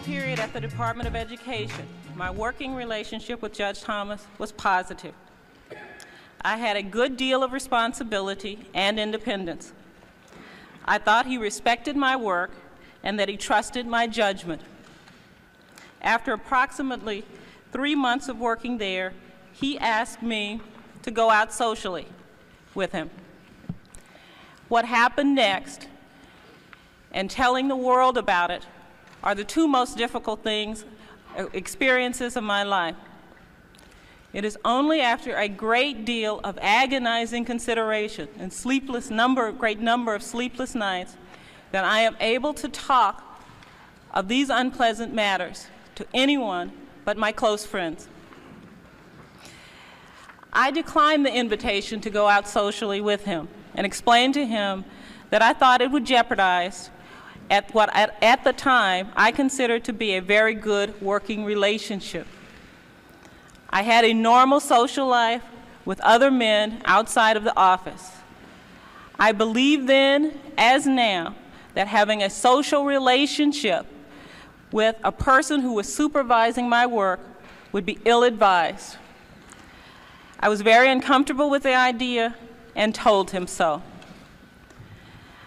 period at the Department of Education, my working relationship with Judge Thomas was positive. I had a good deal of responsibility and independence. I thought he respected my work and that he trusted my judgment. After approximately 3 months of working there, he asked me to go out socially with him. What happened next and telling the world about it are the two most difficult experiences of my life. It is only after a great deal of agonizing consideration and great number of sleepless nights that I am able to talk of these unpleasant matters to anyone but my close friends. I declined the invitation to go out socially with him and explained to him that I thought it would jeopardize what at the time I considered to be a very good working relationship. I had a normal social life with other men outside of the office. I believed then, as now, that having a social relationship with a person who was supervising my work would be ill-advised. I was very uncomfortable with the idea and told him so.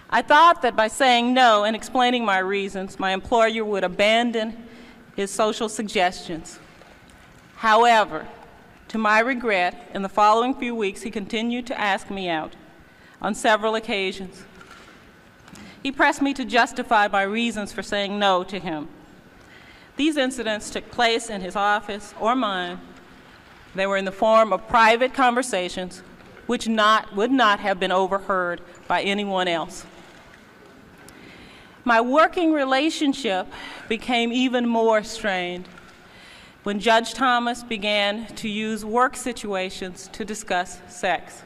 I thought that by saying no and explaining my reasons, my employer would abandon his social suggestions. However, to my regret, in the following few weeks, he continued to ask me out on several occasions. He pressed me to justify my reasons for saying no to him. These incidents took place in his office or mine. They were in the form of private conversations which would not have been overheard by anyone else. My working relationship became even more strained when Judge Thomas began to use work situations to discuss sex.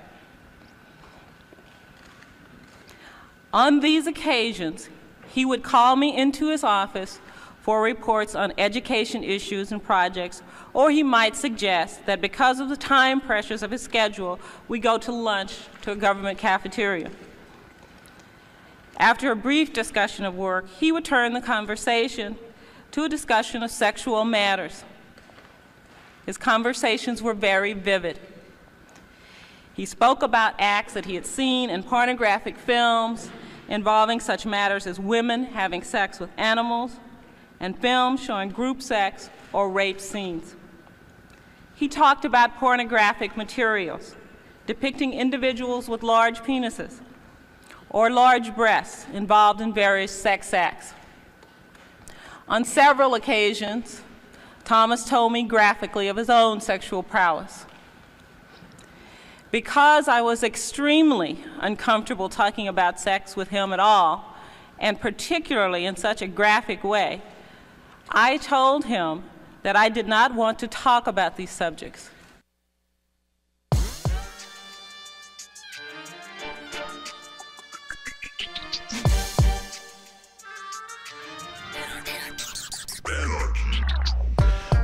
On these occasions, he would call me into his office for reports on education issues and projects, or he might suggest that because of the time pressures of his schedule, we go to lunch to a government cafeteria. After a brief discussion of work, he would turn the conversation to a discussion of sexual matters. His conversations were very vivid. He spoke about acts that he had seen in pornographic films involving such matters as women having sex with animals and films showing group sex or rape scenes. He talked about pornographic materials depicting individuals with large penises or large breasts involved in various sex acts. On several occasions, Thomas told me graphically of his own sexual prowess. Because I was extremely uncomfortable talking about sex with him at all, and particularly in such a graphic way, I told him that I did not want to talk about these subjects.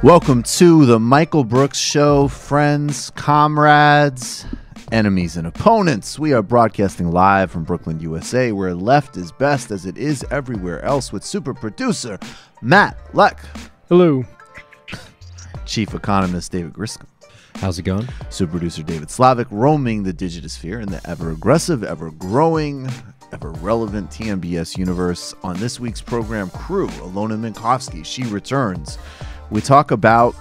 Welcome to the Michael Brooks Show, friends, comrades, enemies, and opponents. We are broadcasting live from Brooklyn, USA, where left is best as it is everywhere else, with super producer Matt Lech. Hello. Chief economist David Griscom. How's it going? Super producer David Slavic, roaming the digitosphere in the ever-aggressive, ever-growing, ever-relevant TMBS universe. On this week's program, crew, Alyona Minkovski, she returns. We talk about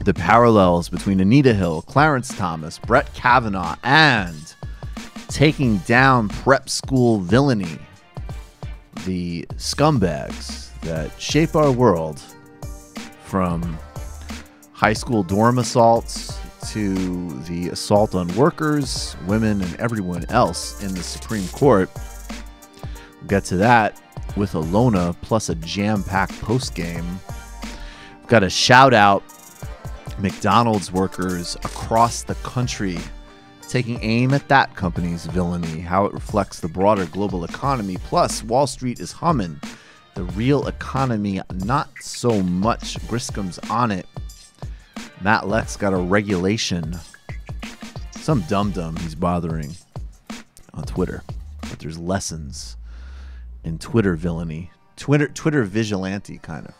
the parallels between Anita Hill, Clarence Thomas, Brett Kavanaugh, and taking down prep school villainy, the scumbags that shape our world, from high school dorm assaults to the assault on workers, women, and everyone else in the Supreme Court. We'll get to that with Alyona, plus a jam-packed postgame. Got a shout out McDonald's workers across the country taking aim at that company's villainy, how it reflects the broader global economy. Plus, Wall Street is humming. The real economy, not so much. Griscom's on it. Matt Lech's got a regulation. Some dum-dum he's bothering on Twitter. But there's lessons in Twitter villainy. Twitter vigilante, kind of.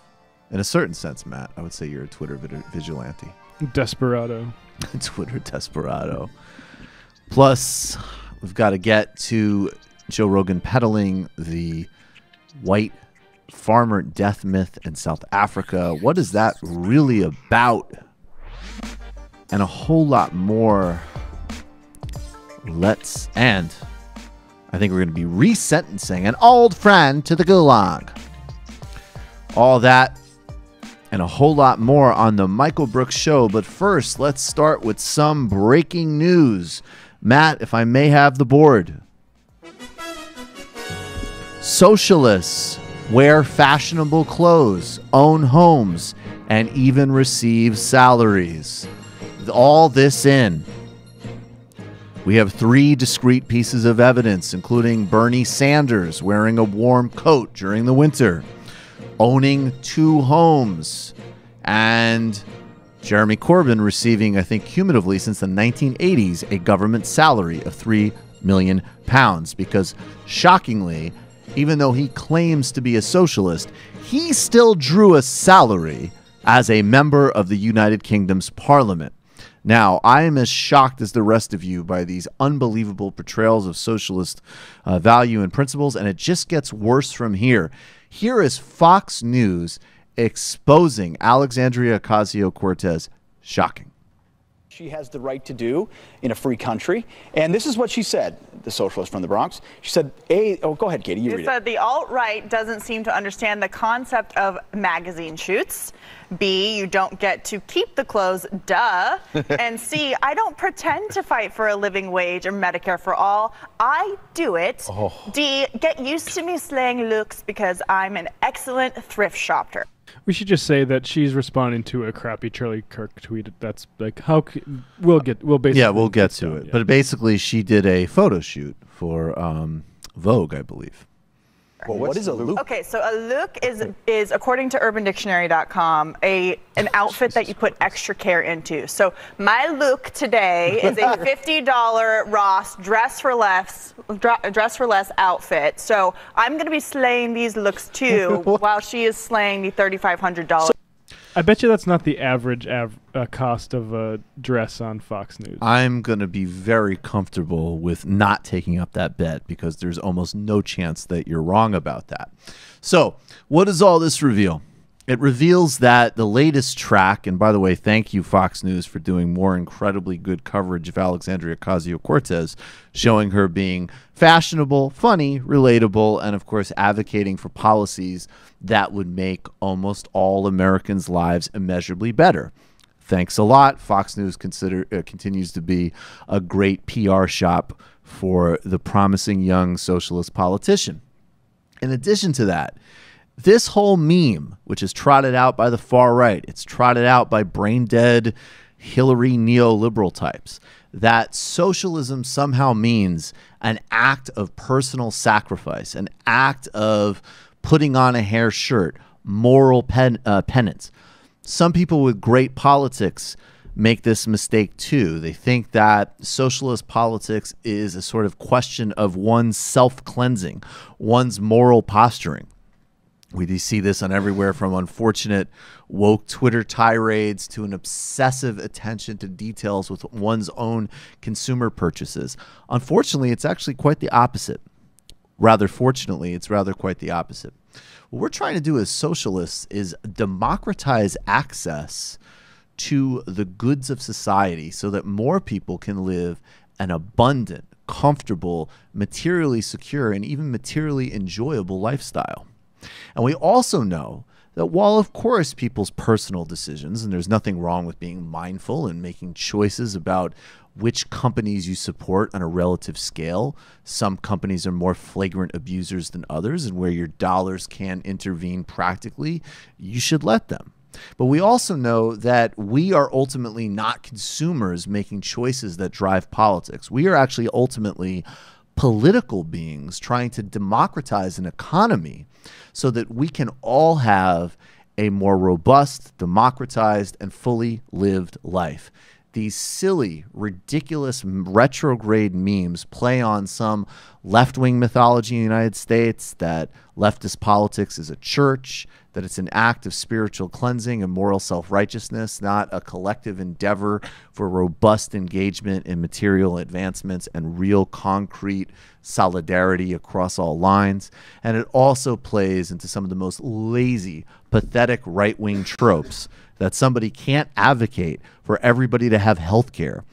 In a certain sense, Matt, I would say you're a Twitter vigilante. Desperado. Twitter desperado. Plus, we've got to get to Joe Rogan peddling the white farmer death myth in South Africa. What is that really about? And a whole lot more. And I think we're going to be resentencing an old friend to the gulag. All that and a whole lot more on the Michael Brooks Show. But first, let's start with some breaking news. Matt, if I may have the board. Socialists wear fashionable clothes, own homes, and even receive salaries. All this in. We have 3 discrete pieces of evidence, including Bernie Sanders wearing a warm coat during the winter, owning 2 homes, and Jeremy Corbyn receiving, I think, cumulatively since the 1980s, a government salary of £3 million. Because, shockingly, even though he claims to be a socialist, he still drew a salary as a member of the United Kingdom's parliament. Now, I am as shocked as the rest of you by these unbelievable portrayals of socialist value and principles, and it just gets worse from here. Here is Fox News exposing Alexandria Ocasio-Cortez. Shocking. She has the right to do in a free country. And this is what she said, the socialist from the Bronx. She said, go ahead, Katie, you read it. She said the alt-right doesn't seem to understand the concept of magazine shoots. B, you don't get to keep the clothes, duh. And C, I don't pretend to fight for a living wage or Medicare for all. I do it. Oh. D, get used to me slaying looks because I'm an excellent thrift shopper. We should just say that she's responding to a crappy Charlie Kirk tweet. That's like we'll basically we'll get to it. Yeah. But basically, she did a photo shoot for Vogue, I believe. Well, what is a look? Okay, so a look is according to UrbanDictionary.com, an outfit that you put extra care into. So my look today is a $50 Ross dress for less outfit. So I'm going to be slaying these looks too, while she is slaying the $3,500. I bet you that's not the average cost of a dress on Fox News. I'm going to be very comfortable with not taking up that bet because there's almost no chance that you're wrong about that. So what does all this reveal? It reveals that the latest track, and by the way, thank you, Fox News, for doing more incredibly good coverage of Alexandria Ocasio-Cortez, showing her being fashionable, funny, relatable, and of course advocating for policies that would make almost all Americans' lives immeasurably better. Thanks a lot. Fox News continues to be a great PR shop for the promising young socialist politician. In addition to that, this whole meme, which is trotted out by the far right, it's trotted out by brain-dead Hillary neoliberal types, that socialism somehow means an act of personal sacrifice, an act of putting on a hair shirt, moral penance. Some people with great politics make this mistake too. They think that socialist politics is a sort of question of one's self-cleansing, one's moral posturing. We see this on everywhere from unfortunate woke Twitter tirades to an obsessive attention to details with one's own consumer purchases. Unfortunately, it's actually quite the opposite. Rather fortunately, it's rather quite the opposite. What we're trying to do as socialists is democratize access to the goods of society so that more people can live an abundant, comfortable, materially secure, and even materially enjoyable lifestyle. And we also know that while, of course, people's personal decisions, and there's nothing wrong with being mindful and making choices about which companies you support on a relative scale, some companies are more flagrant abusers than others, and where your dollars can intervene practically, you should let them. But we also know that we are ultimately not consumers making choices that drive politics. We are actually ultimately political beings trying to democratize an economy so that we can all have a more robust, democratized, and fully lived life. these silly, ridiculous, retrograde memes play on some left-wing mythology in the United States that leftist politics is a church, that it's an act of spiritual cleansing and moral self-righteousness, not a collective endeavor for robust engagement in material advancements and real concrete solidarity across all lines. And it also plays into some of the most lazy, pathetic right-wing tropes that somebody can't advocate for everybody to have health care,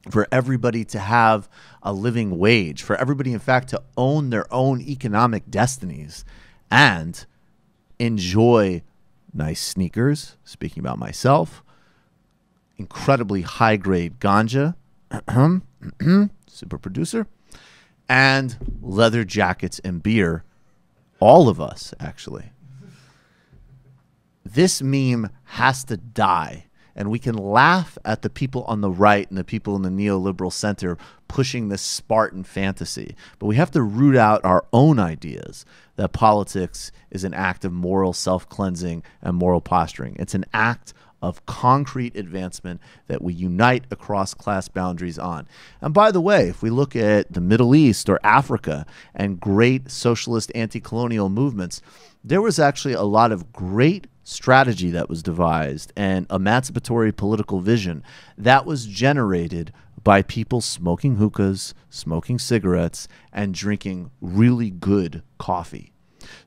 for everybody to have a living wage, for everybody, in fact, to own their own economic destinies and enjoy nice sneakers, speaking about myself, incredibly high-grade ganja, super producer, and leather jackets and beer. All of us, actually. This meme has to die, and we can laugh at the people on the right and the people in the neoliberal center pushing this Spartan fantasy, but we have to root out our own ideas that politics is an act of moral self-cleansing and moral posturing. It's an act of concrete advancement that we unite across class boundaries on. And by the way, if we look at the Middle East or Africa and great socialist anti-colonial movements, there was actually a lot of great strategy that was devised and emancipatory political vision that was generated by people smoking hookahs, smoking cigarettes, and drinking really good coffee.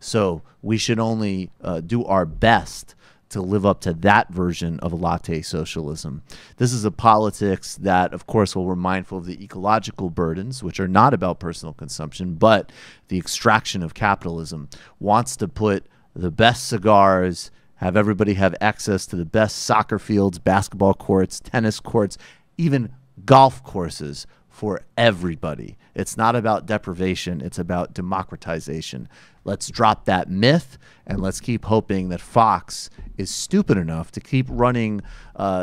So we should only do our best to live up to that version of latte socialism. This is a politics that, of course, while we're mindful of the ecological burdens, which are not about personal consumption, but the extraction of capitalism, wants to put the best cigars, have everybody have access to the best soccer fields, basketball courts, tennis courts, even golf courses for everybody. It's not about deprivation. It's about democratization. Let's drop that myth, and let's keep hoping that Fox is stupid enough to keep running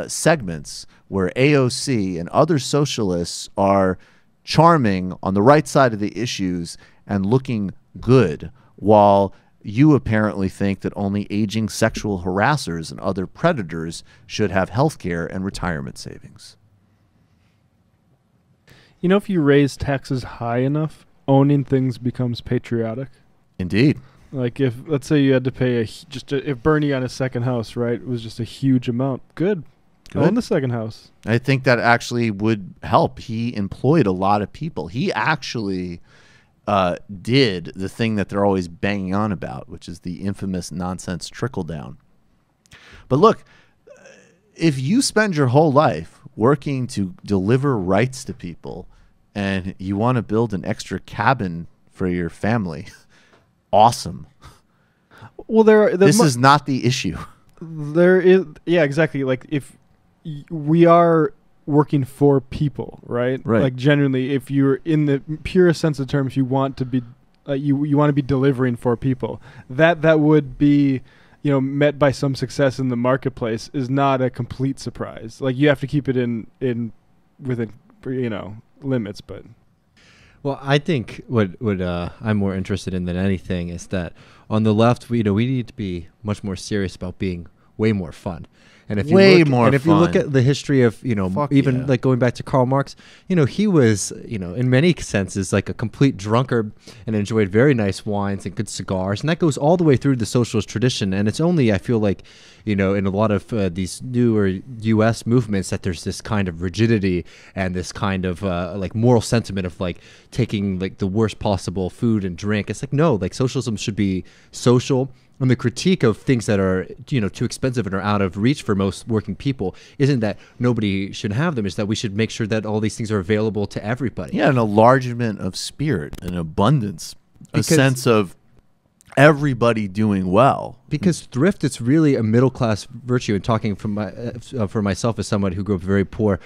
segments where AOC and other socialists are charming on the right side of the issues and looking good, while you apparently think that only aging sexual harassers and other predators should have health care and retirement savings. You know, if you raise taxes high enough, owning things becomes patriotic. Indeed. Like if, let's say you had to pay if Bernie on his second house, right, was just a huge amount. Good. Own the second house. I think that actually would help. He employed a lot of people. He actually did the thing that they're always banging on about, which is the infamous nonsense trickle down. But look, if you spend your whole life working to deliver rights to people and you want to build an extra cabin for your family, awesome. Well, this is not the issue. There is, yeah, exactly. Like if we are working for people, right? Right. Like genuinely, if you're in the purest sense of the term, if you want to be, you want to be delivering for people, that would be, you know, met by some success in the marketplace is not a complete surprise. Like you have to keep it within, you know, limits, but. Well, I think what I'm more interested in than anything is that on the left, we need to be much more serious about being way more fun. And if you look at the history of, like going back to Karl Marx, he was, in many senses like a complete drunkard and enjoyed very nice wines and good cigars. And that goes all the way through the socialist tradition. And it's only, I feel like, in a lot of these newer U.S. movements that there's this kind of rigidity and this kind of like moral sentiment of like taking like the worst possible food and drink. It's like, no, like socialism should be social. And the critique of things that are, too expensive and are out of reach for most working people isn't that nobody should have them. It's that we should make sure that all these things are available to everybody. Yeah, an enlargement of spirit, an abundance, a sense of everybody doing well. Because thrift, it's really a middle-class virtue. And talking for myself as someone who grew up very poor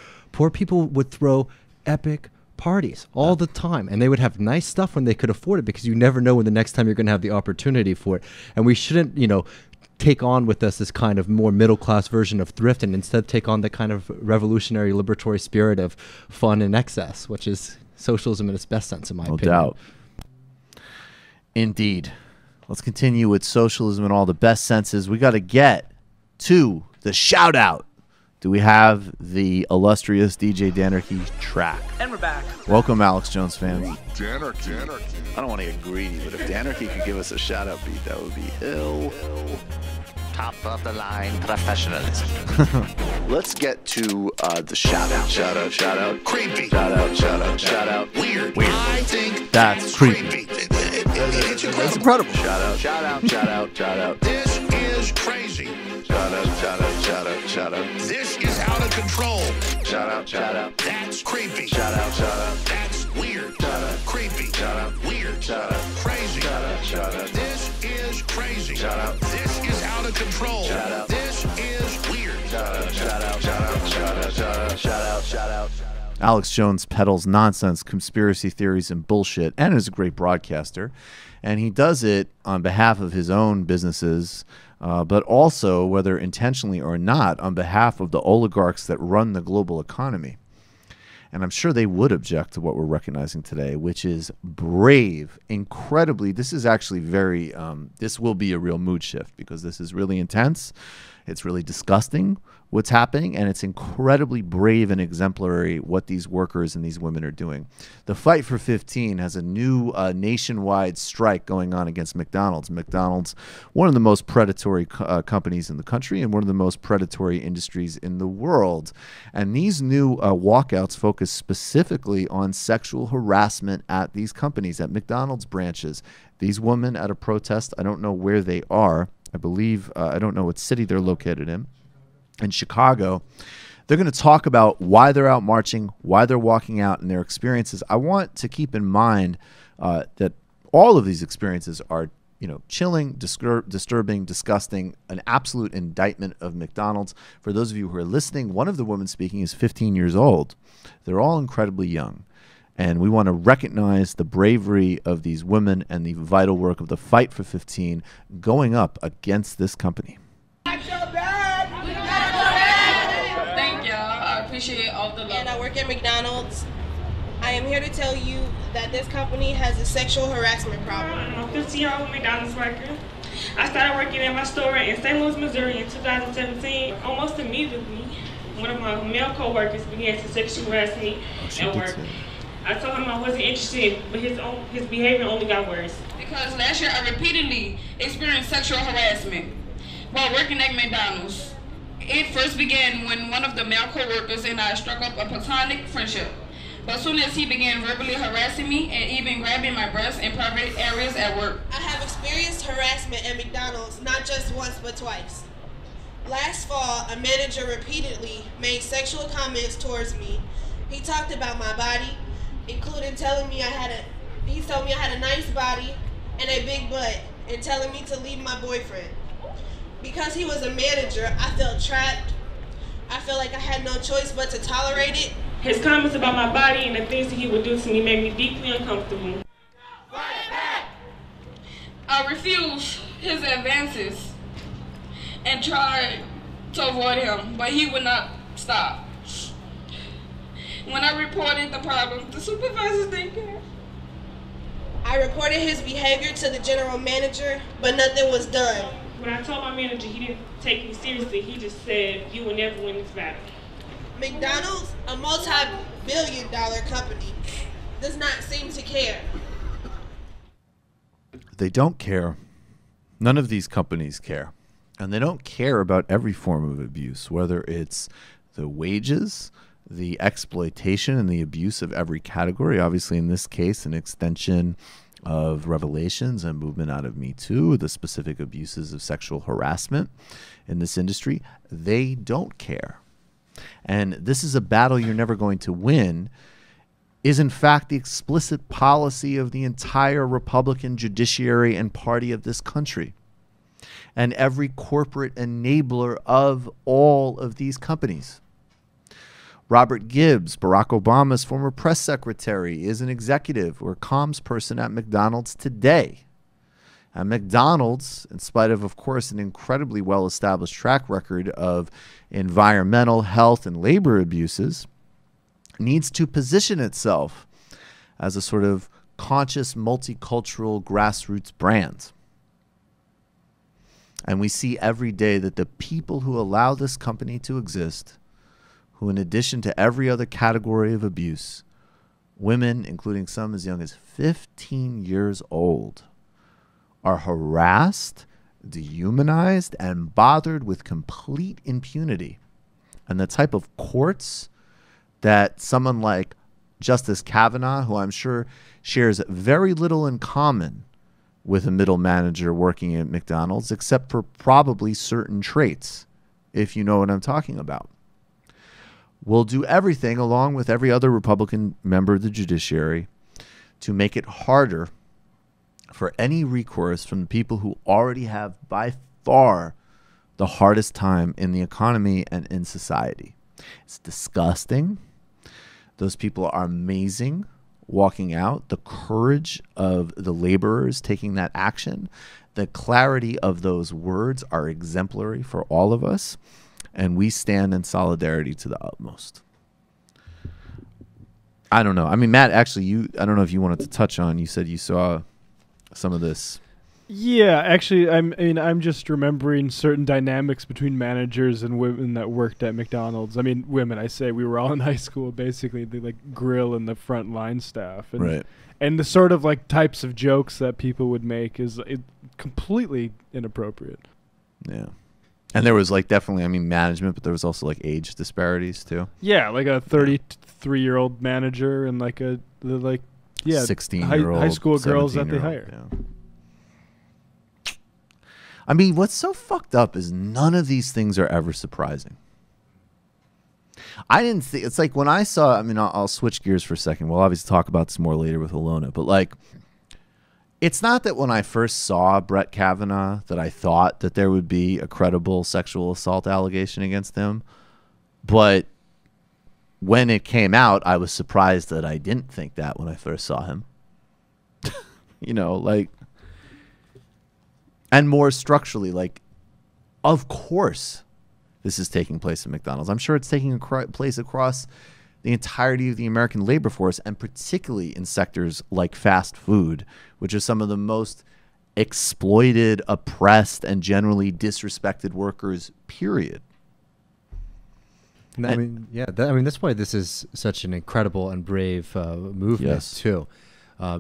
people would throw epic parties all the time, and they would have nice stuff when they could afford it, because you never know when the next time you're going to have the opportunity for it. And we shouldn't take on with us this kind of more middle class version of thrift, and instead take on the kind of revolutionary liberatory spirit of fun and excess, which is socialism in its best sense, in my opinion. No doubt. Indeed. Let's continue with socialism in all the best senses. We got to get to the shout out. do we have the illustrious DJ Danarchy track? And we're back. Welcome, Alex Jones fans. Danarchy. I don't want to get greedy, but if Danarchy could give us a shout-out beat, that would be ill. Top of the line professionalism. Let's get to the shout-out. Shout-out. Creepy. Shout-out. Weird. I think that's creepy. It's incredible. That's incredible. Shout-out. This is crazy. Shout-out. This is out of control. Shout-out. That's creepy. Shout-out. That's weird. Creepy. Weird. Crazy. This is crazy. This is out of control. This is weird. Shout-out. Alex Jones peddles nonsense, conspiracy theories, and bullshit, and is a great broadcaster. And he does it on behalf of his own businesses, but also, whether intentionally or not, on behalf of the oligarchs that run the global economy. And I'm sure they would object to what we're recognizing today, which is brave, incredibly. This is actually very, this will be a real mood shift, because this is really intense. It's really disgusting what's happening, and it's incredibly brave and exemplary what these workers and these women are doing. The Fight for 15 has a new nationwide strike going on against McDonald's. McDonald's, one of the most predatory companies in the country and one of the most predatory industries in the world. And these new walkouts focus specifically on sexual harassment at these companies, at McDonald's branches. These women at a protest, I don't know where they are. I believe, I don't know what city they're located in Chicago. They're going to talk about why they're out marching, why they're walking out, and their experiences. I want to keep in mind that all of these experiences are, chilling, disturbing, disgusting, an absolute indictment of McDonald's. For those of you who are listening, one of the women speaking is 15 years old. They're all incredibly young. And we want to recognize the bravery of these women and the vital work of the Fight for 15 going up against this company. Thank y'all. I appreciate all the love. And I work at McDonald's. I am here to tell you that this company has a sexual harassment problem. I'm a 15-year-old McDonald's worker. I started working at my store in St. Louis, Missouri in 2017. Almost immediately, one of my male co-workers began to sexually harass me at work. I told him I wasn't interested, but his behavior only got worse. Because last year I repeatedly experienced sexual harassment while working at McDonald's. It first began when one of the male co-workers and I struck up a platonic friendship. But as soon as he began verbally harassing me and even grabbing my breasts in private areas at work. I have experienced harassment at McDonald's not just once but twice. Last fall, a manager repeatedly made sexual comments towards me. He talked about my body, including telling me he told me I had a nice body and a big butt, and telling me to leave my boyfriend. Because he was a manager, I felt trapped. I felt like I had no choice but to tolerate it. His comments about my body and the things that he would do to me made me deeply uncomfortable. I refused his advances and tried to avoid him, but he would not stop. When I reported the problem, the supervisors didn't care. I reported his behavior to the general manager, but nothing was done. When I told my manager, he didn't take me seriously. He just said, "You will never win this battle." McDonald's, a multi-billion-dollar company, does not seem to care. They don't care. None of these companies care. And they don't care about every form of abuse, whether it's the wages, the exploitation and the abuse of every category. Obviously, in this case, an extension of revelations and movement out of Me Too, the specific abuses of sexual harassment in this industry. They don't care. And this is a battle you're never going to win, is in fact the explicit policy of the entire Republican judiciary and party of this country, and every corporate enabler of all of these companies. Robert Gibbs, Barack Obama's former press secretary, is an executive or comms person at McDonald's today. And McDonald's, in spite of course, an incredibly well-established track record of environmental, health, and labor abuses, needs to position itself as a sort of conscious, multicultural, grassroots brand. And we see every day that the people who allow this company to exist who, in addition to every other category of abuse, women, including some as young as 15 years old, are harassed, dehumanized, and bothered with complete impunity. And the type of courts that someone like Justice Kavanaugh, who I'm sure shares very little in common with a middle manager working at McDonald's, except for probably certain traits, if you know what I'm talking about, will do everything, along with every other Republican member of the judiciary, to make it harder for any recourse from the people who already have by far the hardest time in the economy and in society. It's disgusting. Those people are amazing walking out. The courage of the laborers taking that action, the clarity of those words are exemplary for all of us. And we stand in solidarity to the utmost. I don't know. I mean, Matt, actually, I don't know if you wanted to touch on, you said you saw some of this. Yeah, actually, I'm just remembering certain dynamics between managers and women that worked at McDonald's. I mean, women, I say, we were all in high school, basically, the like grill and the front line staff. And, right. And the sort of like types of jokes that people would make is completely inappropriate. Yeah. And there was like definitely, I mean, management, but there was also like age disparities too. Yeah, like a 33-year-old manager and like 16-year-old high school girls that they hire. Yeah. I mean, what's so fucked up is none of these things are ever surprising. I didn't think, it's like when I saw, I mean, I'll switch gears for a second. We'll obviously talk about this more later with Alyona, but like, it's not that when I first saw Brett Kavanaugh that I thought that there would be a credible sexual assault allegation against him. But when it came out, I was surprised that I didn't think that when I first saw him. You know, like, and more structurally, like, of course this is taking place at McDonald's. I'm sure it's taking place across the entirety of the American labor force, and particularly in sectors like fast food, which are some of the most exploited, oppressed, and generally disrespected workers, period. I mean, yeah, that's why this is such an incredible and brave movement, too.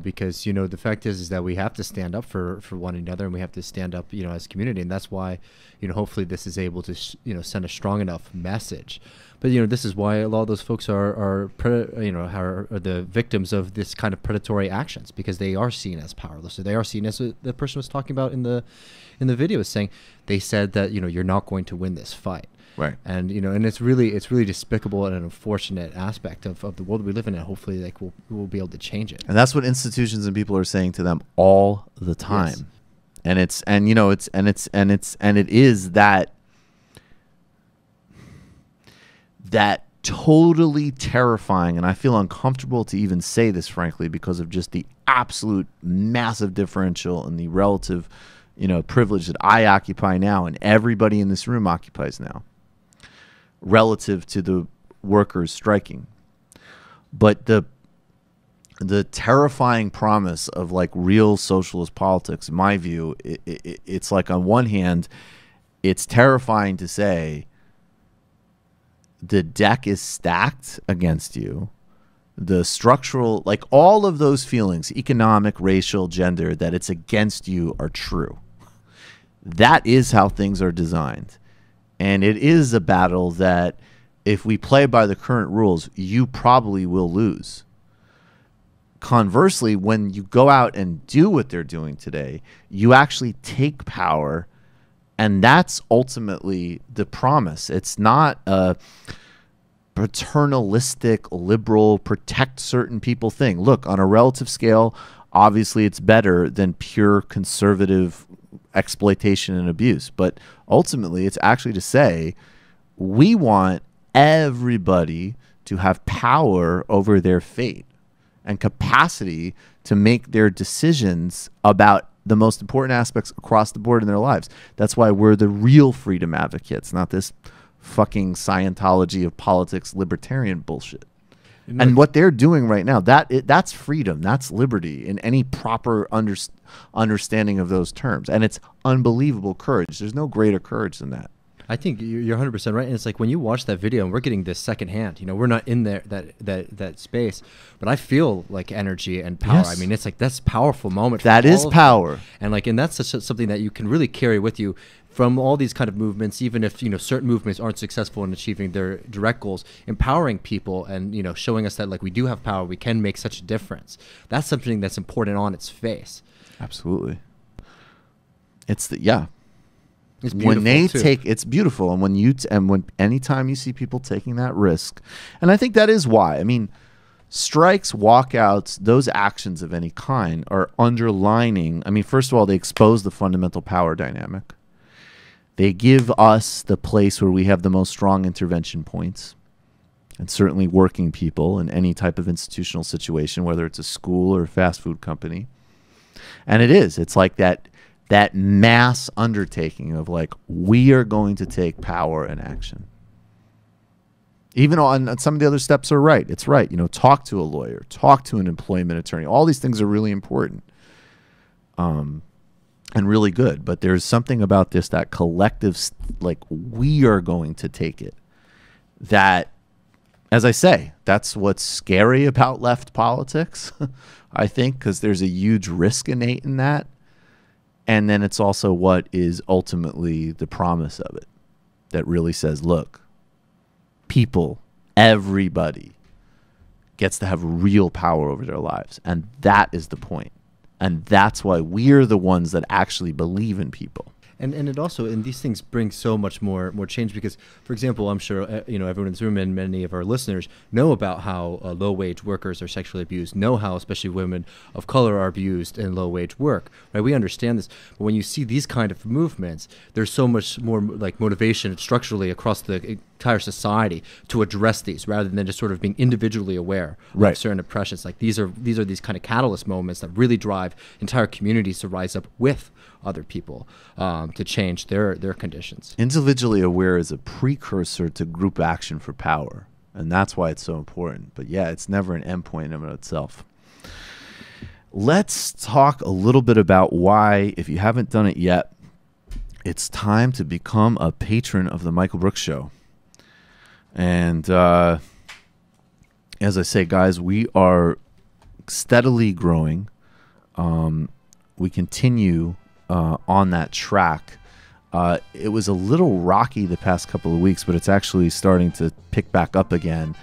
Because, you know, the fact is that we have to stand up for one another, and we have to stand up, you know, as a community. And that's why, you know, hopefully this is able to, send a strong enough message. But, you know, this is why a lot of those folks are the victims of this kind of predatory actions, because they are seen as powerless. So they are seen as the person was talking about in the video is saying, they said that, you know, you're not going to win this fight. Right. And, you know, and it's really despicable and an unfortunate aspect of the world we live in. And hopefully, like, we'll be able to change it. And that's what institutions and people are saying to them all the time. Yes. And it is that totally terrifying, and I feel uncomfortable to even say this, frankly, because of just the absolute massive differential in the relative, you know, privilege that I occupy now and everybody in this room occupies now, relative to the workers striking. But the terrifying promise of like real socialist politics, in my view, it's like, on one hand, it's terrifying to say the deck is stacked against you. The structural, like all of those feelings, economic, racial, gender, that it's against you are true. That is how things are designed. And it is a battle that if we play by the current rules, you probably will lose. Conversely, when you go out and do what they're doing today, you actually take power. And that's ultimately the promise. It's not a paternalistic, liberal, protect certain people thing. Look, on a relative scale, obviously it's better than pure conservative exploitation and abuse. But ultimately, it's actually to say, we want everybody to have power over their fate and capacity to make their decisions about the most important aspects across the board in their lives. That's why we're the real freedom advocates, not this fucking Scientology of politics libertarian bullshit. And what they're doing right now, that's freedom, that's liberty in any proper understanding of those terms. And it's unbelievable courage. There's no greater courage than that. I think you're 100% right. And it's like when you watch that video and we're getting this secondhand, you know, we're not in there, that space, but I feel like energy and power. Yes. I mean, it's like that's a powerful moment. That is power. And like, and that's something that you can really carry with you from all these kind of movements, even if, you know, certain movements aren't successful in achieving their direct goals, empowering people and, you know, showing us that like we do have power, we can make such a difference. That's something that's important on its face. Absolutely. It's yeah. It's beautiful when they too. it's beautiful, and when anytime you see people taking that risk, and I think that is why. I mean, strikes, walkouts, those actions of any kind are underlining. I mean, first of all, they expose the fundamental power dynamic. They give us the place where we have the most strong intervention points, and certainly working people in any type of institutional situation, whether it's a school or a fast food company. And it's like that mass undertaking of like, we are going to take power and action. Even on some of the other steps are right. It's right. You know, talk to a lawyer, talk to an employment attorney. All these things are really important and really good. But there's something about this, that collective, like, we are going to take it. That, as I say, that's what's scary about left politics, I think, because there's a huge risk innate in that. And then it's also what is ultimately the promise of it that really says, look, people, everybody gets to have real power over their lives. And that is the point. And that's why we're the ones that actually believe in people. And it also, and these things bring so much more change because, for example, I'm sure you know, everyone in this room and many of our listeners know about how low-wage workers are sexually abused, know how especially women of color are abused in low-wage work, right? We understand this, but when you see these kind of movements, there's so much more like motivation structurally across the entire society to address these rather than just sort of being individually aware of certain oppressions. Like these are these kind of catalyst moments that really drive entire communities to rise up with other people to change their conditions. Individually aware is a precursor to group action for power, and that's why it's so important. But yeah, it's never an endpoint in and of itself. Let's talk a little bit about why, if you haven't done it yet, it's time to become a patron of the Michael Brooks Show. And as I say, guys, we are steadily growing. We continue on that track. It was a little rocky the past couple of weeks, but it's actually starting to pick back up again.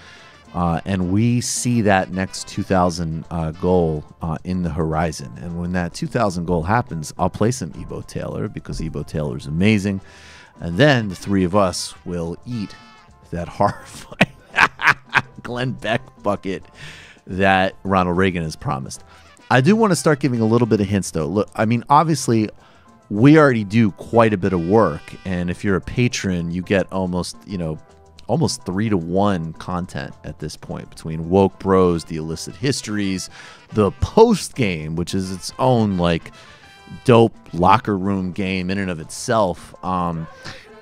And we see that next 2,000 goal in the horizon. And when that 2,000 goal happens, I'll play some Ebo Taylor because Ebo Taylor is amazing. And then the three of us will eat that horrifying Glenn Beck bucket that Ronald Reagan has promised. I do want to start giving a little bit of hints, though. Look, I mean, obviously, we already do quite a bit of work, and if you're a patron, you get almost 3-to-1 content at this point between Woke Bros, the Illicit Histories, the post game, which is its own like dope locker room game in and of itself.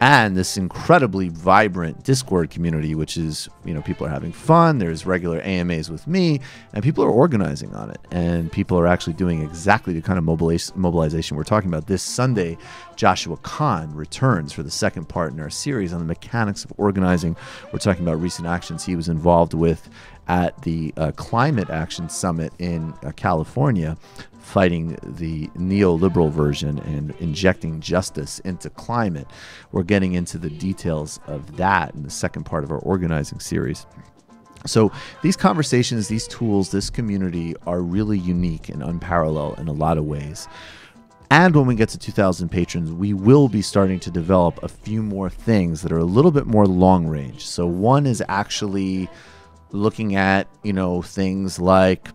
And this incredibly vibrant Discord community, which is, you know, people are having fun. There's regular AMAs with me, and people are organizing on it. And people are actually doing exactly the kind of mobilization we're talking about. This Sunday, Joshua Kahn returns for the second part in our series on the mechanics of organizing. We're talking about recent actions he was involved with at the Climate Action Summit in California, fighting the neoliberal version and injecting justice into climate. We're getting into the details of that in the second part of our organizing series. So these conversations, these tools, this community are really unique and unparalleled in a lot of ways. And when we get to 2,000 patrons, we will be starting to develop a few more things that are a little bit more long range. So one is actually looking at, you know, things like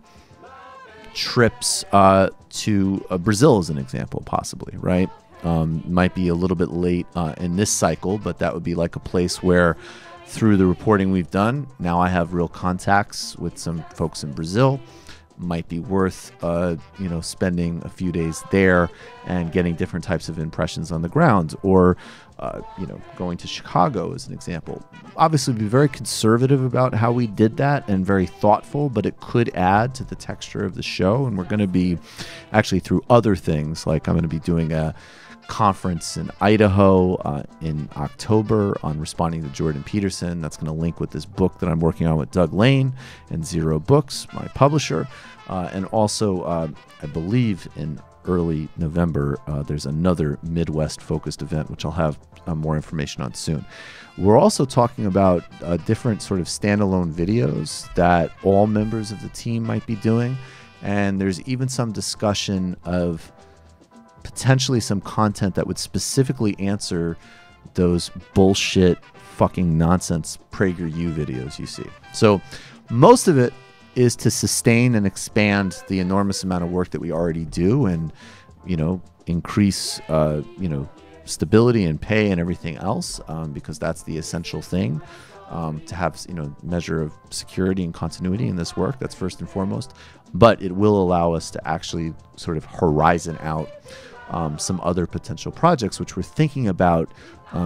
trips to Brazil as an example, possibly, right? Might be a little bit late in this cycle, but that would be like a place where through the reporting we've done, now I have real contacts with some folks in Brazil. Might be worth, spending a few days there and getting different types of impressions on the ground, or, going to Chicago as an example. Obviously, be very conservative about how we did that and very thoughtful, but it could add to the texture of the show. And we're going to be actually through other things, like I'm going to be doing a conference in Idaho in October on responding to Jordan Peterson. That's going to link with this book that I'm working on with Doug Lane and Zero Books, my publisher. And also, I believe in early November, there's another Midwest-focused event, which I'll have more information on soon. We're also talking about different sort of standalone videos that all members of the team might be doing. And there's even some discussion of potentially some content that would specifically answer those bullshit fucking nonsense PragerU videos you see. So most of it is to sustain and expand the enormous amount of work that we already do and, you know, increase, you know, stability and pay and everything else, because that's the essential thing, to have, you know, measure of security and continuity in this work. That's first and foremost. But it will allow us to actually sort of horizon out some other potential projects, which we're thinking about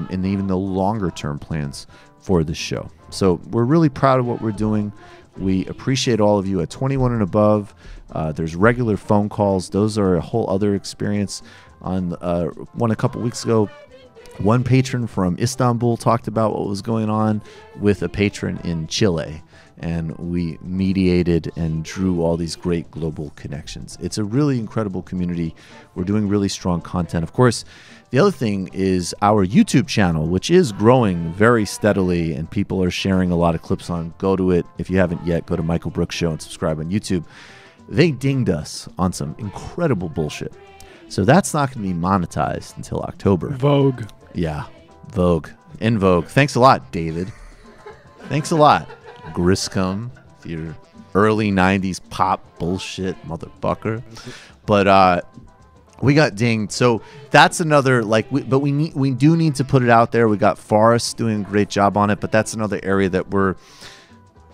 in even the longer term plans for this show. So we're really proud of what we're doing. We appreciate all of you at 21 and above. There's regular phone calls. Those are a whole other experience. On one a couple weeks ago, one patron from Istanbul talked about what was going on with a patron in Chile. And we mediated and drew all these great global connections. It's a really incredible community. We're doing really strong content. Of course, the other thing is our YouTube channel, which is growing very steadily, and people are sharing a lot of clips on. Go to it. If you haven't yet, go to Michael Brooks Show and subscribe on YouTube. They dinged us on some incredible bullshit. So that's not going to be monetized until October. Vogue. Yeah, Vogue. In Vogue. Thanks a lot, David. Thanks a lot. Griscom, your early 90s pop bullshit motherfucker. But we got dinged. So that's another, like, but we do need to put it out there. We got Forrest doing a great job on it, but that's another area that we're,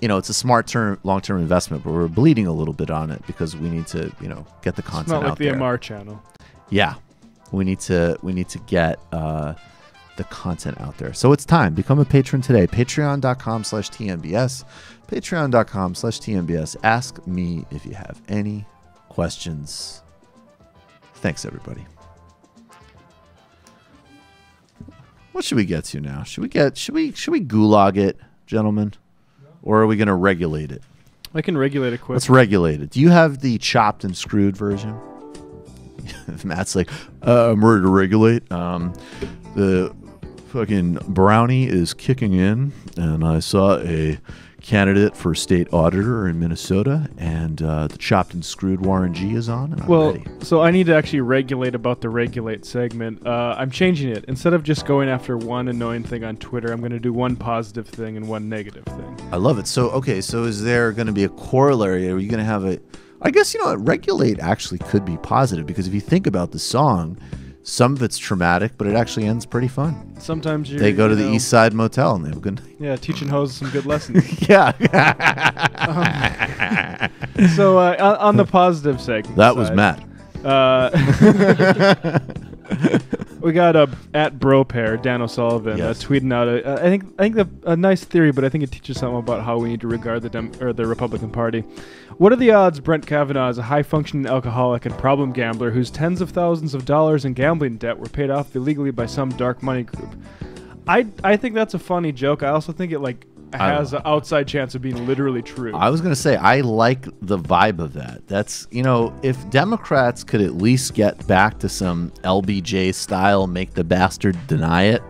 you know, it's a smart long-term investment, but we're bleeding a little bit on it because we need to, you know, get the content out there. It's not like the MR channel. Yeah. We need to get the content out there. So it's time. Become a patron today. Patreon.com/TMBS. Patreon.com/TMBS. Ask me if you have any questions. Thanks, everybody. What should we get to now? Should we gulag it, gentlemen? Or are we going to regulate it? I can regulate it quick. Let's regulate it. Do you have the chopped and screwed version? Matt's like, I'm ready to regulate. The fucking brownie is kicking in, and I saw a candidate for state auditor in Minnesota, and the chopped and screwed Warren G is on, and I'm ready. So I need to actually regulate about the regulate segment. I'm changing it. Instead of just going after one annoying thing on Twitter, I'm going to do one positive thing and one negative thing. I love it. So, okay, so is there going to be a corollary? Are you going to have a... I guess, you know what, regulate actually could be positive, because if you think about the song, some of it's traumatic, but it actually ends pretty fun. Sometimes they go to the East Side Motel and they have a good night. Yeah, teaching hoes some good lessons. Yeah. So on the positive segment, that was Matt. We got at BroPair, Dan O'Sullivan, tweeting out I think a nice theory, but I think it teaches something about how we need to regard the Republican Party. What are the odds Brett Kavanaugh is a high-functioning alcoholic and problem gambler whose tens of thousands of dollars in gambling debt were paid off illegally by some dark money group? I think that's a funny joke. I also think it has an outside chance of being literally true. I was going to say, I like the vibe of that. That's, you know, if Democrats could at least get back to some LBJ style, make the bastard deny it,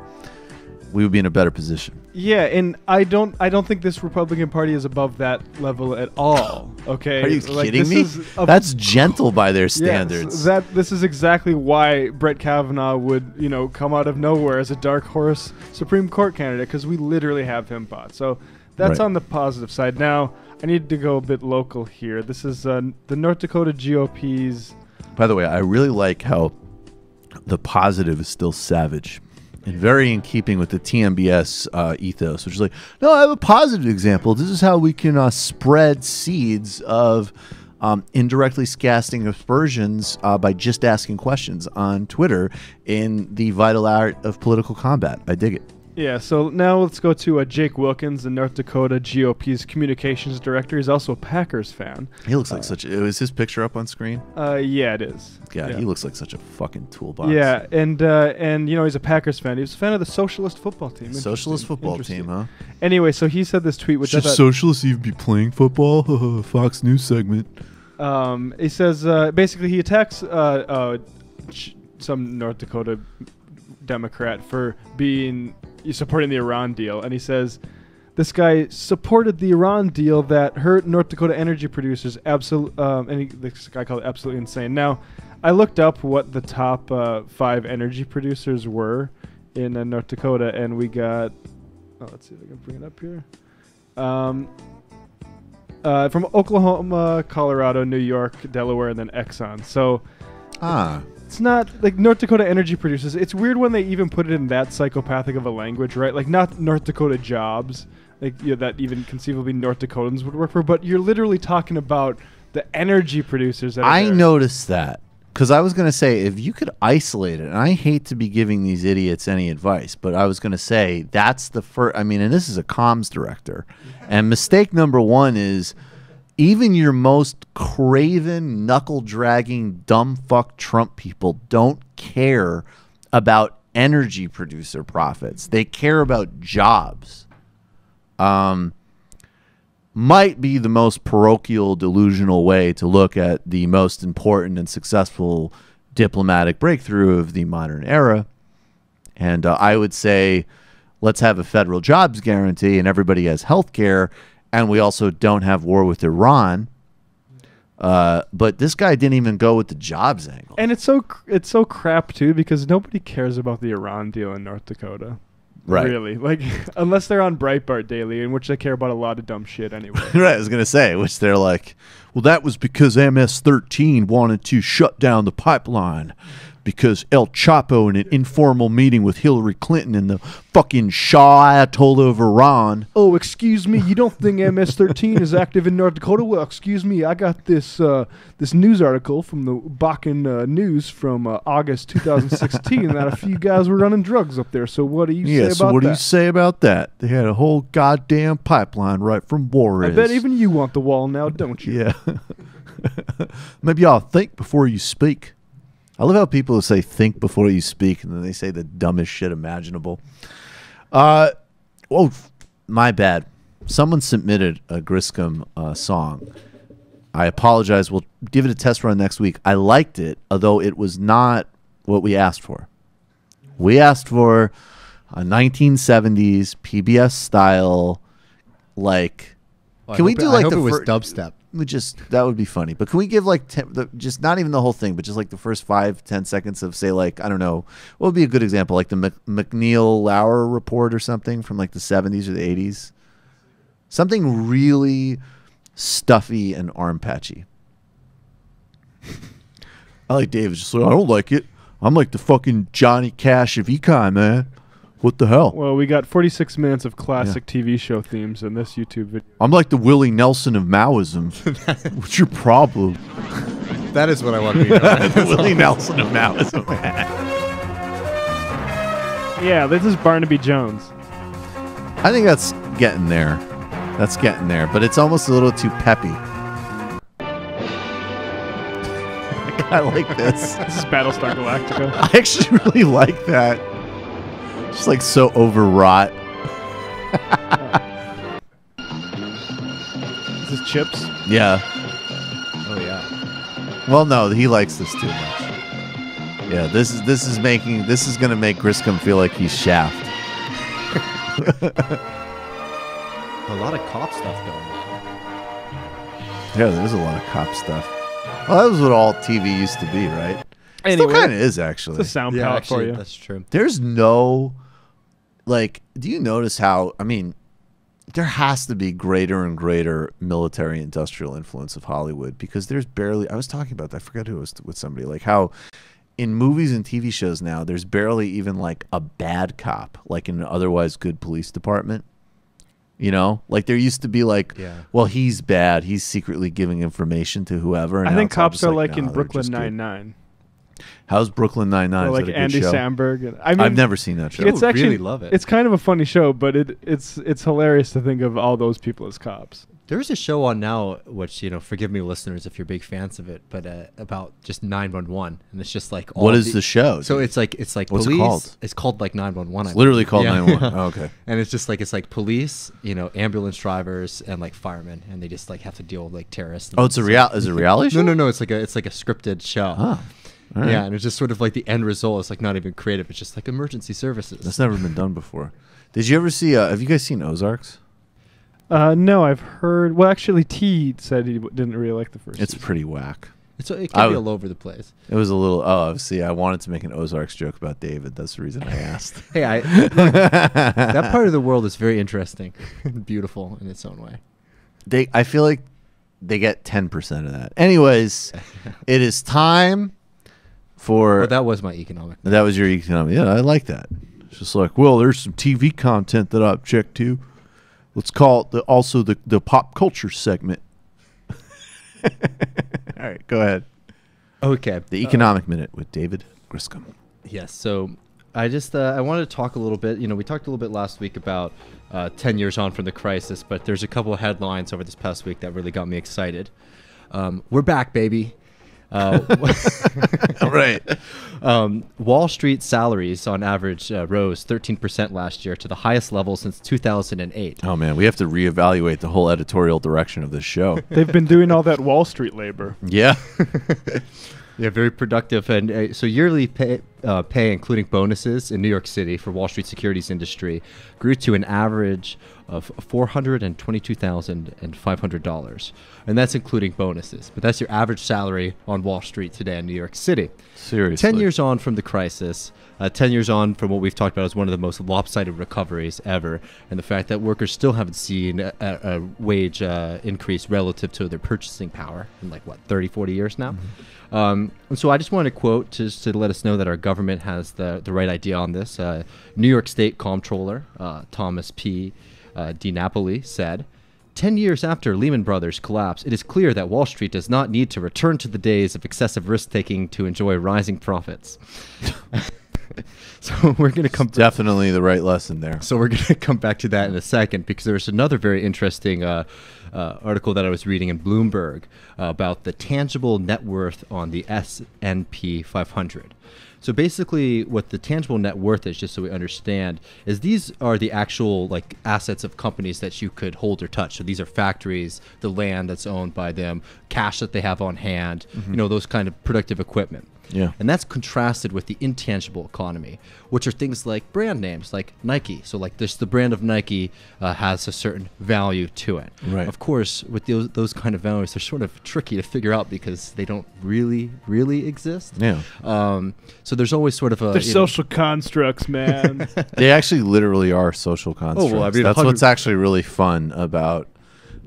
we would be in a better position. Yeah, and I don't think this Republican Party is above that level at all. Okay, are you kidding me? That's gentle by their standards. Yes, this is exactly why Brett Kavanaugh would, you know, come out of nowhere as a dark horse Supreme Court candidate, because we literally have him bought. So that's on the positive side. Now I need to go a bit local here. This is the North Dakota GOP's. By the way, I really like how the positive is still savage. And very in keeping with the TMBS ethos, which is like, no, I have a positive example. This is how we can spread seeds of indirectly casting aspersions by just asking questions on Twitter in the vital art of political combat. I dig it. Yeah, so now let's go to Jake Wilkins, the North Dakota GOP's communications director. He's also a Packers fan. He looks like such a... Is his picture up on screen? Yeah, it is. Yeah, he looks like such a fucking toolbox. Yeah, and you know, he's a Packers fan. He was a fan of the Socialist football team. Socialist football team, huh? Anyway, so he said this tweet, which Should socialists even be playing football? Fox News segment. He says, basically, he attacks some North Dakota Democrat for supporting the Iran deal, and he says this guy supported the Iran deal that hurt North Dakota energy producers this guy called it absolutely insane. Now, I looked up what the top 5 energy producers were in North Dakota, and we got let's see if I can bring it up here. From Oklahoma, Colorado, New York, Delaware, and then Exxon. So it's not like North Dakota energy producers. It's weird when they even put it in that psychopathic of a language, right? Like not North Dakota jobs, like that even conceivably North Dakotans would work for. But you're literally talking about the energy producers. I noticed that because I was going to say if you could isolate it, and I hate to be giving these idiots any advice, but I was going to say that's the first. I mean, and this is a comms director, and mistake number 1 is. Even your most craven, knuckle-dragging, dumb fuck Trump people don't care about energy producer profits. They care about jobs. Might be the most parochial, delusional way to look at the most important and successful diplomatic breakthrough of the modern era. And I would say, let's have a federal jobs guarantee and everybody has health care. And we also don't have war with Iran. But this guy didn't even go with the jobs angle. And it's so crap, too, because nobody cares about the Iran deal in North Dakota. Right. Really. Like, unless they're on Breitbart Daily, in which they care about a lot of dumb shit anyway. Right, I was going to say, which they're like, well, that was because MS-13 wanted to shut down the pipeline. Because El Chapo, in an informal meeting with Hillary Clinton in the fucking Shah Ayatollah of Iran. Oh, excuse me, you don't think MS-13 is active in North Dakota? Well, excuse me, I got this this news article from the Bakken News from August 2016 that a few guys were running drugs up there. So what do you say about that? So what do you say about that? They had a whole goddamn pipeline right from Juarez. I bet even you want the wall now, don't you? Yeah. Maybe y'all think before you speak. I love how people say think before you speak, and then they say the dumbest shit imaginable. Oh, my bad. Someone submitted a Griscom song. I apologize. We'll give it a test run next week. I liked it, although it was not what we asked for. We asked for a 1970s PBS style, like... Can we do like the first dubstep? That would be funny. But can we give like just not even the whole thing, but just like the first 5-10 seconds of say like I don't know what would be a good example, like the McNeil Lauer report or something from like the 70s or the 80s, something really stuffy and arm patchy. I like David just like I don't like it. I'm like the fucking Johnny Cash of econ, man. What the hell? Well, we got 46 minutes of classic TV show themes in this YouTube video. I'm like the Willie Nelson of Maoism. What's your problem? That is what I want to be. The Willie Nelson of Maoism. Yeah, this is Barnaby Jones. I think that's getting there. That's getting there, but it's almost a little too peppy. I like this. This is Battlestar Galactica. I actually really like that. Just like so overwrought. This is Chips? Yeah. Oh yeah. Well, no, he likes this too much. Yeah, this is gonna make Griscom feel like he's Shaft. A lot of cop stuff going on. Yeah, there's a lot of cop stuff. Well, that was what all TV used to be, right? Anyway, still kind of is actually. It's a sound palette for you. That's true. There's no, like, do you notice how? I mean, there has to be greater and greater military-industrial influence of Hollywood because there's barely. I was talking about that. I forgot who it was with somebody. Like how in movies and TV shows now, there's barely even like a bad cop, like in an otherwise good police department. You know, like there used to be like, well, he's bad. He's secretly giving information to whoever. And I think cops are like in Brooklyn Nine-Nine. How's Brooklyn Nine-Nine? Like Andy Samberg. I mean, I've never seen that show. It's actually, really love it. It's kind of a funny show, but it's hilarious to think of all those people as cops. There's a show on now, which, forgive me, listeners, if you're big fans of it, but about just 911, and it's just like what is the show? So it's like what's police. It called? It's called like 911. It's literally called 911. Oh, okay. And it's just like police, ambulance drivers, and like firemen, and they just like have to deal with like terrorists. Oh, it's a is it a reality show? No. It's like a scripted show. Oh. Right. Yeah, and it's just sort of like the end result. It's like not even creative. It's just like emergency services. That's never been done before. Did you ever see? Have you guys seen Ozarks? No, I've heard. Well, actually, T said he didn't really like the first. It's season. pretty whack. It can be all over the place. It was a little. Oh, see, I wanted to make an Ozarks joke about David. That's the reason I asked. Hey, that part of the world is very interesting, and beautiful in its own way. I feel like they get 10% of that. Anyways, it is time for. Well, that was my economic. That was your economic. Yeah, I like that. It's just like, well, there's some TV content that I object to. Let's call it also the pop culture segment. All right, go ahead. Okay. The Economic Minute with David Griscom. Yes. So I just I wanted to talk a little bit. We talked a little bit last week about 10 years on from the crisis, but there's a couple of headlines over this past week that really got me excited. We're back, baby. Right. Wall Street salaries on average rose 13% last year to the highest level since 2008. Oh, man, we have to reevaluate the whole editorial direction of this show. They've been doing all that Wall Street labor. Yeah. Yeah, very productive. And so yearly pay, including bonuses in New York City for Wall Street securities industry, grew to an average of $422,500. And that's including bonuses. But that's your average salary on Wall Street today in New York City. Seriously. 10 years on from the crisis, 10 years on from what we've talked about as one of the most lopsided recoveries ever, and the fact that workers still haven't seen a wage increase relative to their purchasing power in 30, 40 years now. And so I just wanted to quote just to let us know that our government has the right idea on this. New York State Comptroller Thomas P. DiNapoli said, 10 years after Lehman Brothers collapse, it is clear that Wall Street does not need to return to the days of excessive risk-taking to enjoy rising profits. So we're going to come... Definitely the right lesson there. So we're going to come back to that in a second, because there's another very interesting article that I was reading in Bloomberg about the tangible net worth on the S&P 500. So basically what the tangible net worth is, just so we understand, is these are the actual assets of companies that you could hold or touch. So these are factories, the land that's owned by them, cash that they have on hand, those kind of productive equipment. Yeah. And that's contrasted with the intangible economy, which are things like brand names, like Nike. So the brand of Nike has a certain value to it. Right. Of course, with those kind of values, they're sort of tricky to figure out because they don't really exist. Yeah. So there's always sort of a... They're social constructs, man. They actually literally are social constructs. Oh, well, I mean, that's what's actually really fun about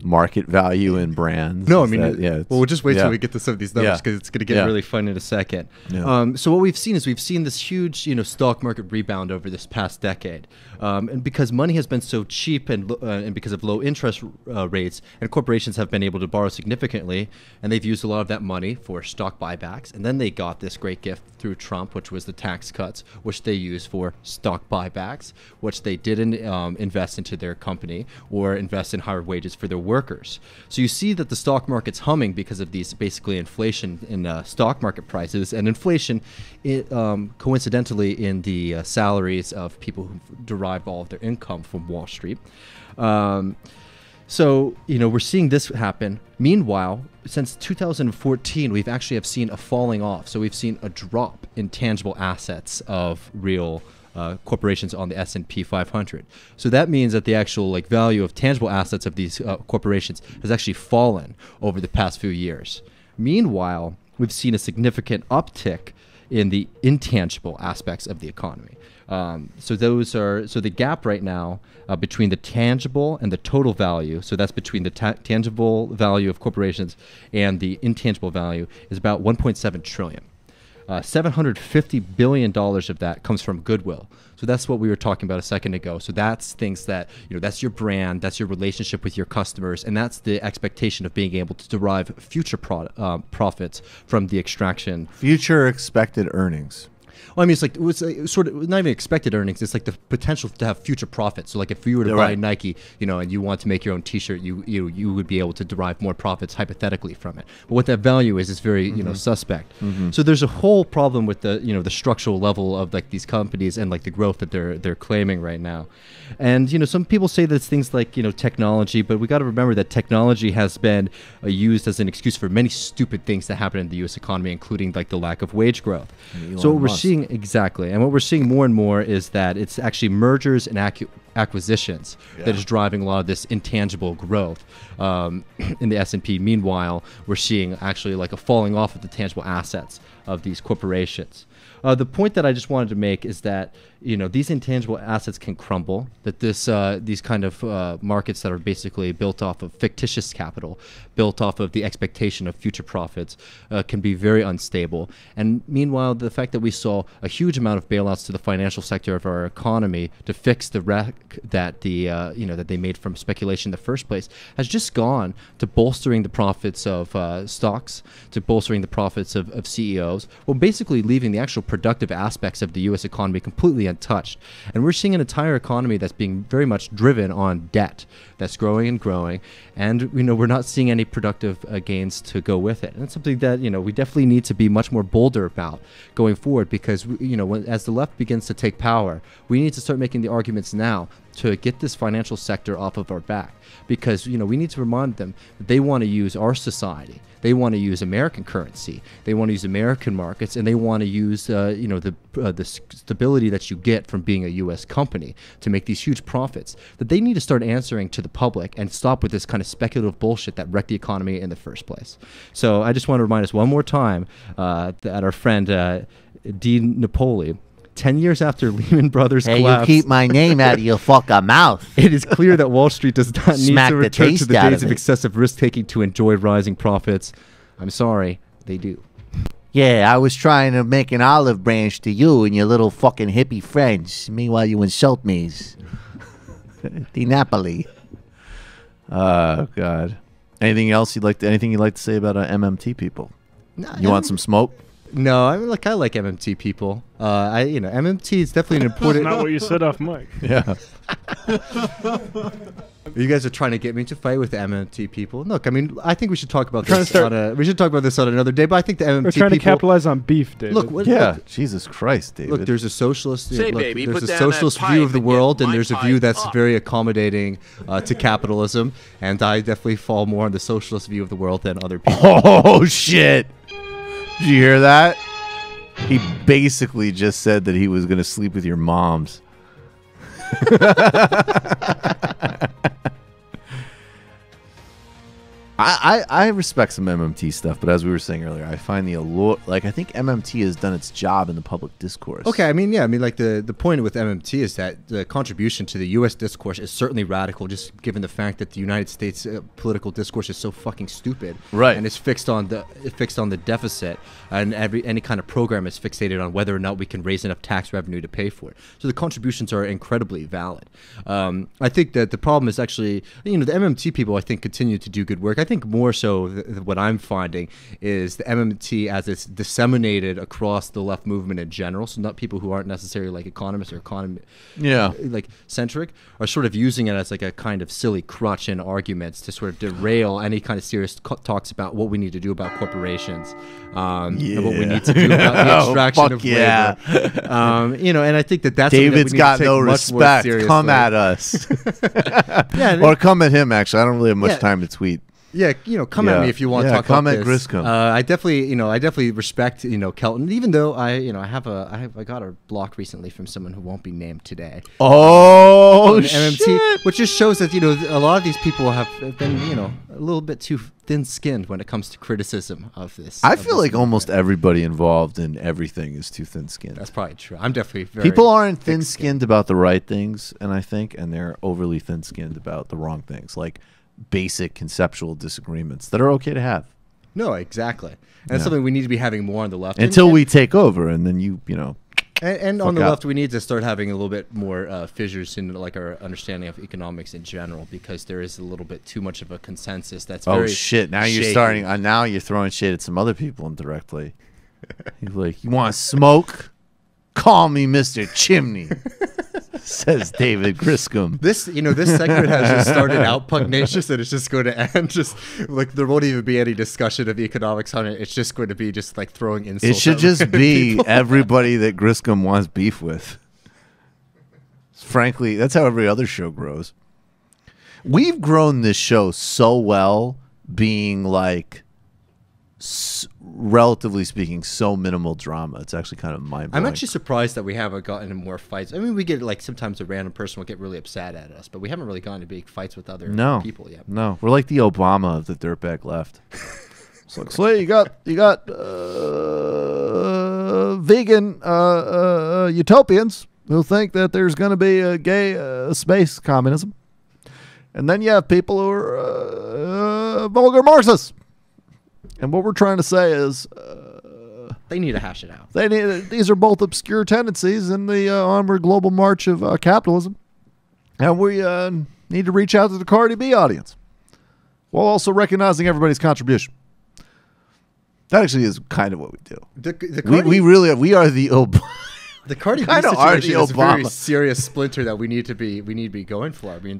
market value in brands. No, I mean, well, we'll just wait till we get to some of these numbers because it's going to get really fun in a second. Yeah. So what we've seen is this huge, stock market rebound over this past decade, and because money has been so cheap and because of low interest rates, and corporations have been able to borrow significantly, and they've used a lot of that money for stock buybacks, and then they got this great gift through Trump, which was the tax cuts, which they used for stock buybacks, which they didn't invest into their company or invest in higher wages for their workers. So you see that the stock market's humming because of these basically inflation in stock market prices, and inflation coincidentally in the salaries of people who derive all of their income from Wall Street. So, we're seeing this happen. Meanwhile, since 2014, we've actually have seen a falling off. So we've seen a drop in tangible assets of real corporations on the S&P 500. So that means that the actual value of tangible assets of these corporations has actually fallen over the past few years. Meanwhile, we've seen a significant uptick in the intangible aspects of the economy. So the gap right now between the tangible and the total value, so that's between the tangible value of corporations and the intangible value, is about 1.7 trillion. $750 billion of that comes from goodwill. So that's what we were talking about a second ago. So that's things that, that's your brand, that's your relationship with your customers, and that's the expectation of being able to derive future profits from the extraction. Future expected earnings. Well, I mean, it's sort of not even expected earnings. It's like the potential to have future profits. So, like if you were to buy Nike, and you want to make your own T-shirt, you would be able to derive more profits hypothetically from it. But what that value is very suspect. So there's a whole problem with the the structural level of like these companies and like the growth that they're claiming right now. And some people say that it's things like technology, but we got to remember that technology has been used as an excuse for many stupid things that happen in the U.S. economy, including like the lack of wage growth. So what we're seeing. Exactly. And what we're seeing more and more is that it's actually mergers and acquisitions that is driving a lot of this intangible growth in the S&P. Meanwhile, we're seeing actually like a falling off of the tangible assets of these corporations. The point that I just wanted to make is that these intangible assets can crumble, that these kind of markets that are basically built off of fictitious capital, built off of the expectation of future profits, can be very unstable. And meanwhile, the fact that we saw a huge amount of bailouts to the financial sector of our economy to fix the wreck that that they made from speculation in the first place has just gone to bolstering the profits of stocks, to bolstering the profits of CEOs, well, basically leaving the actual productive aspects of the U.S. economy completely untouched. And we're seeing an entire economy that's being very much driven on debt, that's growing and growing, and we're not seeing any productive gains to go with it. And it's something that we definitely need to be much more bolder about going forward, because as the left begins to take power, we need to start making the arguments now to get this financial sector off of our back, because we need to remind them that they want to use our society, they want to use American currency, they want to use American markets, and they want to use the stability that you get from being a U.S. company to make these huge profits. That they need to start answering to the public and stop with this kind of speculative bullshit that wrecked the economy in the first place. So I just want to remind us one more time that our friend Dean Napoli, 10 years after Lehman Brothers collapsed. You keep my name out of your fucking mouth. It is clear that Wall Street does not need to return to the days of excessive risk-taking to enjoy rising profits. I'm sorry, they do. Yeah, I was trying to make an olive branch to you and your little fucking hippie friends. Meanwhile, you insult me. Di Napoli. Oh, God. Anything else you'd like to say about MMT people? No, you want some smoke? No, I mean, I like MMT people. MMT is definitely an important. That's not what you said off mic. Yeah. You guys are trying to get me to fight with the MMT people. Look, I mean, I think we should talk about this we should talk about this on another day. But I think the MMT people. We're trying to capitalize on beef, David. Look, Jesus Christ, David. There's a socialist. There's a socialist view of the world, and there's a view that's very accommodating to capitalism. And I definitely fall more on the socialist view of the world than other people. Oh shit! Did you hear that? He basically just said that he was going to sleep with your moms. I respect some MMT stuff, but as we were saying earlier, I find the allure, I think MMT has done its job in the public discourse. Okay, I mean, the point with MMT is that the contribution to the U.S. discourse is certainly radical, just given the fact that the United States political discourse is so fucking stupid, right? And it's fixed on the deficit, and any kind of program is fixated on whether or not we can raise enough tax revenue to pay for it. So the contributions are incredibly valid. I think that the problem is actually, the MMT people, I think, continue to do good work. I think more so what I'm finding is the MMT as it's disseminated across the left movement in general, so not people who aren't necessarily like economists or centric, are sort of using it as like a kind of silly crutch in arguments to sort of derail any kind of serious talks about what we need to do about corporations, and what we need to do about the extraction of labor. And I think that's David's that got no respect. Come at us. Or come at him. Actually, I don't really have much time to tweet. Yeah, come at me if you want to talk about this. Griscom. I definitely respect, Kelton, even though I got a block recently from someone who won't be named today. Oh, shit. MMT, which just shows that, a lot of these people have been, a little bit too thin-skinned when it comes to criticism of this. I feel like almost everybody involved in everything is too thin-skinned. That's probably true. I'm definitely very people aren't thin-skinned about the right things, and they're overly thin-skinned about the wrong things, like basic conceptual disagreements that are okay to have. No, exactly. And that's something we need to be having more on the left. Until we take over, and then you know. And on the left, we need to start having a little bit more fissures in like our understanding of economics in general, because there is a little bit too much of a consensus that's very shit. Now shaky. You're starting. Now you're throwing shade at some other people indirectly. He's like, you want to smoke? Call me Mr. Chimney, says David Griscom. This segment has just started out pugnacious, and it's just going to end just like there won't even be any discussion of economics on it. It's just going to be just like throwing insults. It should just be everybody that Griscom wants beef with. Frankly, that's how every other show grows. We've grown this show so well, being like, relatively speaking, so minimal drama. It's actually kind of mind-blowing. I'm actually surprised that we haven't gotten in more fights. I mean, we get like sometimes a random person will get really upset at us, but we haven't really gotten into big fights with other people yet. No, we're like the Obama of the dirtbag left. It's like, so you got vegan utopians who think that there's going to be a gay space communism, and then you have people who are vulgar Marxists. And what we're trying to say is they need to hash it out. These are both obscure tendencies in the onward global march of capitalism. And we need to reach out to the Cardi B audience while also recognizing everybody's contribution. That actually is kind of what we do. We are the Obama. The Cardi B situation is a very serious splinter that we need to be going for. I mean,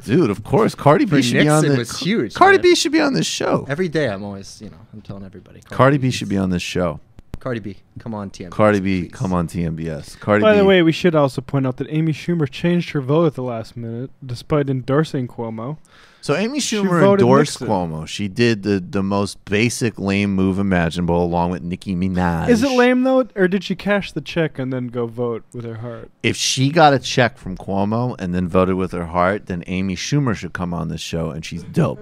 dude, of course, Cardi B should be on this. Was huge. Cardi B should be on this show every day. I'm always, I'm telling everybody. Cardi B should be on this show. Cardi B, come on TMBS. Cardi B, come on TMBS. Cardi B. By the way, we should also point out that Amy Schumer changed her vote at the last minute, despite endorsing Cuomo. So Amy Schumer endorsed Cuomo. She did the most basic lame move imaginable, along with Nicki Minaj. Is it lame, though, or did she cash the check and then go vote with her heart? If she got a check from Cuomo and then voted with her heart, then Amy Schumer should come on this show, and she's dope.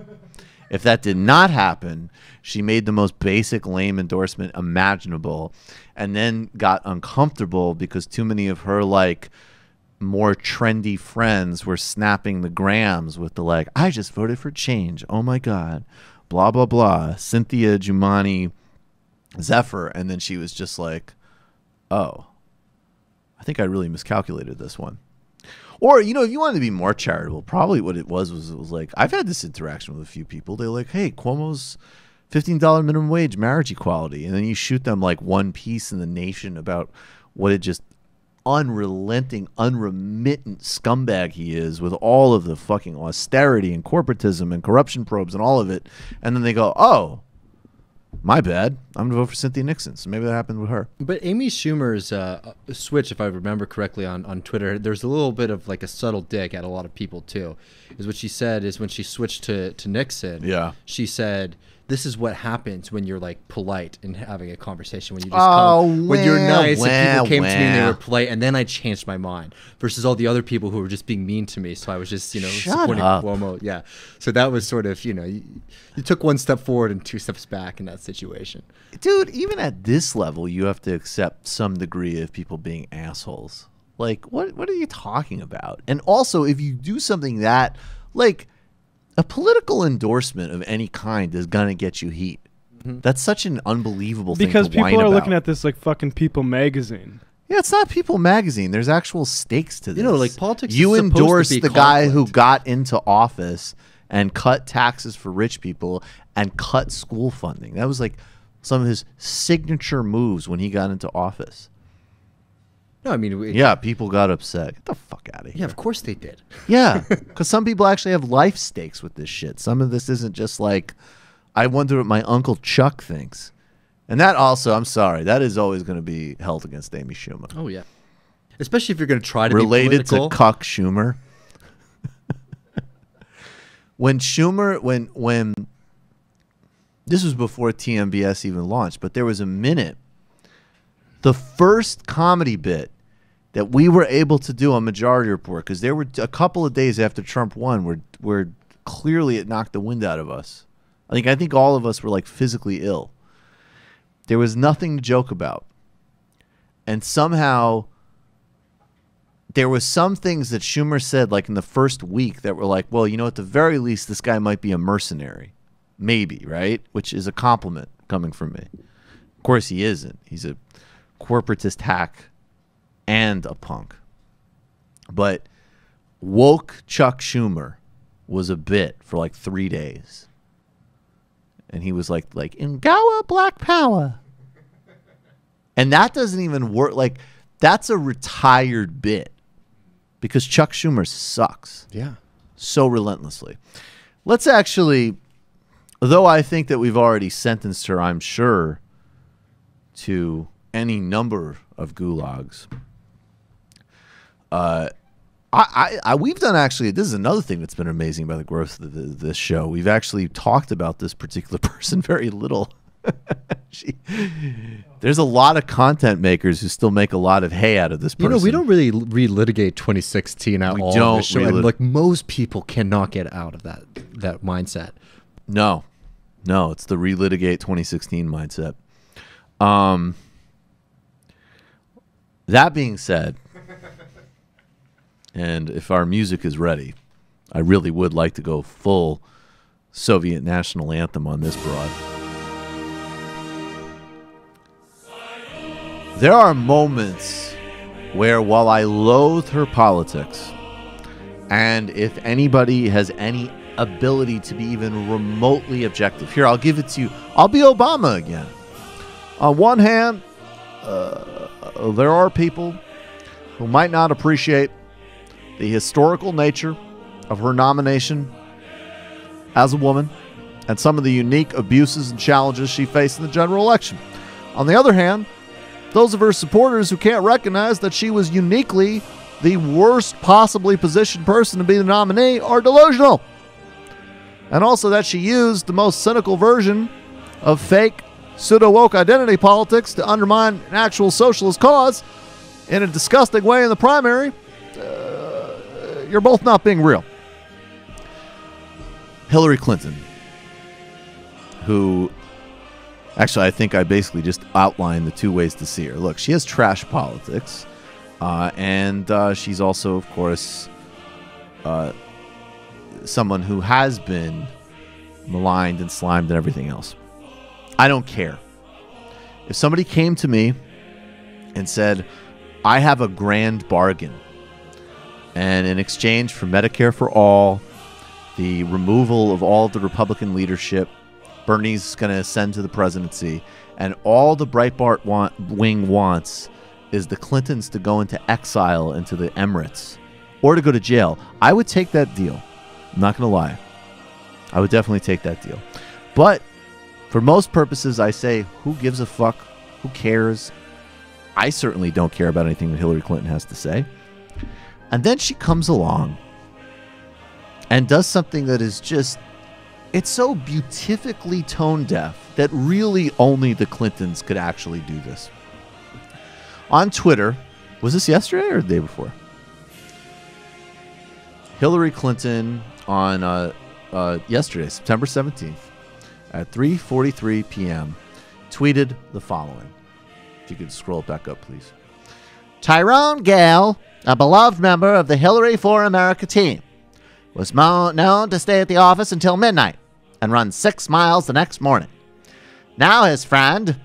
If that did not happen, she made the most basic lame endorsement imaginable and then got uncomfortable because too many of her, like, more trendy friends were snapping the grams with the like, I just voted for change, oh my god, blah blah blah, Cynthia Giummani Zephyr. And then she was just like, oh, I think I really miscalculated this one. Or, if you wanted to be more charitable, probably what it was like, I've had this interaction with a few people. They're like, hey, Cuomo's $15 minimum wage, marriage equality, and then you shoot them like one piece in the Nation about what it just unrelenting, unremittent scumbag he is, with all of the fucking austerity and corporatism and corruption probes and all of it, and then they go, oh, my bad, I'm gonna vote for Cynthia Nixon. So maybe that happened with her. But Amy Schumer's switch, if I remember correctly on Twitter, there's a little bit of like a subtle dig at a lot of people too. Is what she said is when she switched to Nixon, she said, this is what happens when you're like polite and having a conversation. When you just when you're nice and people came to me and they were polite, and then I changed my mind. Versus all the other people who were just being mean to me, so I was just supporting Cuomo. Yeah, so that was sort of you took one step forward and two steps back in that situation. Dude, even at this level, you have to accept some degree of people being assholes. Like, what are you talking about? And also, if you do something that, like, a political endorsement of any kind is gonna get you heat. That's such an unbelievable thing to whine about. Because people are looking at this like fucking People magazine. Yeah, it's not People magazine. There's actual stakes to this. Like politics. You endorse the guy who got into office and cut taxes for rich people and cut school funding. That was like some of his signature moves when he got into office. No, I mean, yeah, people got upset. Get the fuck out of here. Yeah, of course they did. Yeah, because some people actually have life stakes with this shit. Some of this isn't just like, I wonder what my Uncle Chuck thinks. And that also, I'm sorry, that is always going to be held against Amy Schumer. Oh, yeah. Especially if you're going to try to related be political. To Cuck Schumer. When Schumer, when this was before TMBS even launched, but there was a minute, the first comedy bit that we were able to do on Majority Report, because there were a couple of days after Trump won where clearly it knocked the wind out of us. I think all of us were like physically ill. There was nothing to joke about. And somehow there was some things that Schumer said like in the first week that were like, well, at the very least, this guy might be a mercenary. maybe, right? Which is a compliment coming from me. Of course he isn't. He's a corporatist hack and a punk. But woke Chuck Schumer was a bit for like 3 days. And he was like Ngawa Black Power. And that doesn't even work. Like, that's a retired bit because Chuck Schumer sucks. Yeah. So relentlessly. Let's actually, though I think that we've already sentenced her, I'm sure, to any number of gulags. We've done actually, this is another thing that's been amazing about the growth of this show. We've actually talked about this particular person very little. There's a lot of content makers who still make a lot of hay out of this person. You know, we don't really relitigate 2016 at all. On the show. And like most people cannot get out of that mindset. No, it's the relitigate 2016 mindset. That being said, and if our music is ready, I really would like to go full Soviet national anthem on this broad. There are moments where, while I loathe her politics, and if anybody has any ability to be even remotely objective, here, I'll give it to you. I'll be Obama again. On one hand, there are people who might not appreciate the historical nature of her nomination as a woman and some of the unique abuses and challenges she faced in the general election. On the other hand, those of her supporters who can't recognize that she was uniquely the worst possibly positioned person to be the nominee are delusional. And also that she used the most cynical version of fake pseudo-woke identity politics to undermine an actual socialist cause in a disgusting way in the primary. You're both not being real. Hillary Clinton, who... Actually, I think I basically just outlined the two ways to see her. Look, she has trash politics, and she's also, of course, someone who has been maligned and slimed and everything else. I don't care. If somebody came to me and said, I have a grand bargain, and in exchange for Medicare for all, the removal of all of the Republican leadership, Bernie's going to ascend to the presidency, and all the Breitbart wing wants is the Clintons to go into exile into the Emirates or to go to jail, I would take that deal. I'm not going to lie. I would definitely take that deal. But for most purposes, I say, who gives a fuck? Who cares? I certainly don't care about anything that Hillary Clinton has to say. And then she comes along and does something that is just... It's so beautifically tone deaf that really only the Clintons could actually do this. On Twitter, was this yesterday or the day before? Hillary Clinton on yesterday, September 17th, at 3:43 p.m., tweeted the following. If you could scroll back up, please. Tyrone Gale, a beloved member of the Hillary for America team, was known to stay at the office until midnight and run 6 miles the next morning. Now his friend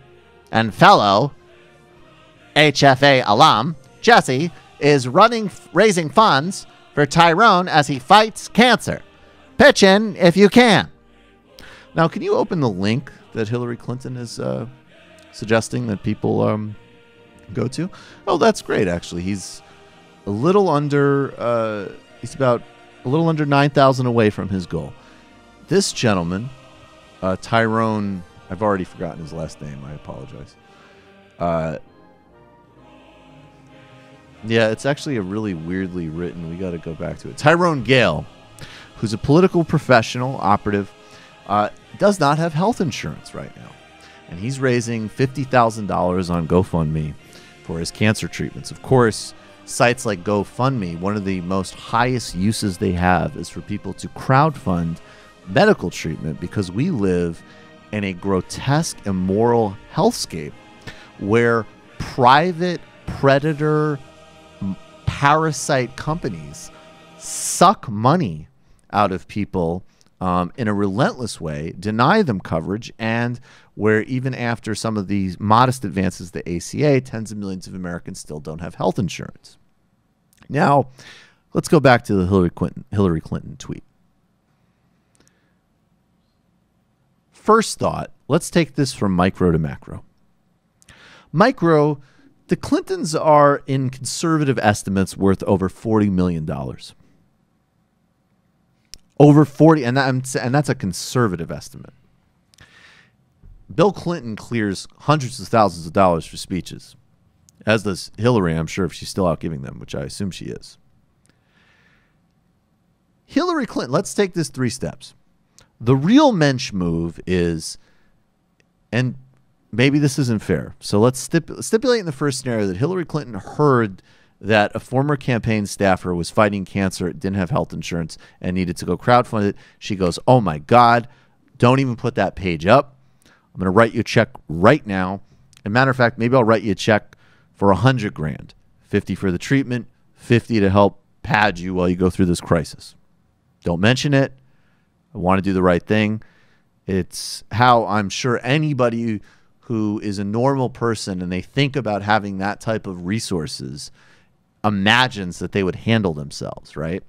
and fellow HFA alum, Jesse, is raising funds for Tyrone as he fights cancer. Pitch in if you can. Now, can you open the link that Hillary Clinton is suggesting that people go to? Oh, that's great, actually. He's a little under, he's about a little under 9,000 away from his goal. This gentleman, Tyrone, I've already forgotten his last name. I apologize. Yeah, it's actually a really weirdly written. We got to go back to it. Tyrone Gale, who's a political professional operative, does not have health insurance right now. And he's raising $50,000 on GoFundMe for his cancer treatments. Of course, sites like GoFundMe, one of the most highest uses they have is for people to crowdfund medical treatment, because we live in a grotesque, immoral hellscape where private predator parasite companies suck money out of people in a relentless way, deny them coverage, and where even after some of these modest advances, the ACA, tens of millions of Americans still don't have health insurance. Now, let's go back to the Hillary Clinton tweet. First thought, let's take this from micro to macro. Micro, the Clintons are, in conservative estimates, worth over $40 million. Over 40, and that's a conservative estimate. Bill Clinton clears hundreds of thousands of dollars for speeches, as does Hillary, I'm sure, if she's still out giving them, which I assume she is. Hillary Clinton, let's take this 3 steps. The real mensch move is, and maybe this isn't fair, so let's stipulate in the first scenario that Hillary Clinton heard that a former campaign staffer was fighting cancer, didn't have health insurance, and needed to go crowdfund it. She goes, oh my God, don't even put that page up. I'm going to write you a check right now. As a matter of fact, maybe I'll write you a check for $100 grand, 50 for the treatment, 50 to help pad you while you go through this crisis. Don't mention it. I want to do the right thing. It's how I'm sure anybody who is a normal person and they think about having that type of resources imagines that they would handle themselves, right?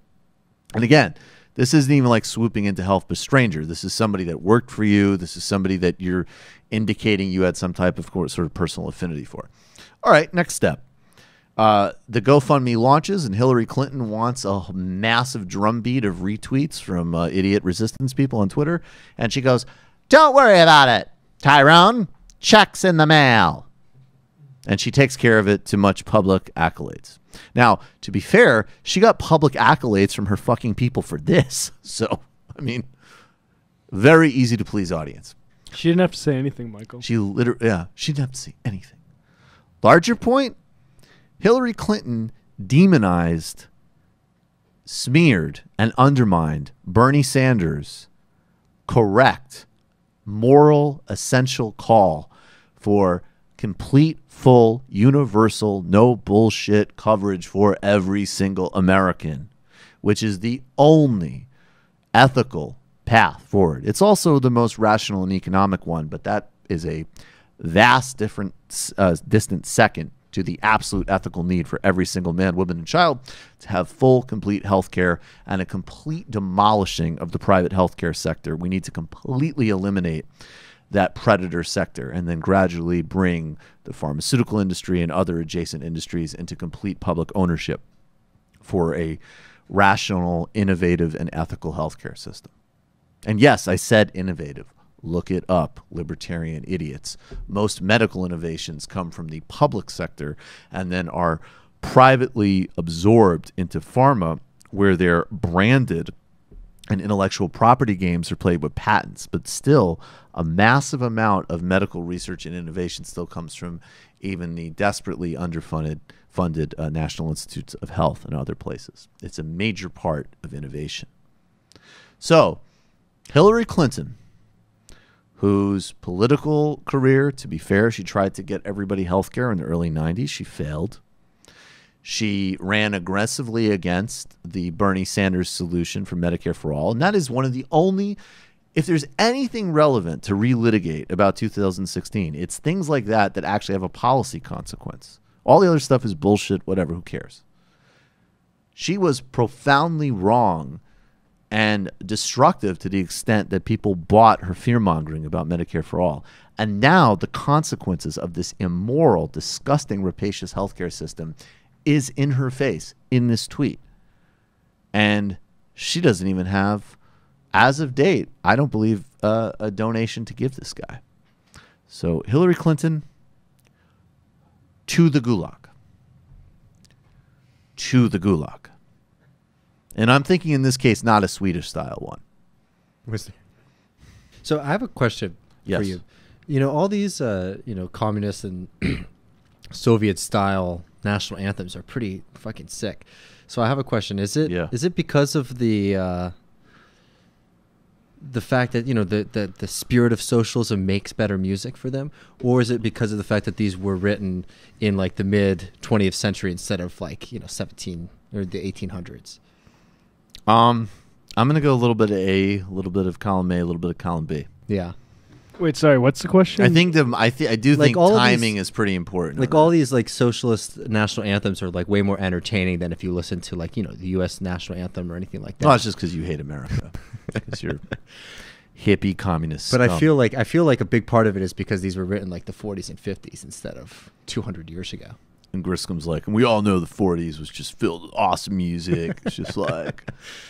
And again, this isn't even like swooping into help a stranger. This is somebody that worked for you. This is somebody that you're indicating you had some type of sort of personal affinity for. All right, next step. The GoFundMe launches, and Hillary Clinton wants a massive drumbeat of retweets from idiot resistance people on Twitter. And she goes, don't worry about it, Tyrone. Check's in the mail. And she takes care of it to much public accolades. Now, to be fair, she got public accolades from her fucking people for this. So, I mean, very easy to please audience. She didn't have to say anything, Michael. She didn't have to say anything. Larger point, Hillary Clinton demonized, smeared, and undermined Bernie Sanders' correct, moral, essential call for complete, full, universal, no bullshit coverage for every single American, which is the only ethical path forward. It's also the most rational and economic one, but that is a vast distant second to the absolute ethical need for every single man, woman, and child to have full, complete health care and a complete demolishing of the private healthcare sector. We need to completely eliminate that predator sector and then gradually bring the pharmaceutical industry and other adjacent industries into complete public ownership for a rational, innovative, and ethical healthcare system. And yes, I said innovative. Look it up, libertarian idiots. Most medical innovations come from the public sector and then are privately absorbed into pharma, where they're branded and intellectual property games are played with patents. But still, a massive amount of medical research and innovation still comes from even the desperately underfunded National Institutes of Health and other places. It's a major part of innovation. So, Hillary Clinton, whose political career, to be fair, she tried to get everybody health care in the early 90s. She failed. She ran aggressively against the Bernie Sanders solution for Medicare for All. And that is one of the only, if there's anything relevant to relitigate about 2016, it's things like that that actually have a policy consequence. All the other stuff is bullshit, whatever, who cares? She was profoundly wrong and destructive to the extent that people bought her fear-mongering about Medicare for All. And now the consequences of this immoral, disgusting, rapacious healthcare system is in her face in this tweet. And she doesn't even have, as of date, I don't believe, a donation to give this guy. So Hillary Clinton, to the gulag. To the gulag. And I'm thinking in this case, not a Swedish-style one. So I have a question for you. You know, all these, communist and Soviet-style national anthems are pretty fucking sick. So I have a question. Is it because of the fact that, the spirit of socialism makes better music for them? Or is it because of the fact that these were written in, like, the mid-20th century instead of, like, 17 or the 1800s? I'm gonna go a little bit of A, a little bit of column A, a little bit of column B. Yeah. Wait, sorry. What's the question? I think I do Like think all of timing these- is pretty important. Like all these like socialist national anthems are like way more entertaining than if you listen to like, you know, the U.S. national anthem or anything like that. No, it's just because you hate America. Because you're hippie communist. But scum. I feel like a big part of it is because these were written like the 40s and 50s instead of 200 years ago. And Griscom's like, and we all know the 40s was just filled with awesome music. It's just like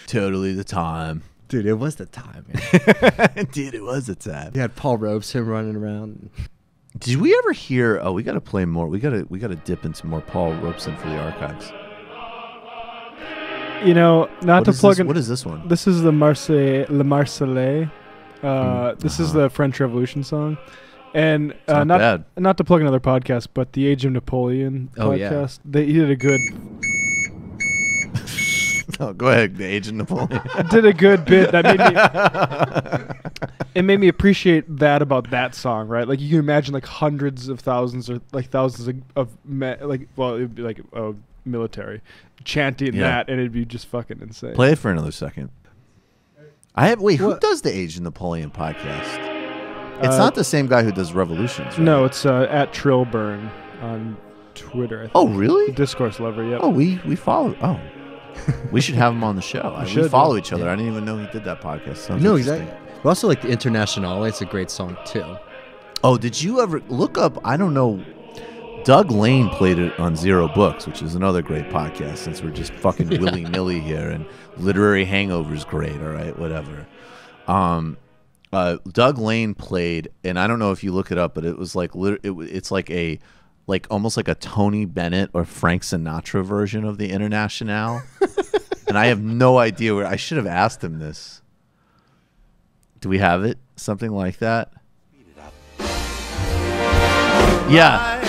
totally the time. Dude, it was the time, man. Dude, it was the time. You had Paul Robeson running around. Did we ever hear? Oh, we got to play more. We got to dip into more Paul Robeson for the archives. You know, not to plug in. What is this one? This is the Le Marseillaise. This is the French Revolution song. And not bad. Not to plug another podcast, but the Age of Napoleon podcast. He did a good. Oh, go ahead, the Age of Napoleon. Did a good bit that made me. It made me appreciate that about that song, right? Like you can imagine like hundreds of thousands or like thousands it'd be like military chanting that, and it'd be just fucking insane. Play it for another second. Who does the Age of Napoleon podcast? It's not the same guy who does Revolutions, right? No, it's at Trillburn on Twitter. I think. Oh, really? Discourse Lover, yeah. Oh, we follow. Oh, we should have him on the show. We follow each other. Yeah. I didn't even know he did that podcast. No, exactly. But also like the Internationale, it's a great song too. Oh, did you ever look up? I don't know. Doug Lane played it on Zero Books, which is another great podcast. Since we're just fucking willy nilly here, and Literary Hangover's great. All right, whatever. Doug Lane played, and I don't know if you look it up, but it was like it's like almost like a Tony Bennett or Frank Sinatra version of the Internationale. And I have no idea where. I should have asked him this. Do we have it? Something like that? Yeah.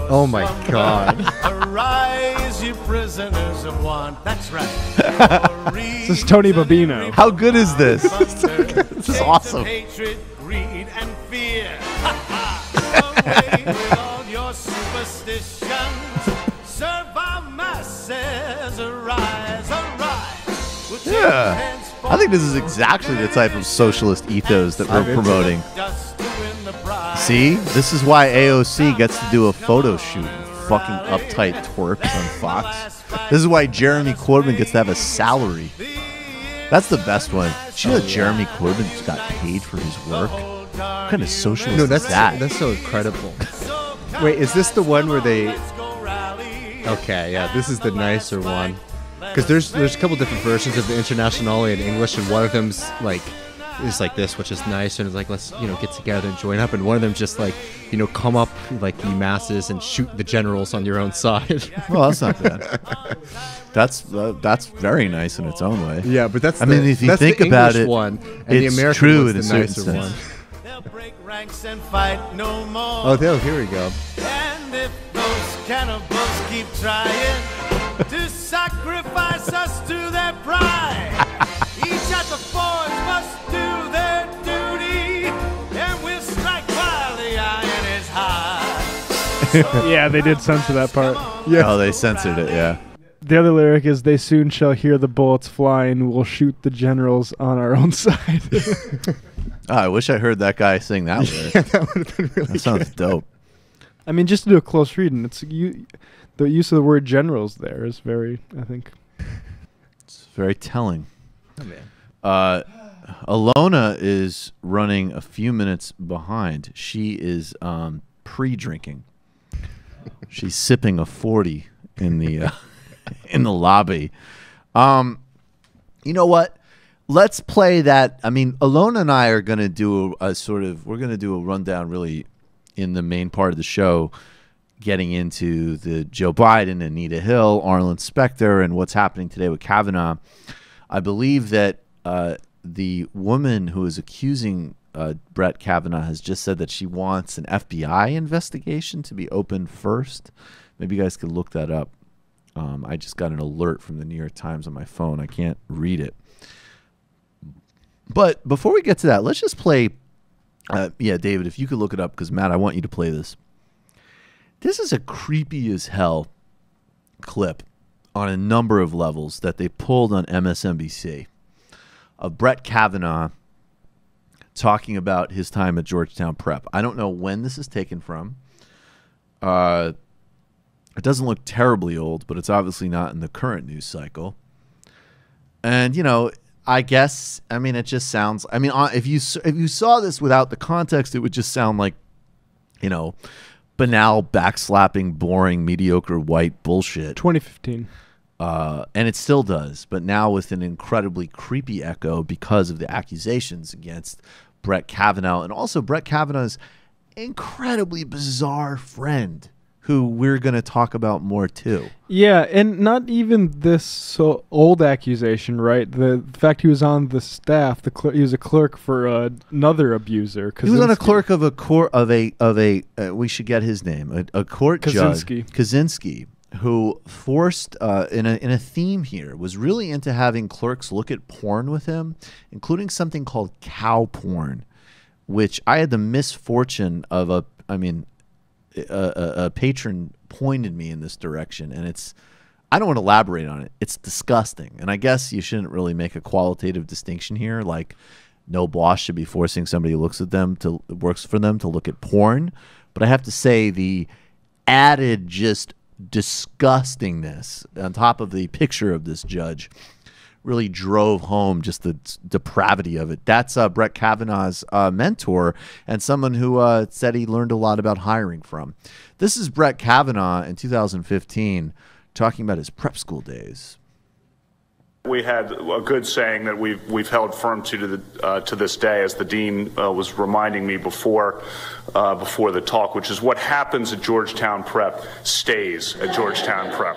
Oh my God. Arise, you prisoners of want. That's right. This is Tony Babino. How good is this? This is awesome. Hatred, greed, and fear. Away with all your superstitions. Serve our masses. Arise, arise. Yeah. I think this is exactly the type of socialist ethos that we're promoting. See, this is why AOC gets to do a photo shoot. Fucking uptight twerps on Fox. This is why Jeremy Corbyn gets to have a salary. That's the best one. Did you know that Jeremy Corbyn just got paid for his work? What kind of socialist is that? That's so incredible. Wait, is this the one where they... Okay, yeah, this is the nicer one. Because there's a couple different versions of the Internationale in English, and one of them's like is like this, which is nice, and it's like, let's get together and join up, and one of them just like come up like the masses and shoot the generals on your own side. Well, that's not bad. That's very nice in its own way. Yeah, but that's if you think about it, one, and it's the American true one's in a the certain nicer sense. one. They'll break ranks and fight no more. Oh, here we go. And if those cannibals keep trying to sacrifice us to their pride, each at the forge must do their duty, and we'll strike while the iron is hot. Yeah, they did censor that part. Yeah. Oh, they censored it, yeah. The other lyric is, they soon shall hear the bullets flying, we'll shoot the generals on our own side. Oh, I wish I heard that guy sing that lyric. Yeah, that would have been really That sounds good. dope. I mean, just to do a close reading, the use of the word generals there is very, I think. It's very telling. Oh, man. Alyona is running a few minutes behind. She is pre-drinking. She's sipping a 40 in the in the lobby. You know what? Let's play that. I mean, Alyona and I are going to do we're going to do a rundown really in the main part of the show, getting into the Joe Biden, Anita Hill, Arlen Specter, and what's happening today with Kavanaugh. I believe that the woman who is accusing Brett Kavanaugh has just said that she wants an FBI investigation to be opened first. Maybe you guys could look that up. I just got an alert from the New York Times on my phone. I can't read it. But before we get to that, let's just play. Yeah, David, if you could look it up, because, Matt, I want you to play this. This is a creepy as hell clip on a number of levels that they pulled on MSNBC of Brett Kavanaugh talking about his time at Georgetown Prep. I don't know when this is taken from. It doesn't look terribly old, but it's obviously not in the current news cycle. And, I guess, it just sounds, if you saw this without the context, it would just sound like, banal, backslapping, boring, mediocre white bullshit. 2015. And it still does, but now with an incredibly creepy echo because of the accusations against Brett Kavanaugh, and also Brett Kavanaugh's incredibly bizarre friend, who we're going to talk about more too. Yeah, and not even this old accusation, right? The fact he was on the staff, he was a clerk for another abuser. Kaczynski. He was on a clerk of a court we should get his name, a court Kaczynski. judge, Kaczynski, who forced in a theme here, was really into having clerks look at porn with him, including something called cow porn, which I had the misfortune of a patron pointed me in this direction, and I don't want to elaborate on it. It's disgusting, and I guess you shouldn't really make a qualitative distinction here. Like, no boss should be forcing somebody who works for them to look at porn. But I have to say, the added just disgustingness on top of the picture of this judge really drove home just the depravity of it. That's Brett Kavanaugh's mentor and someone who said he learned a lot about hiring from. This is Brett Kavanaugh in 2015 talking about his prep school days. We had a good saying that we've held firm to this day, as the dean was reminding me before the talk, which is what happens at Georgetown Prep stays at Georgetown Prep.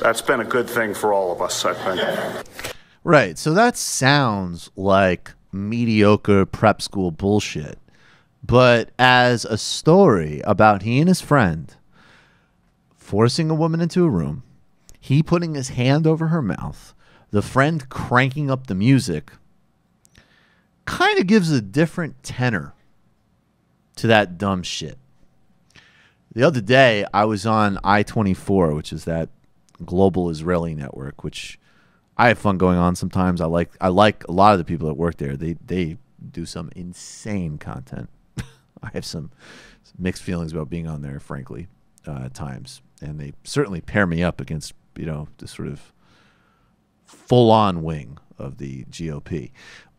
That's been a good thing for all of us, I think. Right. So that sounds like mediocre prep school bullshit. But as a story about he and his friend forcing a woman into a room, he putting his hand over her mouth, the friend cranking up the music, kind of gives a different tenor to that dumb shit. The other day, I was on I-24, which is that global Israeli network, which I have fun going on sometimes. I like a lot of the people that work there. They do some insane content. I have some mixed feelings about being on there, frankly, at times, and they certainly pair me up against the sort of full-on wing of the GOP.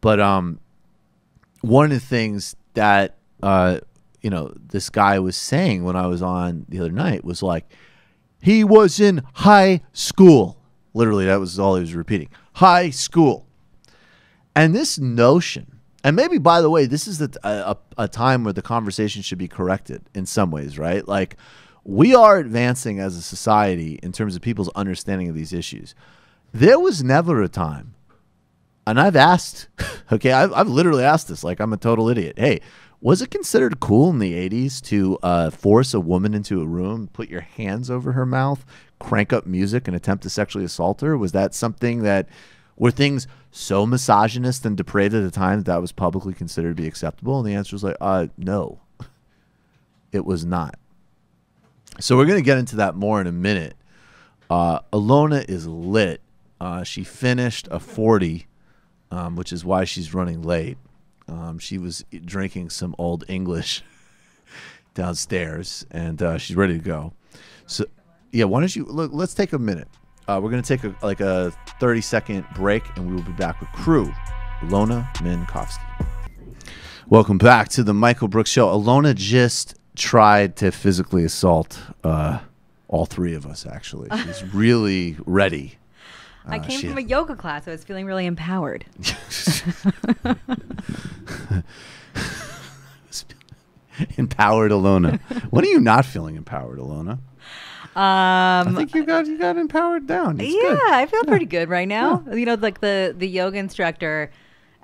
But one of the things that this guy was saying when I was on the other night was like, he was in high school. Literally, that was all he was repeating. High school. And this notion, and maybe, by the way, this is a time where the conversation should be corrected in some ways, right? Like, we are advancing as a society in terms of people's understanding of these issues. There was never a time, and I've asked, okay, I've literally asked this, like I'm a total idiot. Hey, was it considered cool in the 80s to force a woman into a room, put your hands over her mouth, crank up music, and attempt to sexually assault her? Was that something were things so misogynist and depraved at the time that was publicly considered to be acceptable? And the answer was like, no, it was not. So we're going to get into that more in a minute. Alyona is lit. She finished a 40, which is why she's running late. She was drinking some Old English downstairs, and she's ready to go. So, yeah, why don't you look? Let's take a minute. We're gonna take a 30-second break, and we will be back with crew Alyona Minkovski. Welcome back to the Michael Brooks Show. Alyona just tried to physically assault all three of us. Actually, she's really ready. I came from a yoga class. So I was feeling really empowered. Empowered Alyona. When are you not feeling empowered, Alyona? I think you got empowered down. It's good. I feel pretty good right now. Like the yoga instructor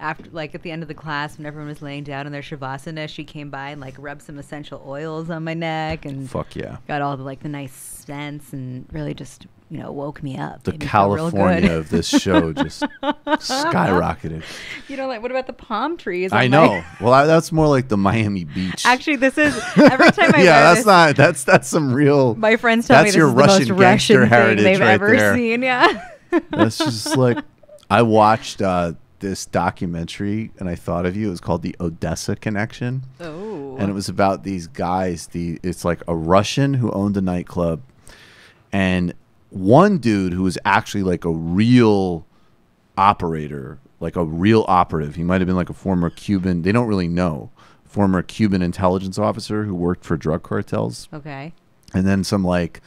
after, like, at the end of the class, when everyone was laying down in their shavasana, she came by and, like, rubbed some essential oils on my neck and fuck yeah, got all the, like, the nice scents and really just, you know, woke me up. The California of this show just skyrocketed. You know, like, what about the palm trees? I know. Well, that's more like the Miami Beach. Actually, this is every time I yeah, wear that's not. That's some real. My friends tell me this is the most Russian thing they've ever seen. Yeah. That's just like, I watched this documentary and I thought of you. It was called The Odessa Connection. Oh. And it was about these guys. It's like a Russian who owned a nightclub, and one dude who was actually like a real operator, like a real operative. He might have been like a former Cuban. They don't really know. Former Cuban intelligence officer who worked for drug cartels. Okay. And then some like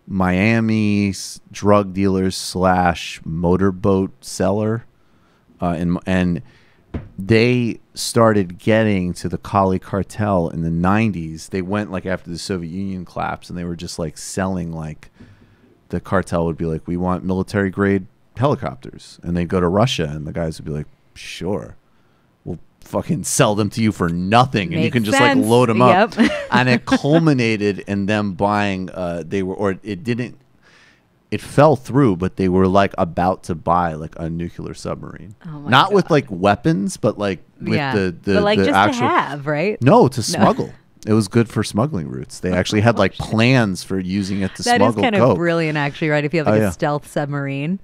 Miami drug dealers / motorboat seller, and they started getting to the Kali cartel in the 90s. They went like after the Soviet Union collapsed, and they were just like selling, like the cartel would be like, we want military grade helicopters, and they'd go to Russia, and the guys would be like, sure, we'll fucking sell them to you for nothing. And you can just like load them up. And it culminated in them buying it fell through, but they were like about to buy like a nuclear submarine. Oh my Not God. with like weapons, but like with the but like the just actual, to have, right? No, to smuggle. It was good for smuggling routes. They actually had like plans for using it to smuggle coke. That is kind of brilliant, actually, right? If you have like a stealth submarine.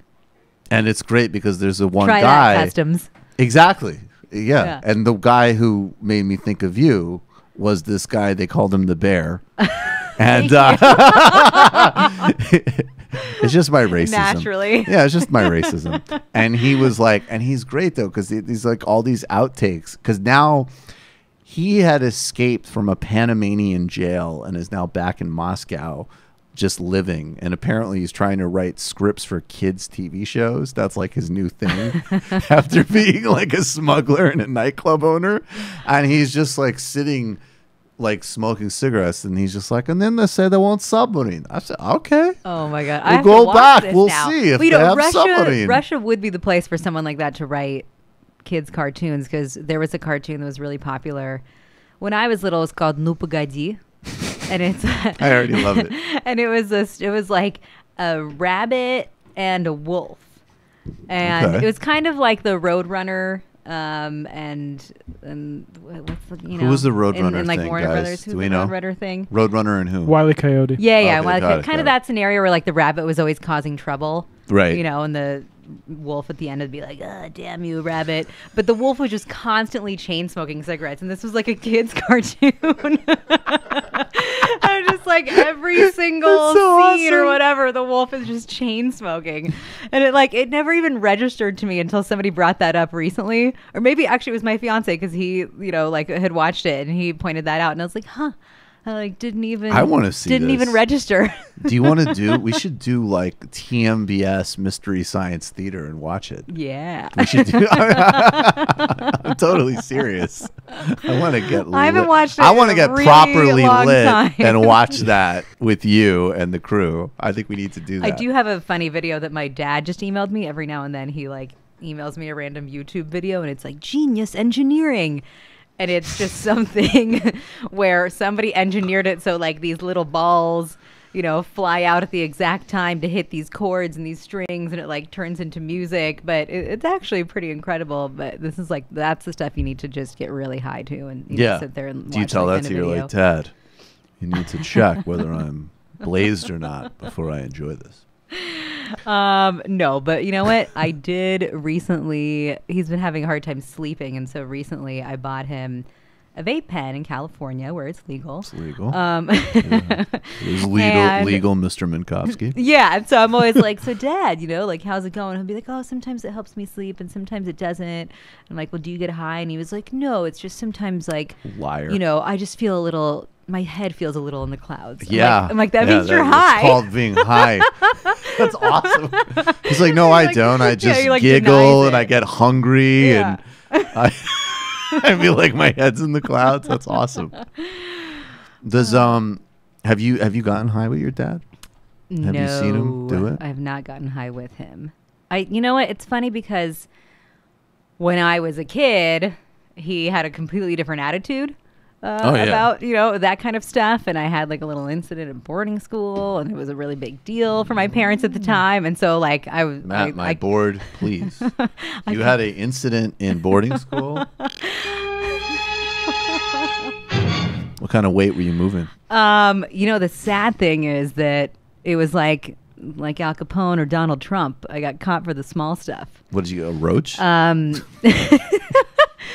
And it's great because there's a one Try guy. that, Customs. Exactly. Yeah. And the guy who made me think of you was this guy. They called him the Bear. And it's just my racism. Naturally. Yeah, it's just my racism. And he was like, and he's great though, because he's like all these outtakes. Because now he had escaped from a Panamanian jail and is now back in Moscow just living. And apparently he's trying to write scripts for kids' TV shows. That's like his new thing after being like a smuggler and a nightclub owner. And he's just like sitting like smoking cigarettes, and he's just like, and then they say they want submarine. I said, okay. Oh my God. We'll go back. We'll see if they have submarine. Russia would be the place for someone like that to write kids' cartoons, because there was a cartoon that was really popular when I was little. It's called Nu Pogodi. And it's I already love it. And it was like a rabbit and a wolf. And it was kind of like the Roadrunner. And what's the, you know, who was the Roadrunner like thing, Warner guys? Brothers? Who's Do we the know? Roadrunner thing? Roadrunner and who? Wile E. Coyote. Yeah, Okay, kind of that scenario where like the rabbit was always causing trouble, right? You know, and the wolf at the end would be like, "Ah, damn you, rabbit!" But the wolf was just constantly chain smoking cigarettes, and this was like a kid's cartoon. I'm just like every single scene or whatever, the wolf is just chain smoking, and it never even registered to me until somebody brought that up recently, or maybe actually it was my fiance, because he, you know, like had watched it and he pointed that out, and I was like, huh. I like didn't even. I want to see. Didn't even register. Do you want to do? We should do like TMBS Mystery Science Theater and watch it. Yeah. We should do. I'm totally serious. I want to get. I haven't watched it. I want to get really properly lit time. and watch that with you and the crew. I think we need to do that. I do have a funny video that my dad just emailed me. Every now and then he like emails me a random YouTube video, and it's like genius engineering. And it's just something where somebody engineered it so like these little balls, you know, fly out at the exact time to hit these chords and these strings, and it like turns into music. But it's actually pretty incredible. But this is like, that's the stuff you need to just get really high to, and you know, sit there and watch. Do you tell that kind to your video. like, Dad, you need to check whether I'm blazed or not before I enjoy this? No, but you know what? I did recently. He's been having a hard time sleeping, and so recently I bought him a vape pen in California where it's legal. It's legal. Yeah. It's legal, Mr. Minkovski. Yeah, and so I'm always like, so Dad, you know, like, how's it going? He'll be like, oh, sometimes it helps me sleep, and sometimes it doesn't. I'm like, well, do you get high? And he was like, no, it's just sometimes like, liar. You know, I just feel a little. My head feels a little in the clouds. Yeah. I'm like that means you're high. It's called being high. That's awesome. He's like, no, I don't. I just like giggle and I get hungry Yeah. and I feel like my head's in the clouds. That's awesome. Does have you gotten high with your dad? Have you seen him do it? I have not gotten high with him. You know what? It's funny because when I was a kid, he had a completely different attitude Oh, yeah. about, you know, that kind of stuff. And I had like a little incident in boarding school, and it was a really big deal for my parents at the time. And so like I was Matt, my board, please. You had an incident in boarding school? What kind of weight were you moving? You know, the sad thing is that it was like Al Capone or Donald Trump. I got caught for the small stuff. What did you get, a roach?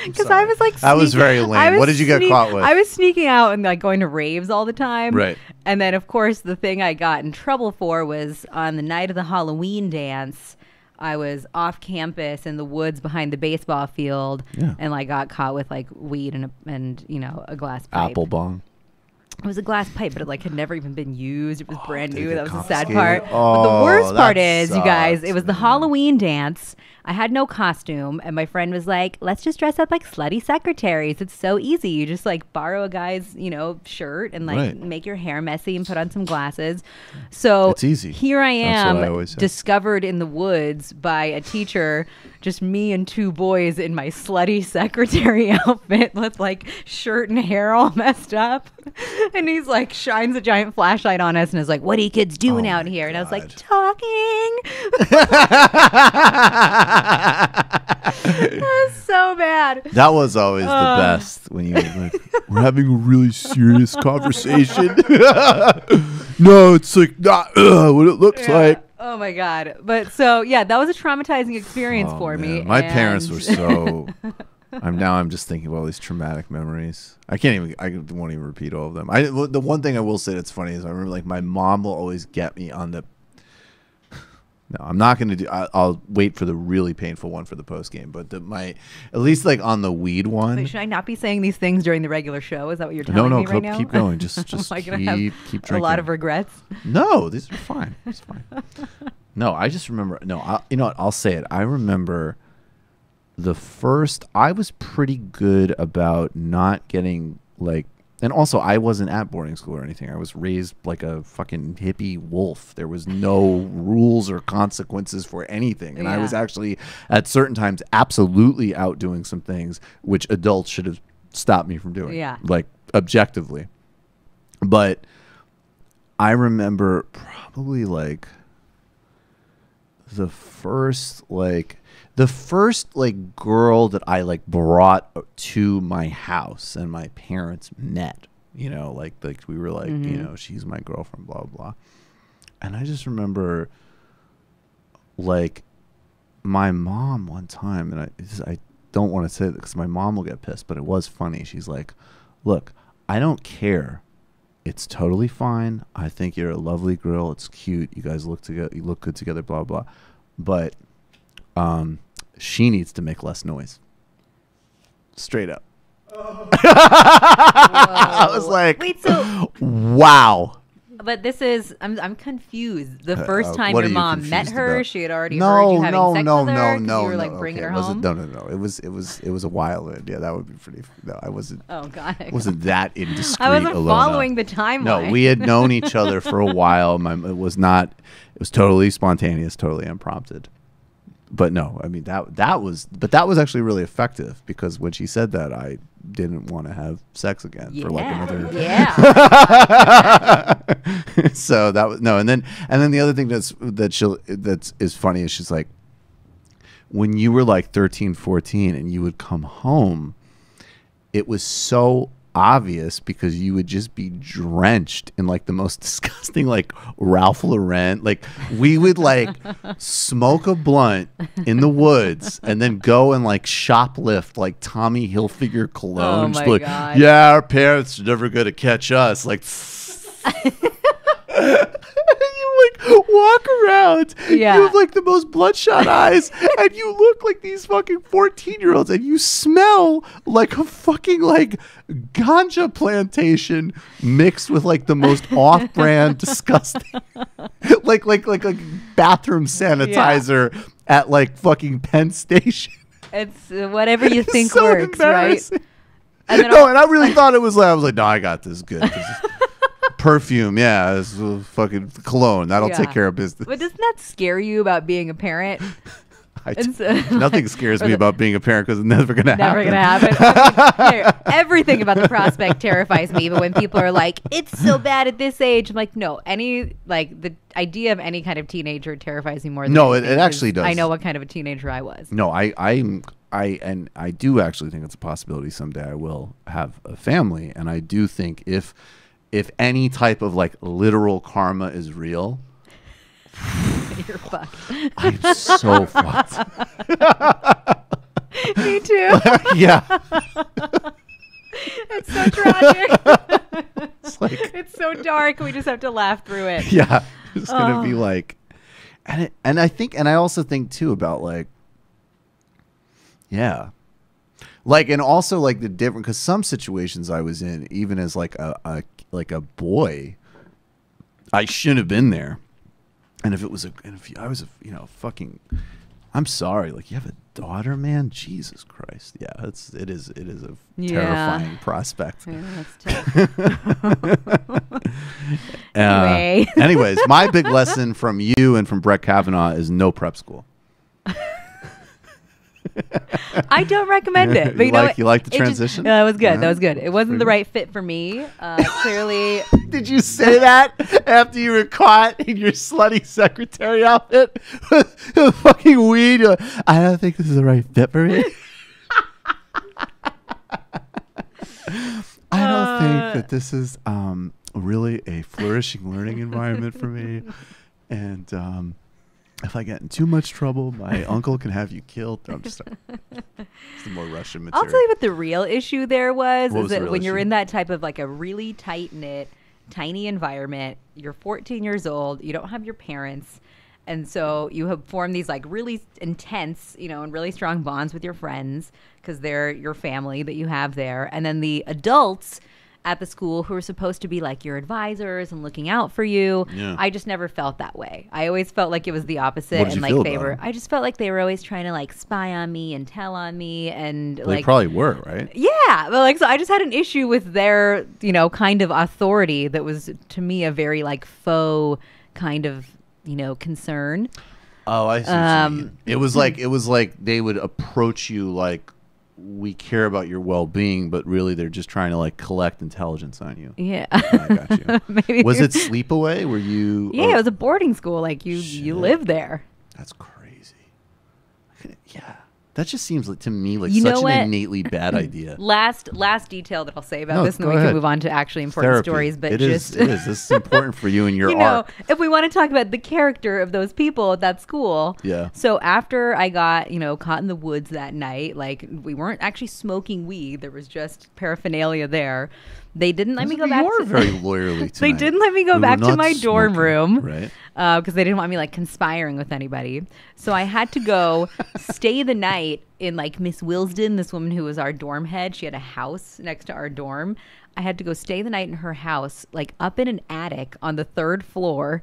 Because I was like, that was very lame. What did you get caught with? I was sneaking out and like going to raves all the time. Right. And then, of course, the thing I got in trouble for was on the night of the Halloween dance. I was off campus in the woods behind the baseball field, and like got caught with like weed and you know, a glass pipe. Apple bong. It was a glass pipe, but it like had never even been used. It was brand new. That was the sad confiscated? part. But the worst part is, you guys, sucks, it was the Halloween dance. I had no costume, and my friend was like, let's just dress up like slutty secretaries. It's so easy. You just like borrow a guy's, you know, shirt and like make your hair messy and put on some glasses. So it's easy. Here I am, That's what I always say. discovered in the woods by a teacher, just me and two boys in my slutty secretary outfit with like shirt and hair all messed up. And he's like, shines a giant flashlight on us and is like, what are you kids doing out here? And I was like, talking. That was so bad. That was always the best when you were like, we're having a really serious conversation. No, it's like not what it looks like. Oh my God. But so, yeah, that was a traumatizing experience for me. My parents were so... I'm just thinking of all these traumatic memories. I won't even repeat all of them. The one thing I will say that's funny is I remember like my mom will always get me on the... No, I'm not going to do... I'll wait for the really painful one for the post game. But at least like on the weed one... Wait, should I not be saying these things during the regular show? Is that what you're telling me right now? Keep going. Just Am I gonna keep drinking. a lot of regrets? No, these are fine. It's fine. No, I just remember... No, you know what? I'll say it. I remember... I was pretty good about not getting like, and also I wasn't at boarding school or anything. I was raised like a fucking hippie wolf. There was no rules or consequences for anything. And I was actually at certain times absolutely out doing some things which adults should have stopped me from doing. Yeah. Like objectively. But I remember probably like the first girl that I like brought to my house and my parents met, you know, like we were like, you know, she's my girlfriend, blah, blah. And I just remember like my mom one time, and I don't want to say that because my mom will get pissed, but it was funny. She's like, look, I don't care. It's totally fine. I think you're a lovely girl. It's cute. You guys look together. You look good together, blah, blah. But she needs to make less noise. Straight up. I was like, wait, so wow. But this is, I'm confused. The first time your mom met her, about? she had already heard you having sex with her? No. You were like bringing her home? No. It was a while. Yeah, that would be pretty. No, I wasn't. Oh God. Wasn't that indiscreet? I wasn't Alyona. following the timeline. No, we had known each other for a while. It was totally spontaneous, totally unprompted. But no, I mean that was actually really effective because when she said that, I didn't want to have sex again for like another. Yeah. So that was no, and then the other thing that's funny is she's like, when you were like 13, 14 and you would come home, it was so obvious because you would just be drenched in like the most disgusting like Ralph Lauren, like we would like smoke a blunt in the woods and then go and like shoplift like Tommy Hilfiger cologne. Oh my like, God. yeah, our parents are never gonna catch us, like you like walk around, you have like the most bloodshot eyes and you look like these fucking 14-year-olds and you smell like a fucking like ganja plantation mixed with like the most off-brand disgusting like bathroom sanitizer at like fucking Penn Station. It's whatever you think so works, right? And I really thought it was like, I was like, no, I got this good. Perfume, yeah, it's fucking cologne. That'll take care of business. But doesn't that scare you about being a parent? Nothing scares me about being a parent because it's never going to happen. Never going to happen. I mean, everything about the prospect terrifies me. But when people are like, it's so bad at this age, I'm like, no, the idea of any kind of teenager terrifies me more than it actually does. I know what kind of a teenager I was. No, I do actually think it's a possibility someday I will have a family. And I do think if any type of like literal karma is real, you're fucked. I'm so fucked. Me too. Yeah. It's so tragic. It's so dark. We just have to laugh through it. Yeah. It's going to be like, and I also think too about like, yeah. Like, and also like the different, because some situations I was in, even as like a boy, I shouldn't have been there. And if I was fucking, I'm sorry. Like, you have a daughter, man. Jesus Christ. Yeah, it is a terrifying prospect. Yeah, that's tough. Anyways, my big lesson from you and from Brett Kavanaugh is no prep school. I don't recommend it. But you like the transition? That was good. Yeah. That was good. It wasn't the right fit for me. Clearly. Did you say that after you were caught in your slutty secretary outfit with fucking weed? You're like, I don't think this is the right fit for me. I don't think that this is really a flourishing learning environment for me. And if I get in too much trouble, my uncle can have you killed. I'm just it's the more Russian material. I'll tell you what the real issue there was. What is was the that real when you're issue? in that type of like a really tight-knit, tiny environment, you're 14 years old, you don't have your parents, and so you have formed these like really intense, and really strong bonds with your friends because they're your family that you have there. And then the adults at the school who are supposed to be like your advisors and looking out for you. Yeah. I just never felt that way. I always felt like it was the opposite. What did and you like feel about I just felt like they were always trying to like spy on me and tell on me and Well, like they probably were, right? yeah, but like so I just had an issue with their, kind of authority that was to me a very like faux kind of, concern. Oh, I see what you mean. It was like they would approach you like, we care about your well-being, but really they're just trying to like collect intelligence on you. Yeah. I got you. Maybe. Was it sleepaway? Were you? Yeah, it was a boarding school. Like you lived there. That's crazy. Yeah. That just seems like to me like You such know an what? innately bad idea. Last detail that I'll say about No, this, and then go we ahead. can move on to actually important Therapy. stories. But it is. This is important for you and your arc. if we want to talk about the character of those people at that school. Yeah. So after I got, caught in the woods that night, like we weren't actually smoking weed. There was just paraphernalia there. They didn't let me go back. You are very lawyerly tonight. They didn't let me go We back were to not my dorm smoking, room, right? Because they didn't want me like conspiring with anybody. So I had to go stay the night in like Miss Wilsden, this woman who was our dorm head. She had a house next to our dorm. I had to go stay the night in her house, like up in an attic on the 3rd floor.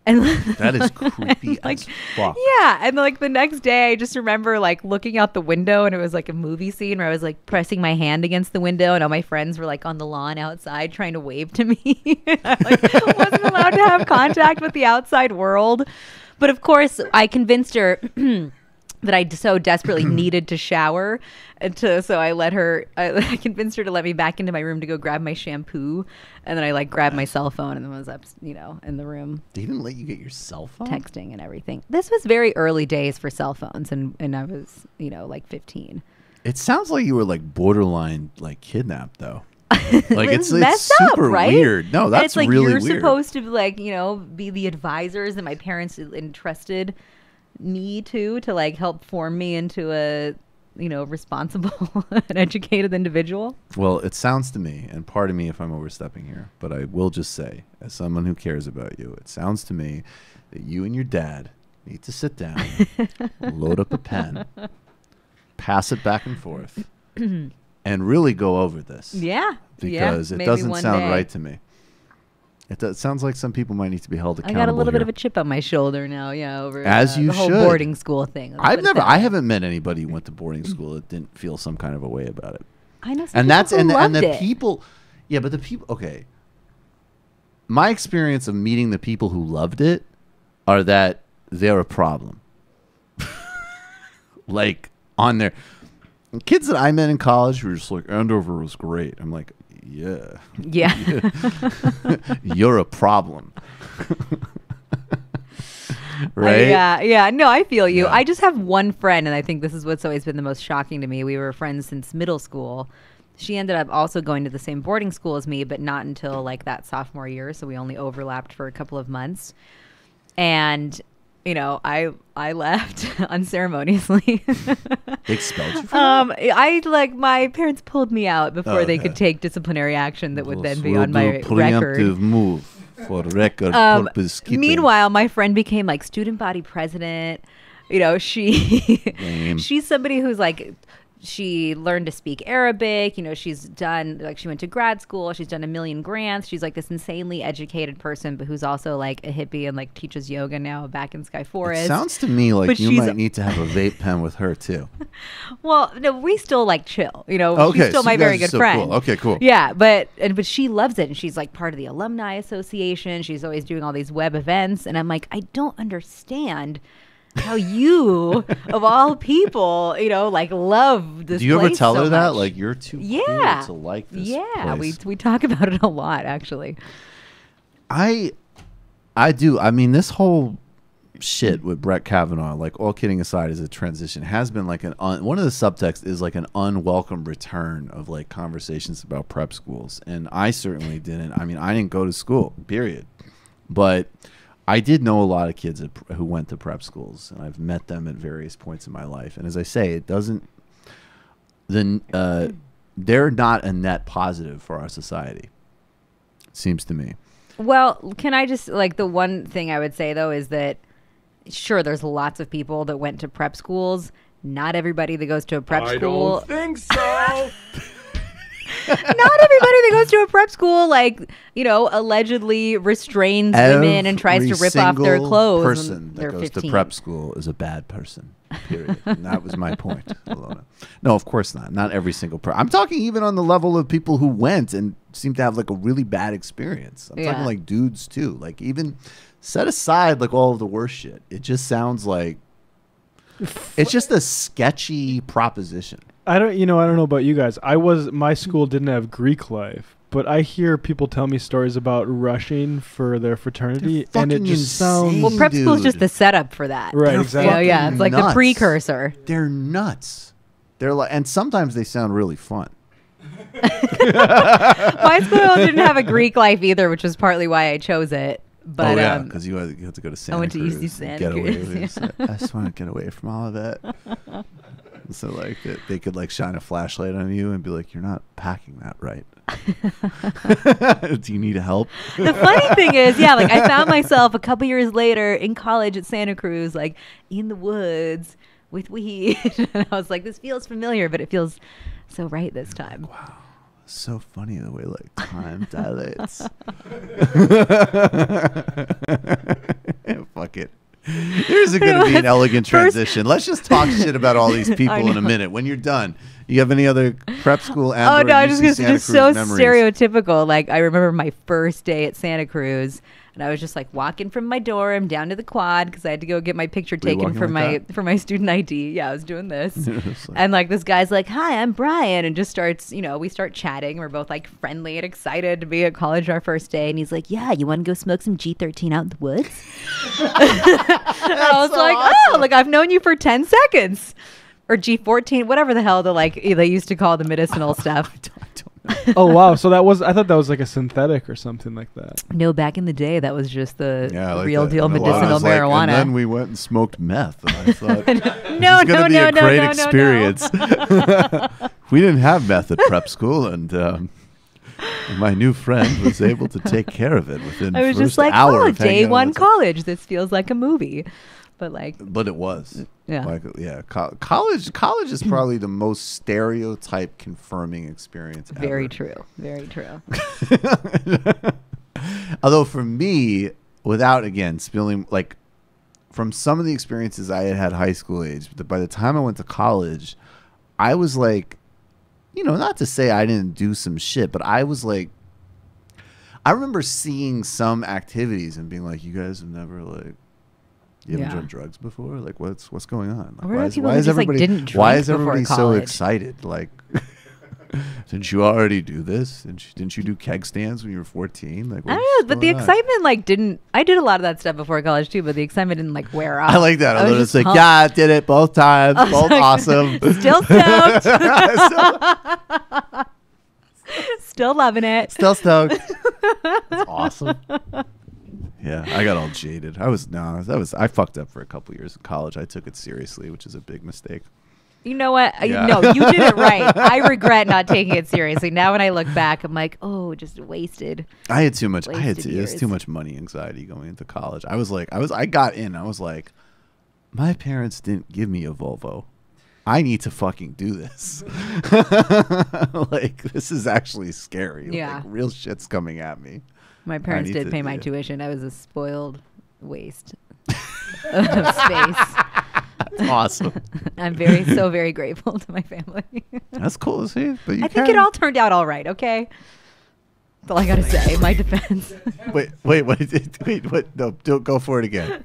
And that is creepy as fuck. Yeah, and like the next day, I just remember like looking out the window, and it was like a movie scene where I was like pressing my hand against the window, and all my friends were like on the lawn outside trying to wave to me. I like wasn't allowed to have contact with the outside world, but of course, I convinced her that I so desperately needed to shower, so I convinced her to let me back into my room to go grab my shampoo, and then I like grabbed my cell phone and then was up, in the room. They didn't let you get your cell phone? Texting and everything. This was very early days for cell phones, and I was, like 15. It sounds like you were like borderline like kidnapped though. Like it's messed super up, right? weird. No, And that's it's like really you're weird. supposed to like, be the advisors that my parents entrusted me to like help form me into a responsible and educated individual. Well, it sounds to me, and pardon me if I'm overstepping here, but I will just say, as someone who cares about you, it sounds to me that you and your dad need to sit down, load up a pen, pass it back and forth, and really go over this. Yeah. Because it doesn't sound right to me. It sounds like some people might need to be held accountable. I got a little here. bit of a chip on my shoulder now, over As you the whole should. boarding school thing. I haven't met anybody who went to boarding school that didn't feel some kind of a way about it. I know some And people that's who and loved the it. people, yeah, but the people. Okay, my experience of meeting the people who loved it are that they're a problem. like on there. And kids that I met in college were just like, Andover was great. I'm like, yeah. You're a problem. Right? Yeah. No, I feel you. I just have one friend, and I think this is what's always been the most shocking to me. We were friends since middle school. She ended up also going to the same boarding school as me, but not until like that sophomore year. So we only overlapped for a couple of months. And, you know, I left unceremoniously. They expelled you from that? My parents pulled me out before they could take disciplinary action that would then be on my record. Preemptive move for record purpose keeping. Meanwhile, my friend became like student body president. You know, she's somebody who's like, she learned to speak Arabic. You know, she's done, like, she went to grad school. She's done 1 million grants. She's like this insanely educated person, but who's also like a hippie and like teaches yoga now back in Sky Forest. It sounds to me like you might need to have a vape pen with her too. Well, no, we still like chill. You know, she's still my very good friend. Cool. Okay, cool. Yeah, but she loves it, and she's like part of the alumni association. She's always doing all these web events, and I'm like, I don't understand how you, of all people, you know, like love this. Do you ever place tell so her that? much? Like, you're too cool to like this place. we talk about it a lot, actually. I do. I mean, this whole shit with Brett Kavanaugh, like, all kidding aside, is a transition. Has been like one of the subtexts is like an unwelcome return of like conversations about prep schools, and I certainly didn't. I mean, I didn't go to school, period, but I did know a lot of kids who went to prep schools, and I've met them at various points in my life. And as I say, it doesn't. They're not a net positive for our society. It seems to me. Well, can I just like the one thing I would say though is that sure, there's lots of people that went to prep schools. Not everybody that goes to a prep school. I don't think so. Not everybody that goes to a prep school, like, you know, allegedly restrains women and tries to rip off their clothes. Every person that goes 15. to prep school is a bad person, period. And that was my point, Alyona. No, of course not. Not every single person. I'm talking even on the level of people who went and seem to have like a really bad experience. I'm talking like dudes too. Like, even set aside like all of the worst shit. It just sounds like it's just a sketchy proposition. I don't know about you guys. My school didn't have Greek life, but I hear people tell me stories about rushing for their fraternity, and it just sounds. Well, prep school is just the setup for that, right? Exactly. Yeah, it's like the precursor. They're nuts. They're like, and sometimes they sound really fun. My school didn't have a Greek life either, which was partly why I chose it. But because you had to go to Santa Cruz. I went to UC Santa Cruz. I just want to get away from all of that. So like they could like shine a flashlight on you and be like, "You're not packing that right. Do you need help?" The funny thing is, like I found myself a couple years later in college at Santa Cruz, like in the woods with weed. And I was like, "This feels familiar, but it feels so right this time." Wow, so funny the way like time dilates. Fuck it. Here's going to be an elegant transition. Let's just talk shit about all these people in a minute. When you're done, you have any other prep school and just so stereotypical. Like, I remember my first day at Santa Cruz, and I was just like walking from my dorm down to the quad because I had to go get my picture taken for my student ID. Yeah, I was doing this. And like this guy's like, "Hi, I'm Brian," and just starts, we start chatting. We're both like friendly and excited to be at college our first day. And he's like, "Yeah, you want to go smoke some G13 out in the woods?" I was so like, awesome. "Oh, like I've known you for 10 seconds." Or G14, whatever the hell they used to call the medicinal stuff. Oh wow! So I thought that was like a synthetic or something like that. No, back in the day, that was just the like real deal and medicinal marijuana. Like, and then we went and smoked meth, and I thought, no, it's going to be a great experience. We didn't have meth at prep school, and my new friend was able to take care of it within the first just like, hour. Day one college. This feels like a movie. But it was. Yeah. College is probably the most stereotype confirming experience ever. Very true. Very true. Although for me, without again spilling, like from some of the experiences I had high school age, by the time I went to college, I was like, not to say I didn't do some shit, but I was like, I remember seeing some activities and being like, "You guys have never like You haven't done drugs before? Like, what's going on? Like, why is everybody so excited? Like, didn't you already do this? Didn't you do keg stands when you were 14? Like, I don't know, but the excitement didn't. I did a lot of that stuff before college too, but the excitement didn't wear off. I like that. I was like, yeah, I did it both times, both awesome. Still stoked. Still loving it. Still stoked. That's awesome. Yeah, I got all jaded. I fucked up for a couple years in college. I took it seriously, which is a big mistake. You know what? Yeah. No, you did it right. I regret not taking it seriously. Now when I look back, I'm like, oh, just wasted. I had too much. It was too much money anxiety going into college. I got in. I was like, my parents didn't give me a Volvo. I need to fucking do this. Like, this is actually scary. Yeah. Like, real shit's coming at me. My parents did pay my tuition. I was a spoiled waste of space. That's awesome. I'm very grateful to my family. That's cool. See, but I think it all turned out all right. Okay, that's all I gotta say. My defense. Wait. No, don't go for it again.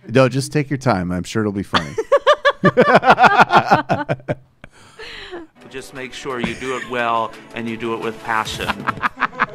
No, just take your time. I'm sure it'll be funny. Just make sure you do it well and you do it with passion.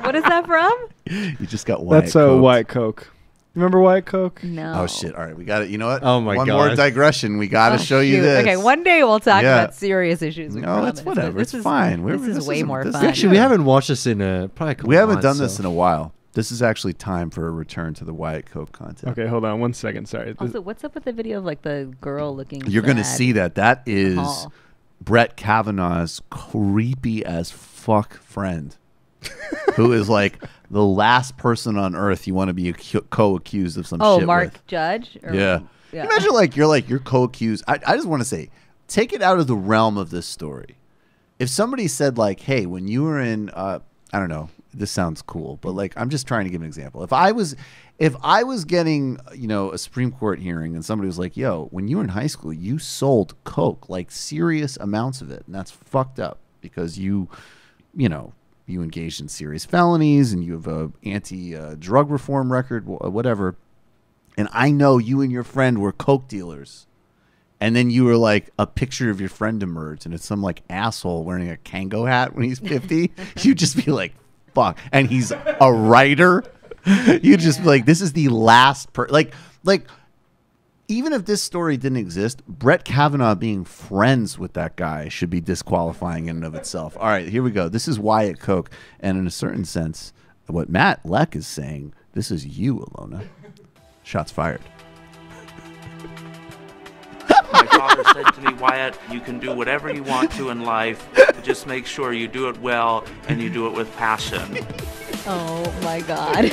What is that from? You just got Wyatt That's Coke. Wyatt Coke. Remember Wyatt Coke? No. Oh shit! All right, we got it. You know what? Oh my god! One more digression. We got to show you this. Okay, one day we'll talk about serious issues. No, it's whatever. It's fine. This is way more fun. Actually, we haven't watched this in probably a couple We haven't months, done this in a while. This is actually time for a return to the Wyatt Coke content. Okay, hold on 1 second. Sorry. Also, what's up with the video of the girl looking? You're going to see that. That is Hall. Brett Kavanaugh's creepy as fuck friend, who is like the last person on earth you want to be co-accused of some shit with. Oh, Mark Judge? Yeah. Imagine you're co-accused. I just want to say, take it out of the realm of this story. If somebody said hey, when you were in, I don't know, this sounds cool, but I'm just trying to give an example. If I was getting, a Supreme Court hearing and somebody was like, yo, when you were in high school, you sold Coke, serious amounts of it. And that's fucked up because you engaged in serious felonies and you have a anti-drug reform record, whatever. And I know you and your friend were Coke dealers. And then you were a picture of your friend emerged and it's some asshole wearing a Kango hat when he's 50. You'd just be like, fuck. And he's a writer. You'd just be this is the last even if this story didn't exist, Brett Kavanaugh being friends with that guy should be disqualifying in and of itself. All right, here we go. This is Wyatt Coke. And in a certain sense, what Matt Lech is saying, this is you, Alyona. Shots fired. My father said to me, Wyatt, you can do whatever you want to in life, but just make sure you do it well and you do it with passion. Oh my God.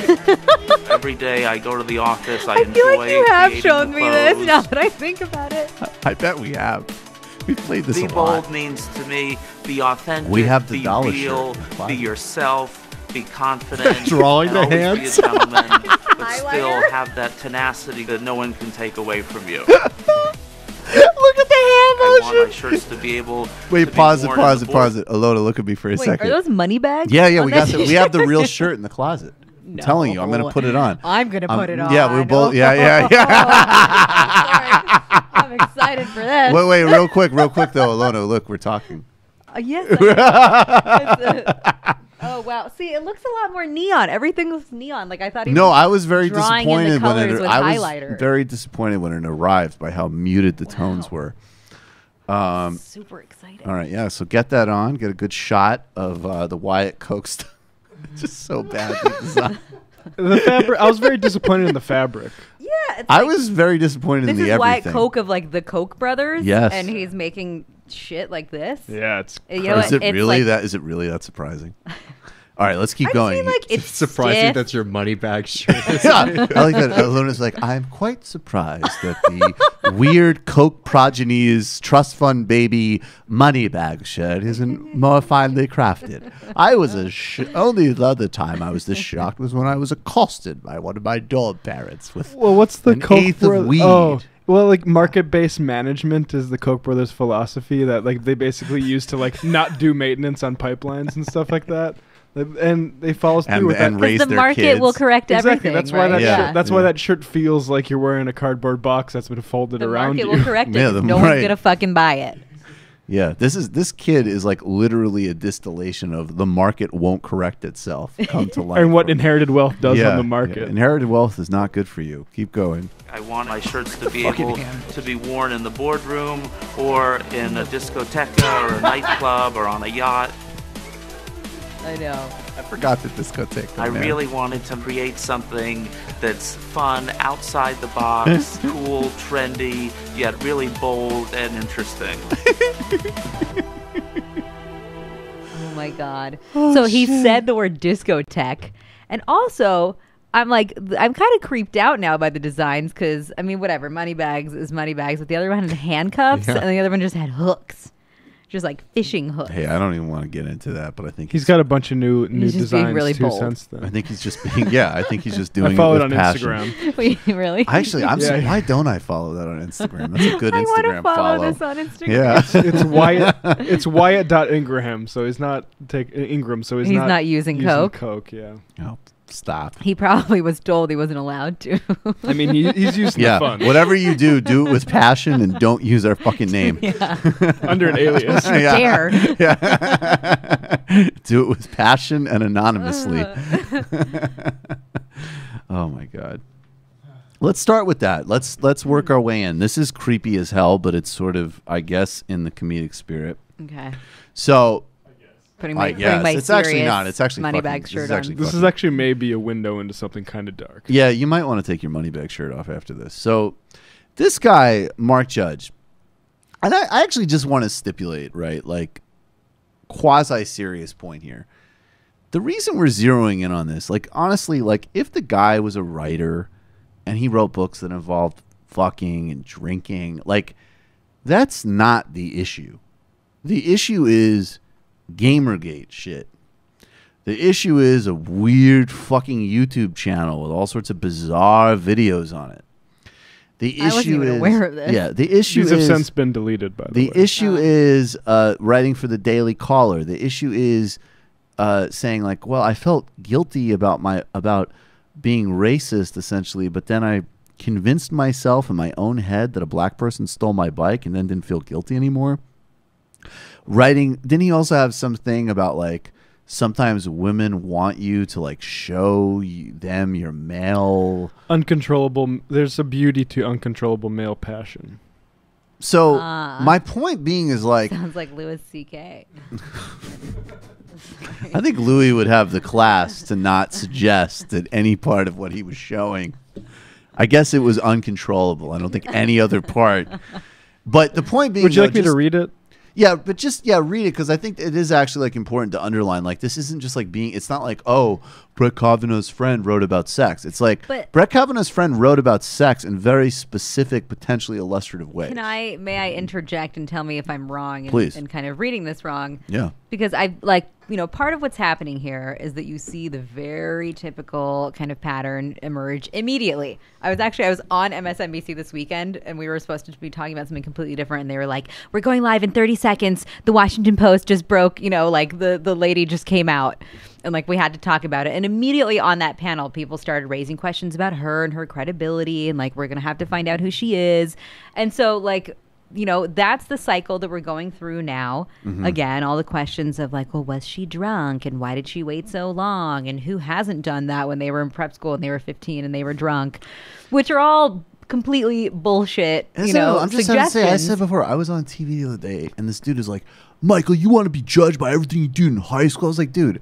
Every day I go to the office, I feel like you have shown me this clothes. now that I think about it. I bet we have. We played this Be a lot. bold means to me, be authentic, We have the be dollar real, shirt. be yourself, be confident, Drawing and the always hands. be a gentleman, but still have that tenacity that no one can take away from you. Look at the hand I motion. want my shirts to be able Wait, to pause be it. Alyona, look at me for a Wait, second. are those money bags? Yeah, on we that got we have the real shirt in the closet. I'm telling you, I'm going to put it on. I'm going to put it on. Yeah, we're both. Yeah. Sorry. I'm excited for this. Wait, real quick though, Alyona, look, we're talking. Yes. Oh wow! See, it looks a lot more neon. Everything looks neon. I thought. I was very drawing in the disappointed when colors it. with I was highlighter. very disappointed when it arrived by how muted the tones were. Super excited. All right, yeah. So get that on. Get a good shot of the Wyatt Coke stuff. Just so bad. The fabric. I was very disappointed in the fabric. Yeah, it's I was very disappointed in the This is Wyatt everything. Coke of the Koch brothers. Yes. And he's making shit like this. Yeah, it's. Is it really that? Is it really that surprising? All right, let's keep going. It's surprising stiff. that's your money bag shirt. Yeah, I like that. Alyona's I'm quite surprised that the weird Coke progeny's trust fund baby money bag shirt isn't more finely crafted. I was only the other time I was this shocked was when I was accosted by one of my dog parents with what's the an Koch eighth of weed. Oh. Well, market-based management is the Koch brothers' philosophy that they basically use to not do maintenance on pipelines and stuff like that. And they follow through with that. Raise the their market kids. will correct Exactly. everything. That's why right? that's why that shirt feels like you're wearing a cardboard box that's been folded around you. The market will correct it. Yeah, 'Cause no one's gonna fucking buy it. Yeah, this kid is like literally a distillation of the market won't correct itself. Come to life. And what inherited wealth does on the market. Yeah. Inherited wealth is not good for you. Keep going. I want my shirts to be able to be worn in the boardroom or in a discoteca or a nightclub or on a yacht. I know. I forgot the discotheque. I really wanted to create something that's fun, outside the box, cool, trendy, yet really bold and interesting. Oh my God. So he said the word discotheque. And also, I'm kind of creeped out now by the designs because, I mean, whatever. Moneybags is Moneybags, but the other one had handcuffs and the other one just had hooks. Just like fishing hooks. Hey, I don't even want to get into that, but I think he's got a bunch of new designs really too bold. since then. I think he's just being I think he's just doing I follow it with on passion. Instagram. Wait, really? Actually, why don't I follow that on Instagram? That's a good I want to Instagram follow this on Instagram. Yeah. It's Wyatt. It's Wyatt.Ingraham, so he's not Ingram, so he's not using coke. Coke, yeah. Oh, stop. He probably was told he wasn't allowed to. I mean, he's using the fun. Whatever you do, do it with passion and don't use our fucking name. Under an alias. Dare. Yeah. Do it with passion and anonymously. Oh my God. Let's start with that. Let's work our way in. This is creepy as hell, but it's sort of, I guess, in the comedic spirit. Okay. So Putting my it's actually not. It's actually Moneybag shirt on. This is actually maybe a window into something kind of dark. Yeah, you might want to take your Moneybag shirt off after this. So this guy, Mark Judge, and I actually just want to stipulate, right, like quasi-serious point here. The reason we're zeroing in on this, like honestly, like if the guy was a writer and he wrote books that involved fucking and drinking, like that's not the issue. The issue is Gamergate shit. The issue is a weird fucking YouTube channel with all sorts of bizarre videos on it. The issue I wasn't even aware of this. Yeah, the issue These is have since been deleted, by the way. The issue is writing for the Daily Caller. The issue is saying like, well, I felt guilty about being racist essentially, but then I convinced myself in my own head that a black person stole my bike and then didn't feel guilty anymore. Didn't he also have something about like sometimes women want you to like show them your male uncontrollable? There's a beauty to uncontrollable male passion. So my point being is like Sounds like Louis C.K. I think Louis would have the class to not suggest that any part of what he was showing. I guess it was uncontrollable. I don't think any other part. But the point being, would you like me to read it? Yeah, but just read it because I think it is actually like important to underline. Like this isn't just like being. It's not like Brett Kavanaugh's friend wrote about sex. It's like Brett Kavanaugh's friend wrote about sex in very specific, potentially illustrative ways. May I interject and tell me if I'm wrong? Please. And kind of reading this wrong. Yeah. Because part of what's happening here is that you see the very typical kind of pattern emerge immediately. I was on MSNBC this weekend and we were supposed to be talking about something completely different. And they were like, we're going live in 30 seconds. The Washington Post just broke, the lady just came out and like we had to talk about it. And immediately on that panel, people started raising questions about her and her credibility. And like, we're going to have to find out who she is. And so like, that's the cycle that we're going through now. Mm-hmm. Again, all the questions of like, well, was she drunk? And why did she wait so long? And who hasn't done that when they were in prep school and they were 15 and they were drunk? Which are all completely bullshit, I'm just trying to say, I said before, I was on TV the other day and this dude is like, Michael, you want to be judged by everything you do in high school? I was like, dude,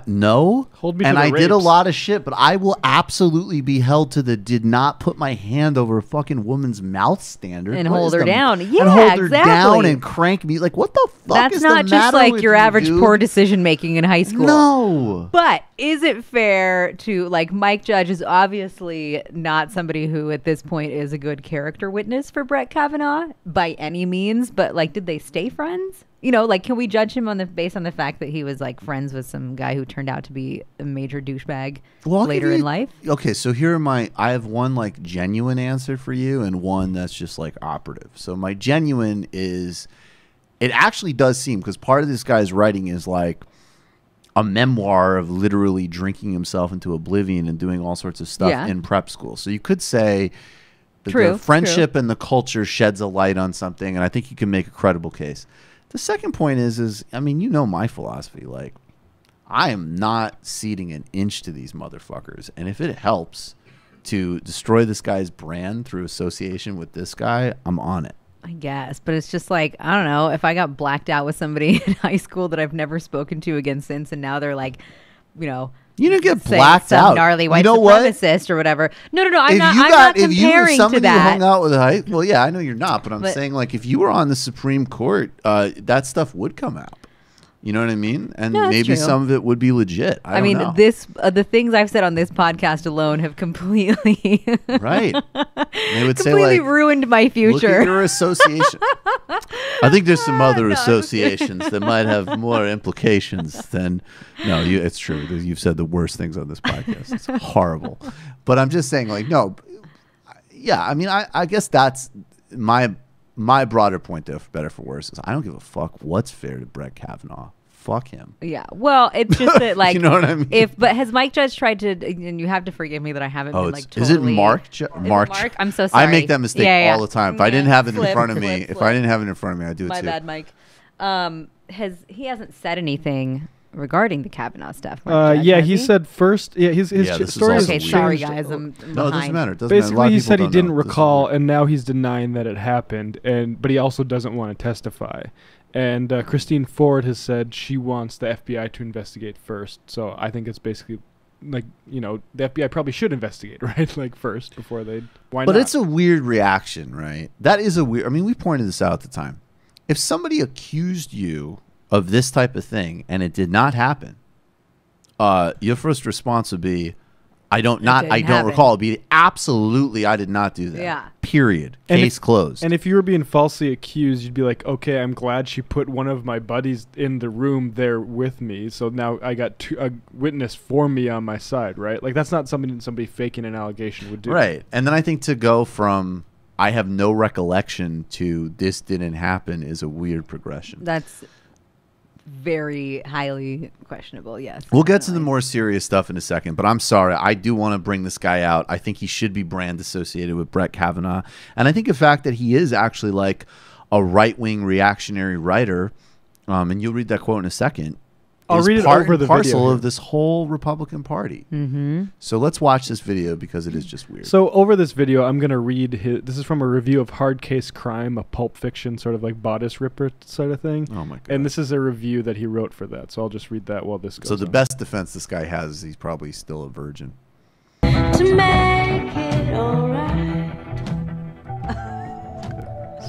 no. Hold me and to the I rapes. did a lot of shit, but I will absolutely be held to the did not put my hand over a fucking woman's mouth standard. And hold her down. Yeah, and hold her exactly. down and crank me. Like, what the fuck That's is not the just matter like with your you, average dude? poor decision making in high school. No. But is it fair to, like, Mike Judge is obviously not somebody who at this point is a good character witness for Brett Kavanaugh by any means, but like, did they stay friends? Can we judge him based on the fact that he was like friends with some guy who turned out to be a major douchebag later in life? Okay, so I have one like genuine answer for you and one that's just like operative. So my genuine is, it actually does seem, because part of this guy's writing is like, a memoir of literally drinking himself into oblivion and doing all sorts of stuff in prep school. So you could say the friendship and the culture sheds a light on something, and I think you can make a credible case. The second point is I mean, you know my philosophy. Like, I am not ceding an inch to these motherfuckers, and if it helps to destroy this guy's brand through association with this guy, I'm on it. I guess, but it's just like, I don't know, if I got blacked out with somebody in high school that I've never spoken to again since, and now they're like, you know, you didn't get blacked out. Gnarly white supremacist or whatever. No. I'm not comparing if you were somebody to that. who hung out with well, yeah, I know you're not, but I'm saying, like, if you were on the Supreme Court, that stuff would come out. You know what I mean? And maybe some of it would be legit. I don't know. The things I've said on this podcast alone have completely right. They would say, completely like, ruined my future. Look at your association. I think there's some other associations that might have more implications than. No, it's true. You've said the worst things on this podcast. It's horrible. But I'm just saying, like, no. Yeah, I mean, I guess that's my broader point, though, for better or for worse, is I don't give a fuck what's fair to Brett Kavanaugh. Fuck him. Yeah. Well, it's just that, like, you know what I mean? But has Mike Judge tried to? And you have to forgive me that I haven't been like. Is it Mark? Mark. I'm so sorry. I make that mistake all the time. If I didn't have it in front of me, I'd do it too. My bad, Mike. He hasn't said anything regarding the Kavanaugh stuff. He said first. Yeah, his story. Okay, sorry guys. I'm behind. No, it doesn't matter. Basically, he said he didn't recall, and now he's denying that it happened. But he also doesn't want to testify. And Christine Ford has said she wants the FBI to investigate first. So I think it's basically like, you know, the FBI probably should investigate, right? Like, first before they. Why not? But it's a weird reaction, right? That is a weird. I mean, we pointed this out at the time. If somebody accused you of this type of thing and it did not happen, your first response would be, I don't recall. It'd be absolutely, I did not do that. Yeah. Period. Case closed. And if you were being falsely accused, you'd be like, okay, I'm glad she put one of my buddies in the room there with me, so now I got a witness for me on my side, right? Like, that's not something that somebody faking an allegation would do. Right. And then I think to go from I have no recollection to this didn't happen is a weird progression. That's very highly questionable, yes. We'll get to the more serious stuff in a second, but I'm sorry. I do want to bring this guy out. I think he should be brand associated with Brett Kavanaugh. And I think the fact that he is actually like a right-wing reactionary writer, and you'll read that quote in a second, I'll read it over the parcel of this whole Republican Party. Mm-hmm. So let's watch this video because it is just weird. So over this video, I'm going to read this is from a review of Hard Case Crime, a Pulp Fiction sort of like bodice ripper sort of thing. Oh my God. And this is a review that he wrote for that. So I'll just read that while this goes on. So the best defense this guy has is he's probably still a virgin. To make it all right.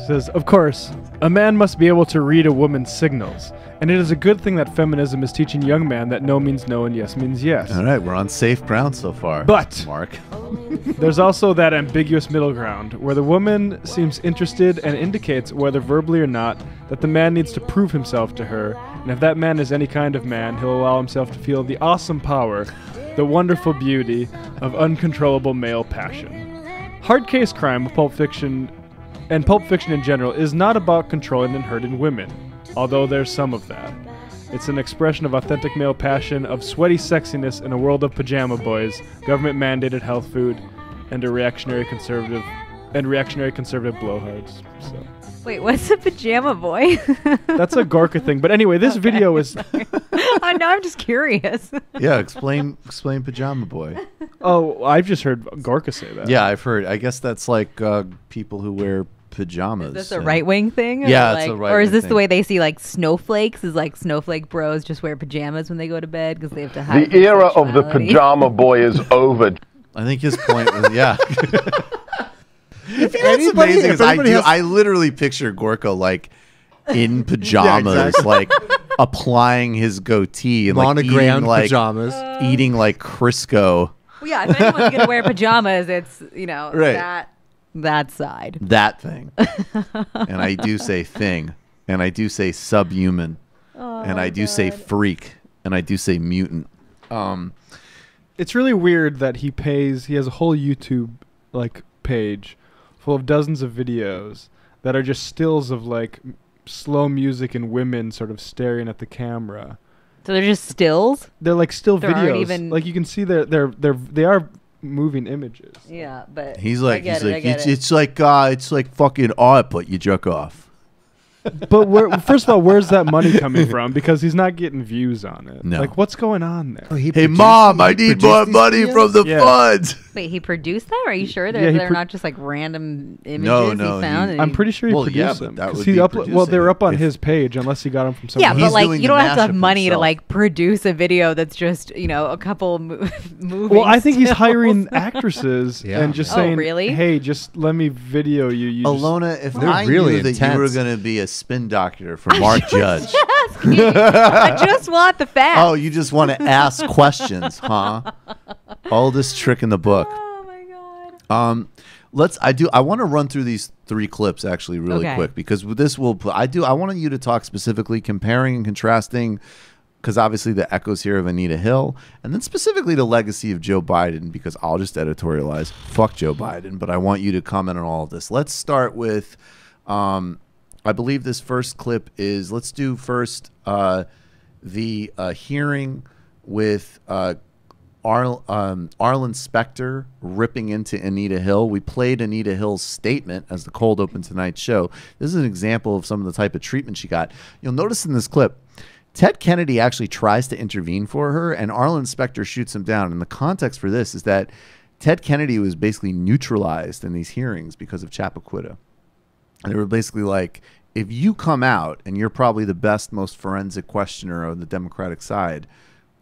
Says, of course, a man must be able to read a woman's signals. And it is a good thing that feminism is teaching young men that no means no and yes means yes. All right, we're on safe ground so far. But Mark, there's also that ambiguous middle ground where the woman seems interested and indicates, whether verbally or not, that the man needs to prove himself to her. And if that man is any kind of man, he'll allow himself to feel the awesome power, the wonderful beauty of uncontrollable male passion. Hard Case Crime, Pulp Fiction, and Pulp Fiction in general, is not about controlling and hurting women, although there's some of that. It's an expression of authentic male passion, of sweaty sexiness in a world of pajama boys, government-mandated health food, and reactionary conservative blowhards. So. Wait, what's a pajama boy? That's a Gorka thing. But anyway, this video is... Oh, no, I'm just curious. Yeah, explain pajama boy. Oh, I've just heard Gorka say that. Yeah, I've heard. I guess that's like people who wear pajamas. Is this a right-wing thing? Yeah, it's a right-wing Or is this thing. the way they see like snowflakes? Is like snowflake bros just wear pajamas when they go to bed because they have to hide the era of the pajama boy is over. I think his point was, yeah. If what's amazing is I literally picture Gorka like in pajamas, Yeah, exactly. like applying his goatee and monogrammed like pajamas, eating like Crisco. Well, yeah, if anyone's gonna wear pajamas, it's Right. that side. That thing. And I do say thing, and I do say subhuman, and I do say freak, and I do say mutant. It's really weird that he has a whole YouTube like page full of dozens of videos that are just stills of like slow music and women sort of staring at the camera. So they're just stills? They're like still There aren't videos. even- Like you can see they are moving images. Yeah, but He's like, I get it. it's like fucking art, but you jerk off. But first of all, where's that money coming from? Because he's not getting views on it. No. Like, what's going on there? Oh, Hey, Mom, I need more money from the funds. Wait, he produced that? Are you sure Yeah, they're not just like random images No, he found? and I'm pretty sure he Well, yeah, produced but them. that 'Cause would he be well, they were up on producing. his page, unless he got them from Yeah, somewhere. but He's like doing you the don't have to have mashup money to himself. like produce a video that's just a couple movies. Well, I think he's hiring actresses Yeah, and just man. Oh, saying, really? "Hey, just let me video you." You just- Alona, if They're I really knew that you were intense. going to be a spin doctor for Mark Judge. I just want the facts. Oh, you just want to ask questions, huh? Oldest trick in the book. Oh my god. I want to run through these 3 clips actually really Okay. quick, because this will I want you to talk specifically comparing and contrasting, because obviously the echoes here of Anita Hill, and then specifically the legacy of Joe Biden, because I'll just editorialize fuck Joe Biden, but I want you to comment on all of this. Let's start with I believe this first clip is, let's do first the hearing with Arlen Specter ripping into Anita Hill. We played Anita Hill's statement as the cold open tonight's show. This is an example of some of the type of treatment she got. You'll notice in this clip, Ted Kennedy actually tries to intervene for her, and Arlen Specter shoots him down. And the context for this is that Ted Kennedy was basically neutralized in these hearings because of Chappaquidda. And they were basically like, if you come out and you're probably the best, most forensic questioner on the Democratic side,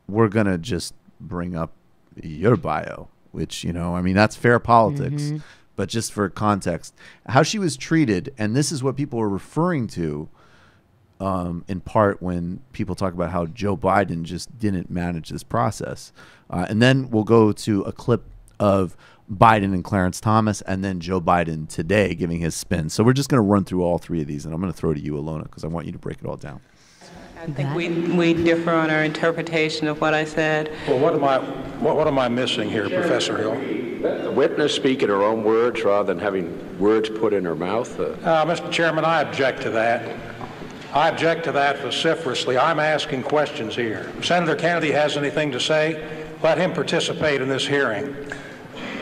we're going to just bring up your bio, which, I mean, that's fair politics. But just for context, how she was treated, and this is what people are referring to in part when people talk about how Joe Biden just didn't manage this process. And then we'll go to a clip of Biden and Clarence Thomas, and then Joe Biden today giving his spin. So we're just going to run through all 3 of these, and I'm going to throw to you, Alyona, because I want you to break it all down. I think we differ on our interpretation of what I said. Well, what am I missing here, Professor Hill? Let the witness speak in her own words rather than having words put in her mouth. Mr. Chairman, I object to that. I object to that vociferously. I'm asking questions here. If Senator Kennedy has anything to say, let him participate in this hearing.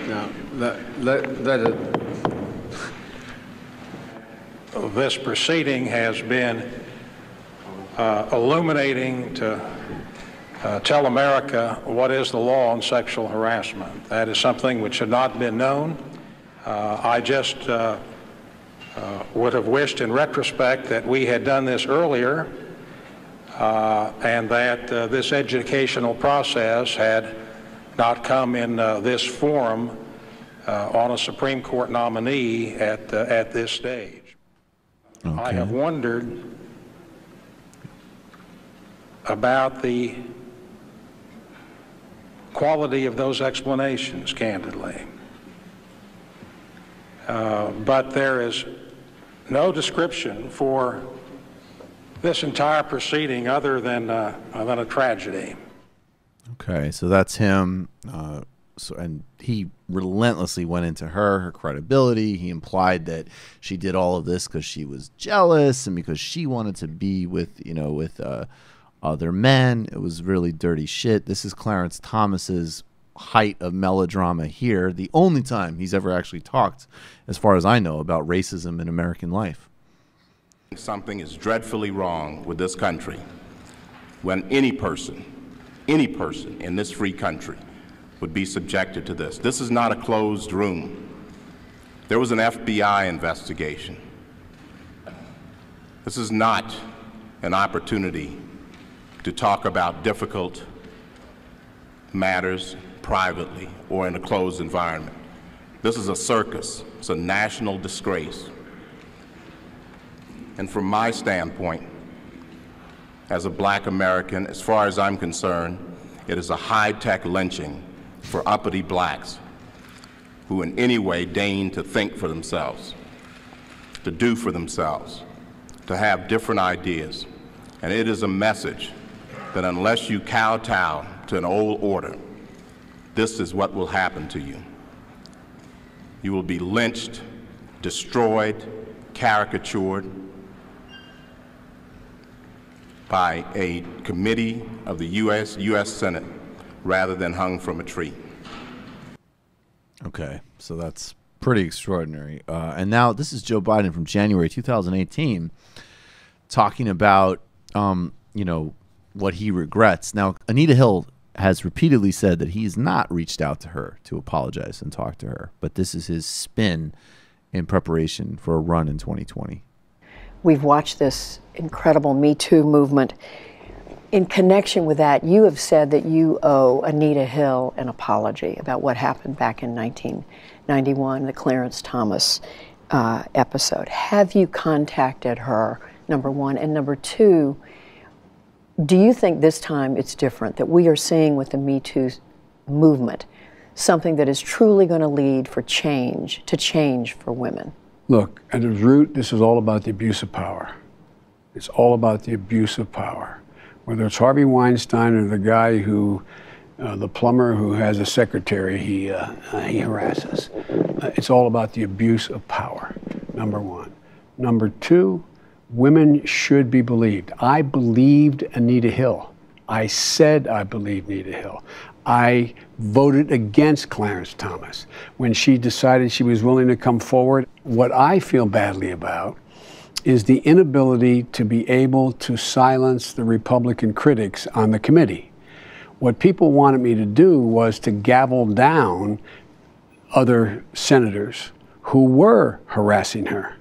Now, let it. This proceeding has been illuminating to tell America what is the law on sexual harassment. That is something which had not been known. I just would have wished in retrospect that we had done this earlier and that this educational process had not come in this forum on a Supreme Court nominee at this stage. Okay. I have wondered about the quality of those explanations, candidly. But there is no description for this entire proceeding other than a tragedy. Okay, so that's him. And he relentlessly went into her credibility. He implied that she did all of this because she was jealous and because she wanted to be with other men. It was really dirty shit. This is Clarence Thomas's height of melodrama here. The only time he's ever actually talked, as far as I know, about racism in American life. Something is dreadfully wrong with this country when any person in this free country would be subjected to this. This is not a closed room. There was an FBI investigation. This is not an opportunity to talk about difficult matters privately or in a closed environment. This is a circus. It's a national disgrace. And from my standpoint, as a black American, as far as I'm concerned, it is a high-tech lynching for uppity blacks who in any way deign to think for themselves, to do for themselves, to have different ideas. And it is a message that unless you kowtow to an old order, this is what will happen to you. You will be lynched, destroyed, caricatured. by a committee of the U.S. Senate rather than hung from a tree. Okay, so that's pretty extraordinary. And now this is Joe Biden from January 2018 talking about, what he regrets. Now, Anita Hill has repeatedly said that he's not reached out to her to apologize and talk to her. But this is his spin in preparation for a run in 2020. We've watched this incredible Me Too movement. In connection with that, you have said that you owe Anita Hill an apology about what happened back in 1991, the Clarence Thomas episode. Have you contacted her, number one? And number two, do you think this time it's different, that we are seeing with the Me Too movement something that is truly going to lead to change for women? Look, at its root, this is all about the abuse of power. It's all about the abuse of power. Whether it's Harvey Weinstein or the guy who, the plumber who has a secretary he harasses. It's all about the abuse of power, number one. Number two, women should be believed. I believed Anita Hill. I said I believed Anita Hill. I voted against Clarence Thomas when she decided she was willing to come forward. What I feel badly about is the inability to be able to silence the Republican critics on the committee. What people wanted me to do was to gavel down other senators who were harassing her.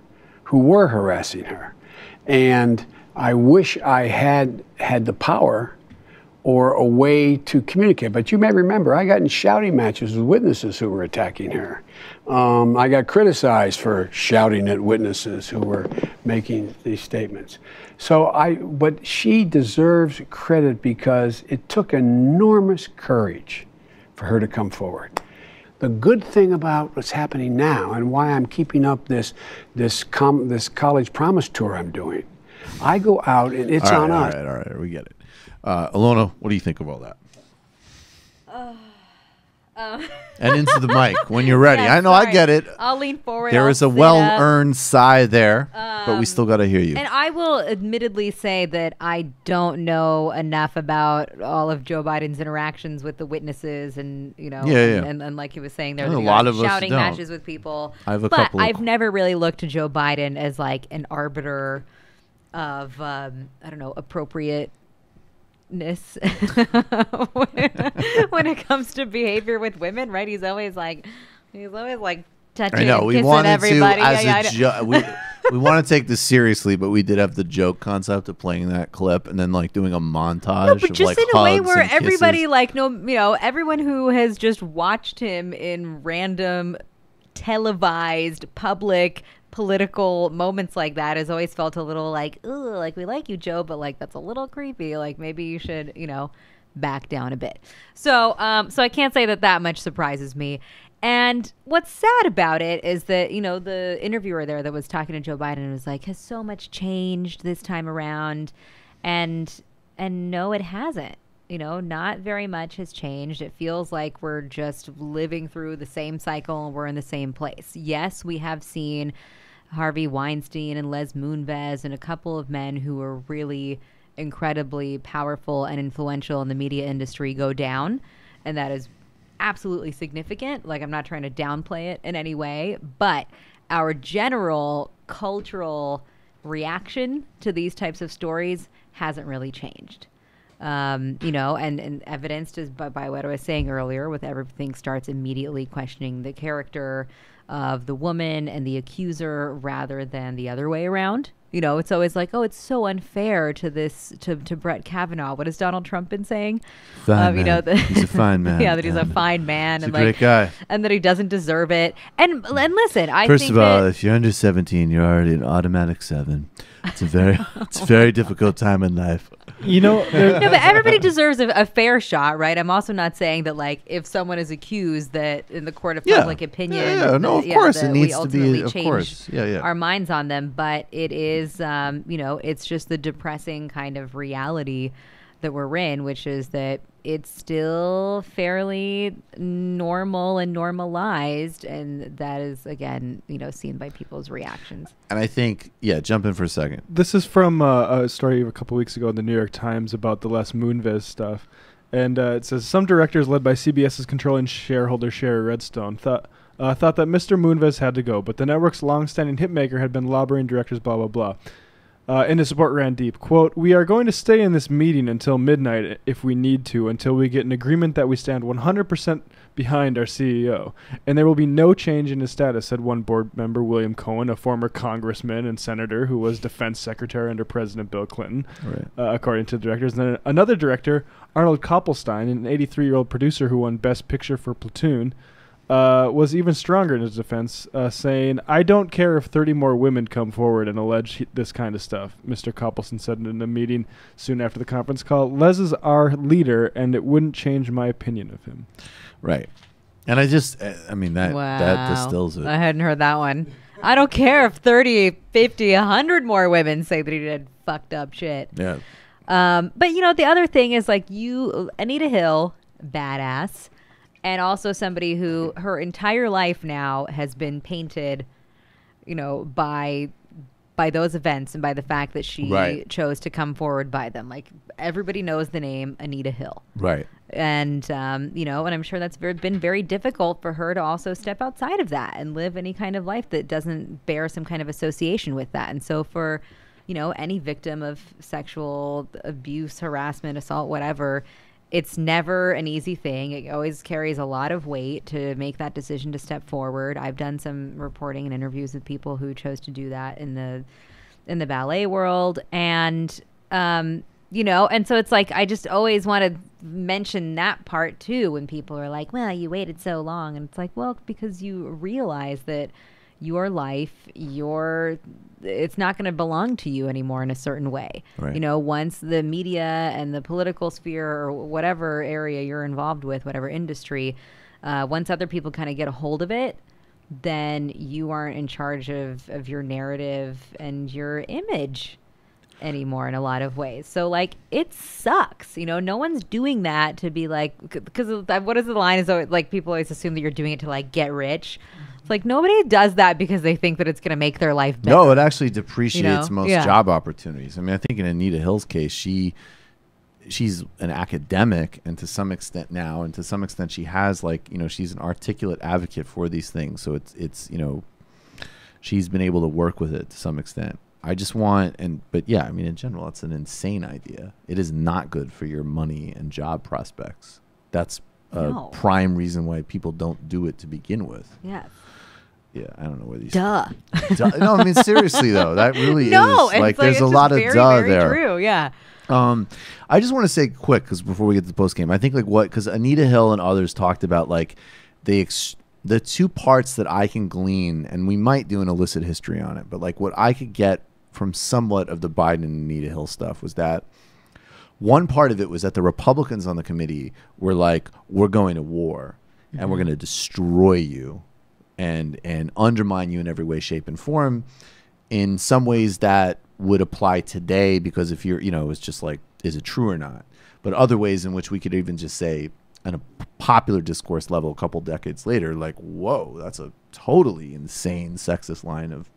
And I wish I had the power or a way to communicate. But you may remember, I got in shouting matches with witnesses who were attacking her. I got criticized for shouting at witnesses who were making these statements. But she deserves credit because it took enormous courage for her to come forward. The good thing about what's happening now and why I'm keeping up this college promise tour I'm doing, I go out and it's on us. All right, we get it. Alyona, what do you think of all that? And into the mic when you're ready. Yeah, I know, sorry. I get it. I'll lean forward. There is a well-earned sigh there, but we still got to hear you. And I will admittedly say that I don't know enough about all of Joe Biden's interactions with the witnesses and, and like he was saying, there a lot of us shouting don't. matches with people. I have a but couple of- I've never really looked to Joe Biden as like an arbiter of, appropriateness when it comes to behavior with women, right? He's always like touching I know, and we kissing wanted everybody. to, as a joke, we want to take this seriously, but we did have the joke concept of playing that clip and then like doing a montage No, but of just like in a way hugs where and everybody kisses. everyone who has just watched him in random televised public political moments like that has always felt a little like, ooh, like we like you, Joe, but like that's a little creepy. Like maybe you should, back down a bit. So I can't say that much surprises me. And what's sad about it is that, the interviewer there that was talking to Joe Biden was like, has so much changed this time around. And no, it hasn't. Not very much has changed. It feels like we're just living through the same cycle and we're in the same place. Yes, we have seen Harvey Weinstein and Les Moonves and a couple of men who were really incredibly powerful and influential in the media industry go down. And that is absolutely significant. Like, I'm not trying to downplay it in any way, but our general cultural reaction to these types of stories hasn't really changed. And evidenced is by what I was saying earlier, with everything starts immediately questioning the character of the woman and the accuser rather than the other way around. It's always like, oh, it's so unfair to Brett Kavanaugh. What has Donald Trump been saying? Fine man. He's a fine man. Yeah, that he's a fine man. He's a great guy. And that he doesn't deserve it. And listen, I First think of all, that, if you're under 17, you're already an automatic 7. It's a very difficult time in life. no, but everybody deserves a fair shot, right? I'm also not saying that, like, if someone is accused, that in the court of public opinion, of course, it needs we to be, ultimately of course, our minds on them. But it is, it's just the depressing kind of reality that we're in, which is that it's still fairly normal and normalized, and that is, again, seen by people's reactions. And I think, jump in for a second. This is from a story a couple weeks ago in the New York Times about the Les Moonves stuff. And it says, some directors led by CBS's controlling shareholder Sherry Redstone thought that Mr. Moonves had to go, but the network's long-standing hitmaker had been lobbying directors, blah, blah, blah. And his support ran deep. Quote, "We are going to stay in this meeting until midnight if we need to, until we get an agreement that we stand 100% behind our CEO. And there will be no change in his status," said one board member, William Cohen, a former congressman and senator who was defense secretary under President Bill Clinton, according to the directors. And then another director, Arnold Koppelstein, an 83-year-old producer who won Best Picture for Platoon, was even stronger in his defense, saying, "I don't care if 30 more women come forward and allege this kind of stuff," Mr. Koppelstein said in a meeting soon after the conference call. "Les is our leader, and it wouldn't change my opinion of him." Right. And that distills it. I hadn't heard that one. I don't care if 30, 50, 100 more women say that he did fucked up shit. Yeah. But, the other thing is, Anita Hill, badass, and also somebody who her entire life now has been painted, by those events and by the fact that she chose to come forward by them. Like, everybody knows the name Anita Hill. Right. And, and I'm sure that's been very difficult for her to also step outside of that and live any kind of life that doesn't bear some kind of association with that. And so for, any victim of sexual abuse, harassment, assault, whatever, it's never an easy thing. It always carries a lot of weight to make that decision to step forward. I've done some reporting and interviews with people who chose to do that in the ballet world. And, and so it's like, I just always want to mention that part too, when people are like, well, you waited so long. And it's like, well, because you realize that your life, it's not going to belong to you anymore in a certain way. Right. Once the media and the political sphere or whatever area you're involved with, whatever industry, once other people kind of get a hold of it, then you aren't in charge of your narrative and your image anymore in a lot of ways. So it sucks. No one's doing that to be like, because what is the line is always, people always assume that you're doing it to get rich. It's like nobody does that because they think that it's going to make their life better. No, it actually depreciates most job opportunities. I mean, I think in Anita Hill's case, she's an academic, and to some extent she has she's an articulate advocate for these things. So it's she's been able to work with it to some extent. I just want, but in general, it's an insane idea. It is not good for your money and job prospects. That's a prime reason why people don't do it to begin with. Yes. Yeah, I don't know where these. Duh. No, I mean seriously though, that really is there's a lot of very, duh very there. True, yeah. I just want to say quick, because before we get to the post game, I think because Anita Hill and others talked about the two parts that I can glean, and we might do an illicit history on it, but what I could get from somewhat of the Biden and Anita Hill stuff was that one part of it was that the Republicans on the committee were like, we're going to war and we're going to destroy you and undermine you in every way, shape, and form. In some ways that would apply today, because if you're, it's just is it true or not? But other ways in which we could even just say on a popular discourse level a couple decades later, whoa, that's a totally insane sexist line of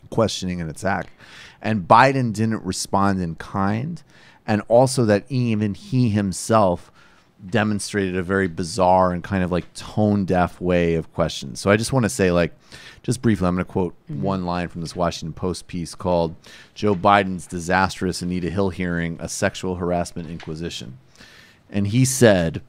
questioning and attack. And Biden didn't respond in kind. And also that even he himself demonstrated a very bizarre and kind of tone-deaf way of questions. So I just want to say, just briefly, I'm going to quote one line from this Washington Post piece called "Joe Biden's Disastrous Anita Hill Hearing, a Sexual Harassment Inquisition." And he said,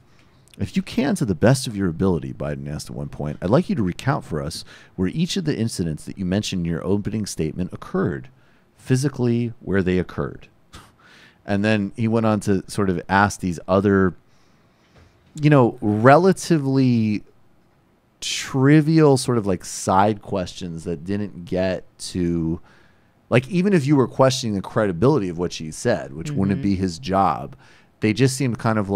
"If you can, to the best of your ability," Biden asked at one point, "I'd like you to recount for us where each of the incidents that you mentioned in your opening statement occurred, physically where they occurred." And then he went on to sort of ask these other, relatively trivial sort of side questions that didn't get to, even if you were questioning the credibility of what she said, which wouldn't be his job, they just seemed kind of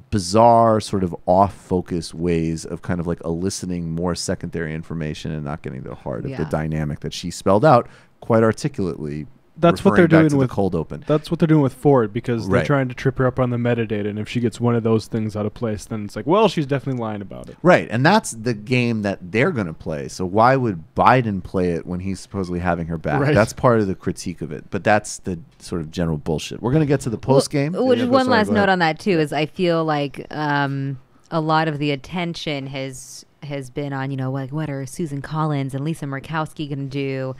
bizarre, sort of off-focus ways of kind of eliciting more secondary information and not getting to the heart of the dynamic that she spelled out quite articulately That's what they're doing with cold open. That's what they're doing with Ford, because they're Right. trying to trip her up on the metadata, and if she gets one of those things out of place, then it's like, well, she's definitely lying about it. Right, and that's the game that they're going to play. So why would Biden play it when he's supposedly having her back? Right. That's part of the critique of it, but that's the sort of general bullshit. We're going to get to the post game. Which one last note on that too is I feel like a lot of the attention has been on, like what are Susan Collins and Lisa Murkowski going to do,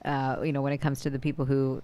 when it comes to the people who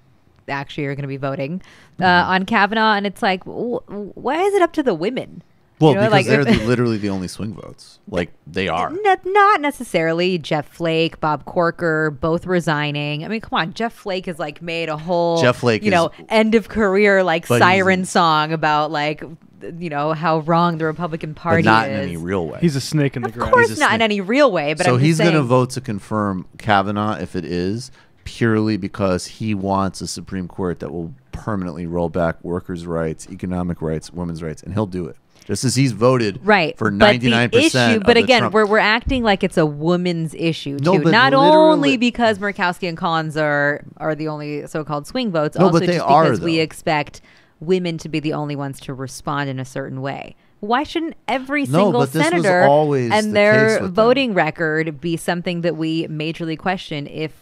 actually are going to be voting on Kavanaugh, and it's like, why is it up to the women? Well, because they're literally the only swing votes. Like, they are. Not necessarily. Jeff Flake, Bob Corker, both resigning. I mean, come on. Jeff Flake has made a whole, Jeff Flake end of career siren song about how wrong the Republican Party is. But not in any real way. He's a snake in the grass. Of course not in any real way. But so I'm he's going to vote to confirm Kavanaugh if it is, purely because he wants a Supreme Court that will permanently roll back workers' rights, economic rights, women's rights, and he'll do it. Just as he's voted for 99%. But again, we're acting like it's a woman's issue too. No, but not only because Murkowski and Collins are the only so-called swing votes, No, also but they just are, because we though. expect women to be the only ones to respond in a certain way. Why shouldn't every No, single but this was senator always the and their case with voting record be something that we majorly question if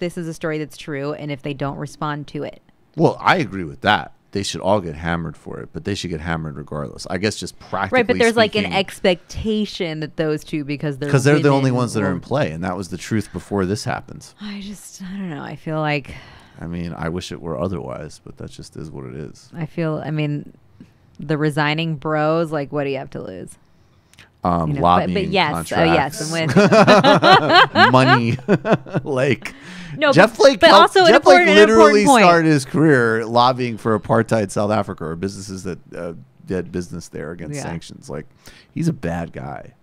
this is a story that's true and if they don't respond to it? Well, I agree with that. They should all get hammered for it, but they should get hammered regardless. I guess just practically Right, but there's speaking, an expectation that those two, because they're the only women, ones that are in play, and that was the truth before this happens. I don't know. I feel like... I mean, I wish it were otherwise, but that just is what it is. The resigning bros, what do you have to lose? Lobbying but yes, contracts. I'm with money, No, Jeff Flake. but also Jeff Flake literally point. started his career lobbying for apartheid South Africa, or businesses that did business there against sanctions. He's a bad guy,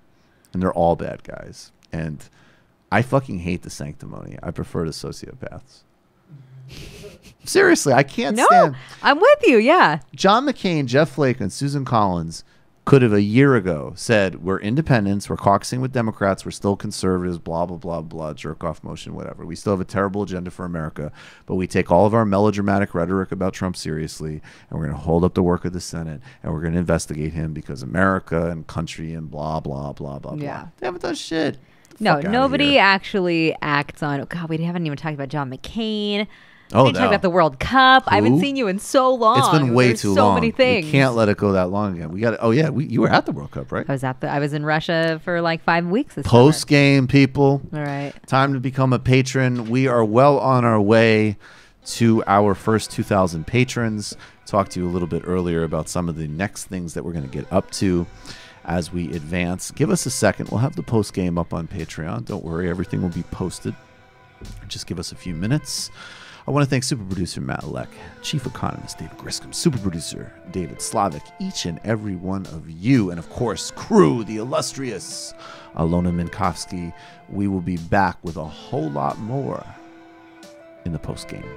and they're all bad guys. And I fucking hate the sanctimony. I prefer the sociopaths. Seriously, I can't stand. I'm with you. Yeah. John McCain, Jeff Flake, and Susan Collins could have a year ago said, we're independents, we're caucusing with Democrats, we're still conservatives, blah, blah, blah, blah, jerk-off motion, whatever. We still have a terrible agenda for America, but we take all of our melodramatic rhetoric about Trump seriously, and we're going to hold up the work of the Senate, and we're going to investigate him because America and country and blah, blah, blah, blah, blah. They haven't done shit. No, nobody actually acts on... Oh, God, we haven't even talked about John McCain. Oh, we didn't talk about the World Cup. I haven't seen you in so long. It's been way too long. So many things. We can't let it go that long again. We got. Oh yeah, you were at the World Cup, right? I was in Russia for 5 weeks this Post game, people. All right. Time to become a patron. We are well on our way to our first 2,000 patrons. Talked to you a little bit earlier about some of the next things that we're going to get up to as we advance. Give us a second. We'll have the post game up on Patreon. Don't worry, everything will be posted. Just give us a few minutes. I want to thank super producer Matt Lech, chief economist David Griscom, super producer David Slavic, each and every one of you, and of course, crew, the illustrious Alyona Minkovski. We will be back with a whole lot more in the post game.